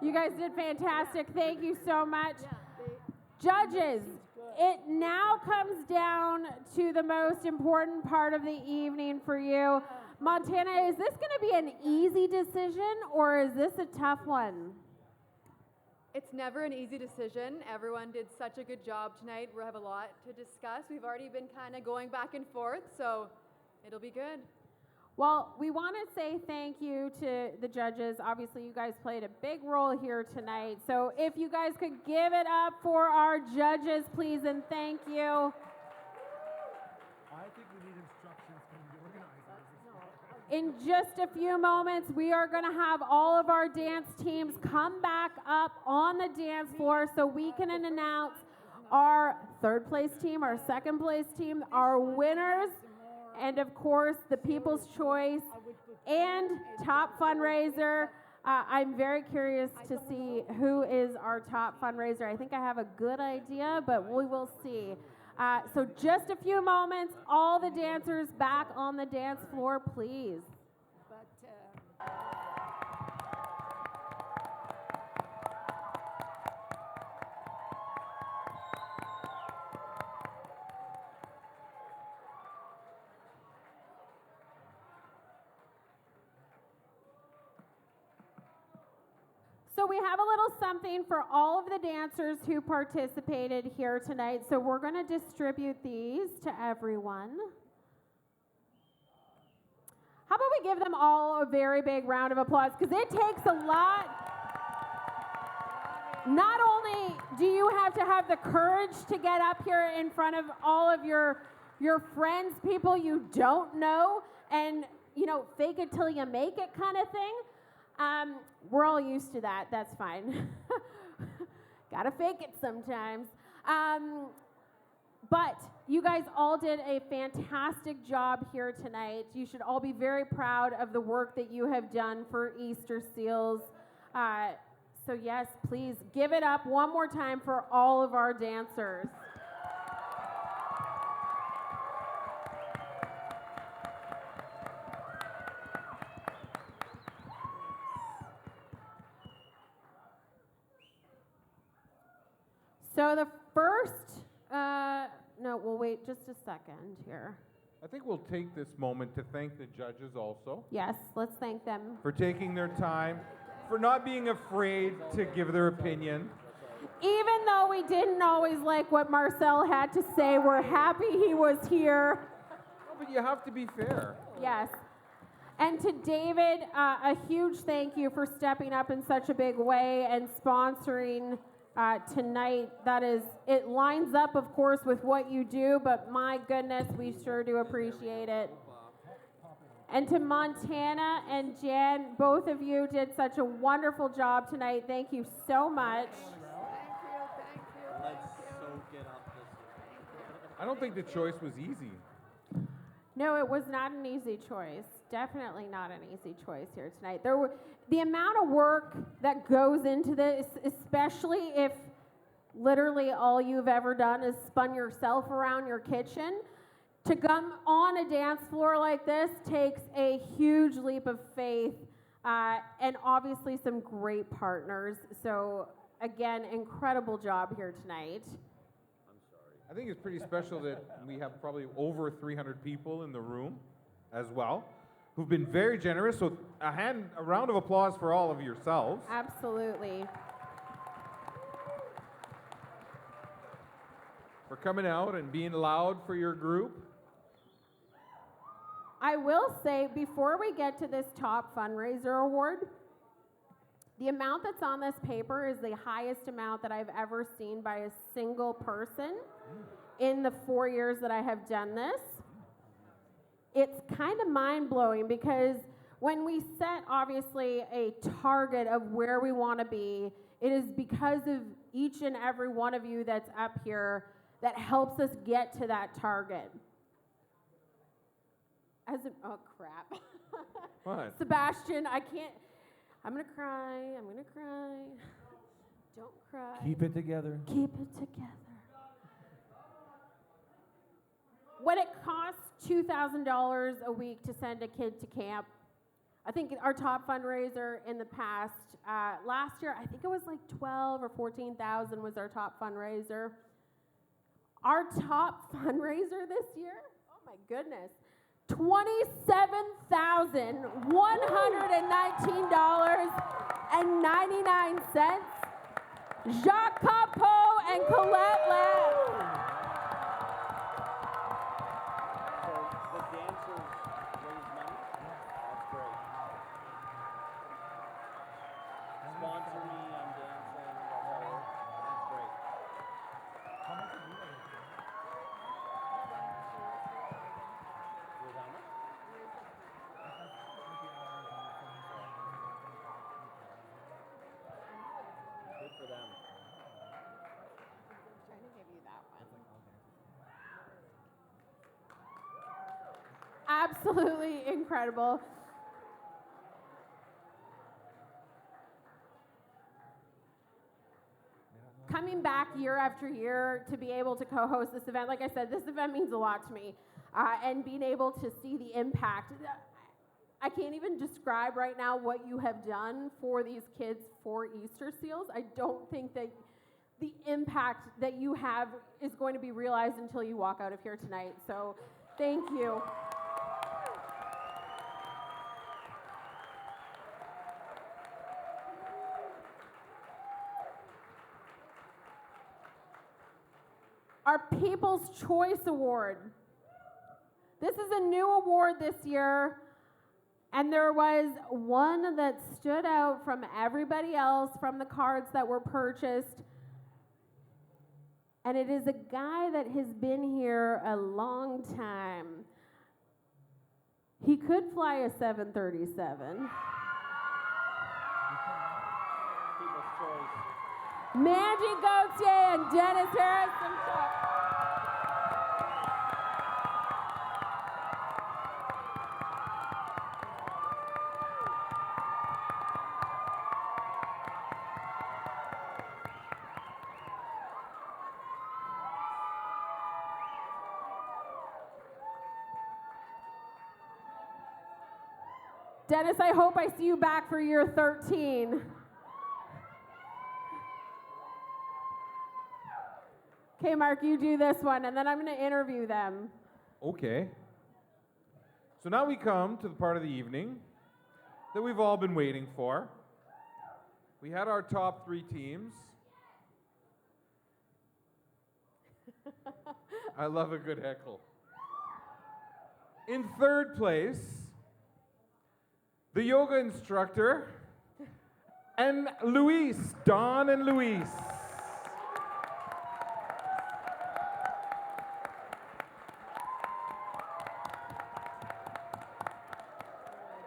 You guys did fantastic. Thank you so much. Judges, it now comes down to the most important part of the evening for you. Montana, is this going to be an easy decision or is this a tough one? It's never an easy decision. Everyone did such a good job tonight. We have a lot to discuss. We've already been kind of going back and forth, so it'll be good. Well, we want to say thank you to the judges. Obviously, you guys played a big role here tonight. So if you guys could give it up for our judges, please, and thank you. I think we need instructions from the organizers. In just a few moments, we are going to have all of our dance teams come back up on the dance floor so we can announce our third place team, our second place team, our winners, and of course, the People's Choice and top fundraiser. I'm very curious to see who is our top fundraiser. I think I have a good idea, but we will see. So just a few moments, all the dancers back on the dance floor, please. So we have a little something for all of the dancers who participated here tonight. So we're going to distribute these to everyone. How about we give them all a very big round of applause? Because it takes a lot. Not only do you have to have the courage to get up here in front of all of your friends, people you don't know, and, you know, fake it till you make it kind of thing. We're all used to that. That's fine. Gotta fake it sometimes. But you guys all did a fantastic job here tonight. You should all be very proud of the work that you have done for Easter Seals. So yes, please give it up one more time for all of our dancers. So the first, no, we'll wait just a second here. I think we'll take this moment to thank the judges also. Yes, let's thank them. For taking their time, for not being afraid to give their opinion. Even though we didn't always like what Marcel had to say, we're happy he was here. No, but you have to be fair. Yes. And to David, a huge thank you for stepping up in such a big way and sponsoring tonight. That is, it lines up, of course, with what you do, but my goodness, we sure do appreciate it. And to Montana and Jan, both of you did such a wonderful job tonight. Thank you so much. I don't think the choice was easy. No, it was not an easy choice. Definitely not an easy choice here tonight. The amount of work that goes into this, especially if literally all you've ever done is spun yourself around your kitchen, to come on a dance floor like this takes a huge leap of faith and obviously some great partners. So again, incredible job here tonight. I think it's pretty special that we have probably over 300 people in the room as well, who've been very generous. So a round of applause for all of yourselves. Absolutely. For coming out and being loud for your group. I will say, before we get to this top fundraiser award, the amount that's on this paper is the highest amount that I've ever seen by a single person in the 4 years that I have done this. It's kind of mind-blowing because when we set, obviously, a target of where we want to be, it is because of each and every one of you that's up here that helps us get to that target. Oh, crap. What? Sebastian, I'm going to cry. Don't cry. Keep it together. Keep it together. when it costs $2,000 a week to send a kid to camp, I think our top fundraiser in the past, last year, I think it was like 12 or 14,000 was our top fundraiser. Our top fundraiser this year, oh my goodness, $27,119.99. Jacques Capot and Colette Lamb. So the dancers raise money? That's great. Sponsor me, I'm dancing, that's how it works. That's great. How much did you raise? How much? Good for them. I'm trying to give you that one. Absolutely incredible. Coming back year after year to be able to co-host this event, like I said, this event means a lot to me. And being able to see the impact. I can't even describe right now what you have done for these kids for Easter Seals. I don't think that the impact that you have is going to be realized until you walk out of here tonight. So thank you. Our People's Choice Award. This is a new award this year, and there was one that stood out from everybody else from the cards that were purchased. And it is a guy that has been here a long time. He could fly a 737. People's choice. Mandy Gauthier and Dennis Harrison. Dennis, I hope I see you back for year 13. Okay, Mark, you do this one, and then I'm going to interview them. Okay. So now we come to the part of the evening that we've all been waiting for. We had our top 3 teams. I love a good heckle. In third place, the yoga instructor and Luis, Don and Luis.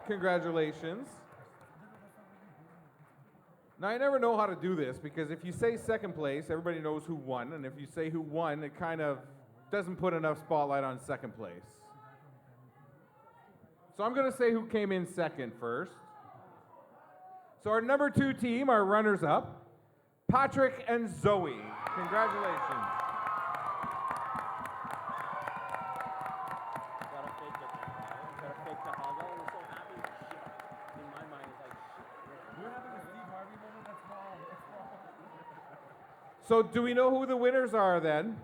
Congratulations. Now, I never know how to do this because if you say second place, everybody knows who won, and if you say who won, it kind of doesn't put enough spotlight on second place. So I'm going to say who came in second first. So our number 2 team, our runners-up, Patrick and Zoe. Congratulations. So do we know who the winners are then?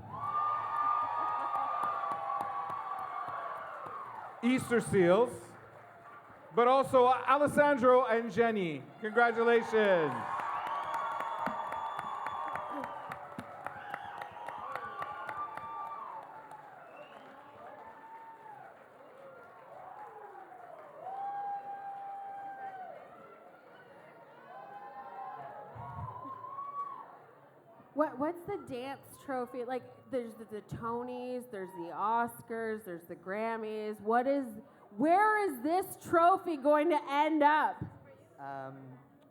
Easter Seals, but also Alessandro and Jenny. Congratulations. What's the dance trophy? Like, there's the Tonys, there's the Oscars, there's the Grammys. Where is this trophy going to end up?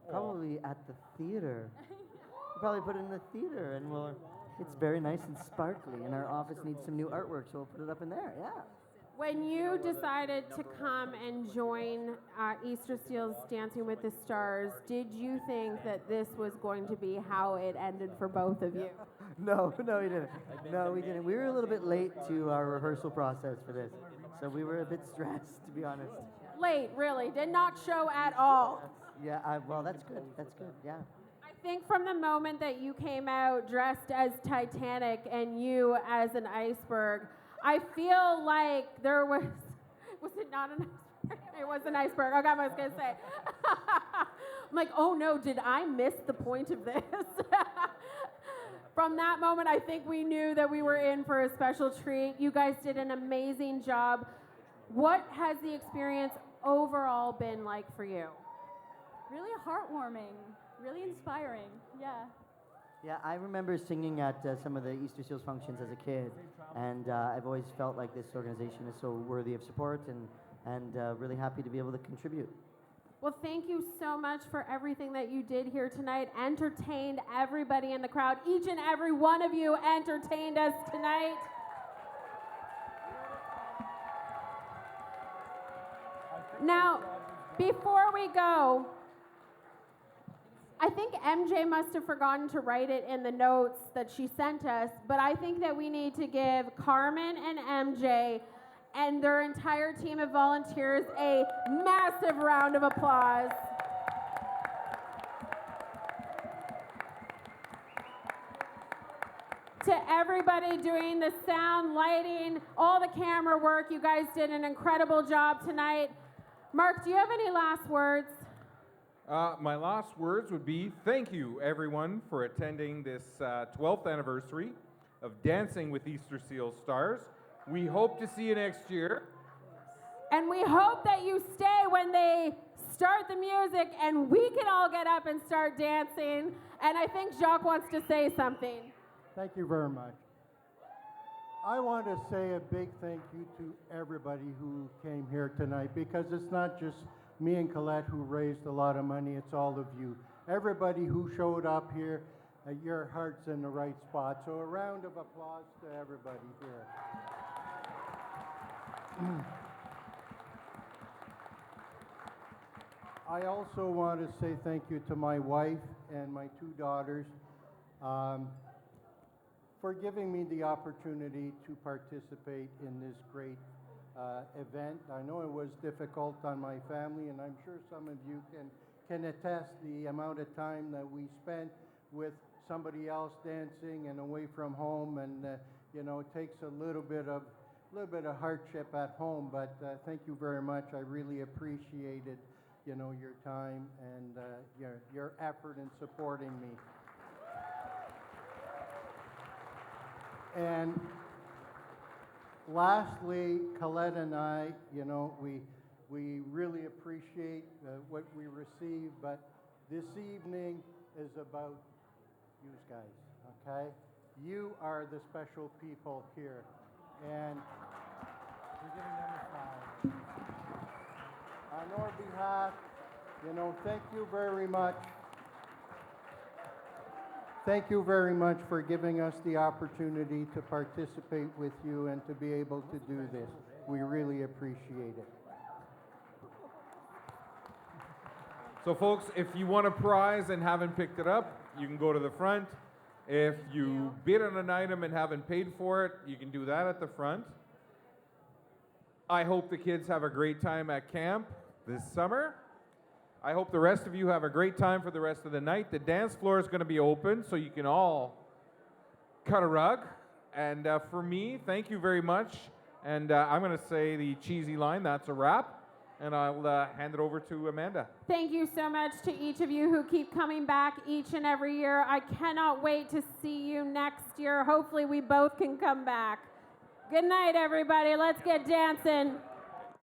Probably at the theater. We'll probably put it in the theater, and it's very nice and sparkly, and our office needs some new artwork, so we'll put it up in there, yeah. When you decided to come and join Easter Seals Dancing with the Stars, did you think that this was going to be how it ended for both of you? No, we didn't. No, we didn't. We were a little bit late to our rehearsal process for this, so we were a bit stressed, to be honest. Late, really. Did not show at all. Yeah, well, that's good. That's good, yeah. I think from the moment that you came out dressed as Titanic and you as an iceberg, I feel like there was it not an iceberg? It was an iceberg. Okay, I was going to say. I'm like, oh no, did I miss the point of this? From that moment, I think we knew that we were in for a special treat. You guys did an amazing job. What has the experience overall been like for you? Really heartwarming, really inspiring, yeah. Yeah, I remember singing at some of the Easter Seals functions as a kid, and I've always felt like this organization is so worthy of support and really happy to be able to contribute. Well, thank you so much for everything that you did here tonight. Entertained everybody in the crowd. Each and every one of you entertained us tonight. Now, before we go, I think MJ must have forgotten to write it in the notes that she sent us, but I think that we need to give Carmen and MJ and their entire team of volunteers a massive round of applause. To everybody doing the sound, lighting, all the camera work, you guys did an incredible job tonight. Mark, do you have any last words? My last words would be thank you, everyone, for attending this 12th anniversary of Dancing with Easter Seals Stars. We hope to see you next year. And we hope that you stay when they start the music and we can all get up and start dancing. And I think Jacques wants to say something. Thank you very much. I want to say a big thank you to everybody who came here tonight, because it's not just me and Colette who raised a lot of money, it's all of you. Everybody who showed up here, your heart's in the right spot. So a round of applause to everybody here. I also want to say thank you to my wife and my two daughters for giving me the opportunity to participate in this great event. I know it was difficult on my family, and I'm sure some of you can attest the amount of time that we spent with somebody else dancing and away from home, and you know, it takes a little bit of hardship at home, but thank you very much. I really appreciated, you know, your time and your effort in supporting me. And lastly, Colette and I, you know, we really appreciate what we receive, but this evening is about you guys, okay? You are the special people here, and we're giving them a flower. On our behalf, you know, thank you very much. Thank you very much for giving us the opportunity to participate with you and to be able to do this. We really appreciate it. So folks, if you want a prize and haven't picked it up, you can go to the front. If you bid on an item and haven't paid for it, you can do that at the front. I hope the kids have a great time at camp this summer. I hope the rest of you have a great time for the rest of the night. The dance floor is going to be open, so you can all cut a rug. And for me, thank you very much. And I'm going to say the cheesy line, that's a wrap. And I'll hand it over to Amanda. Thank you so much to each of you who keep coming back each and every year. I cannot wait to see you next year. Hopefully we both can come back. Good night, everybody. Let's get dancing.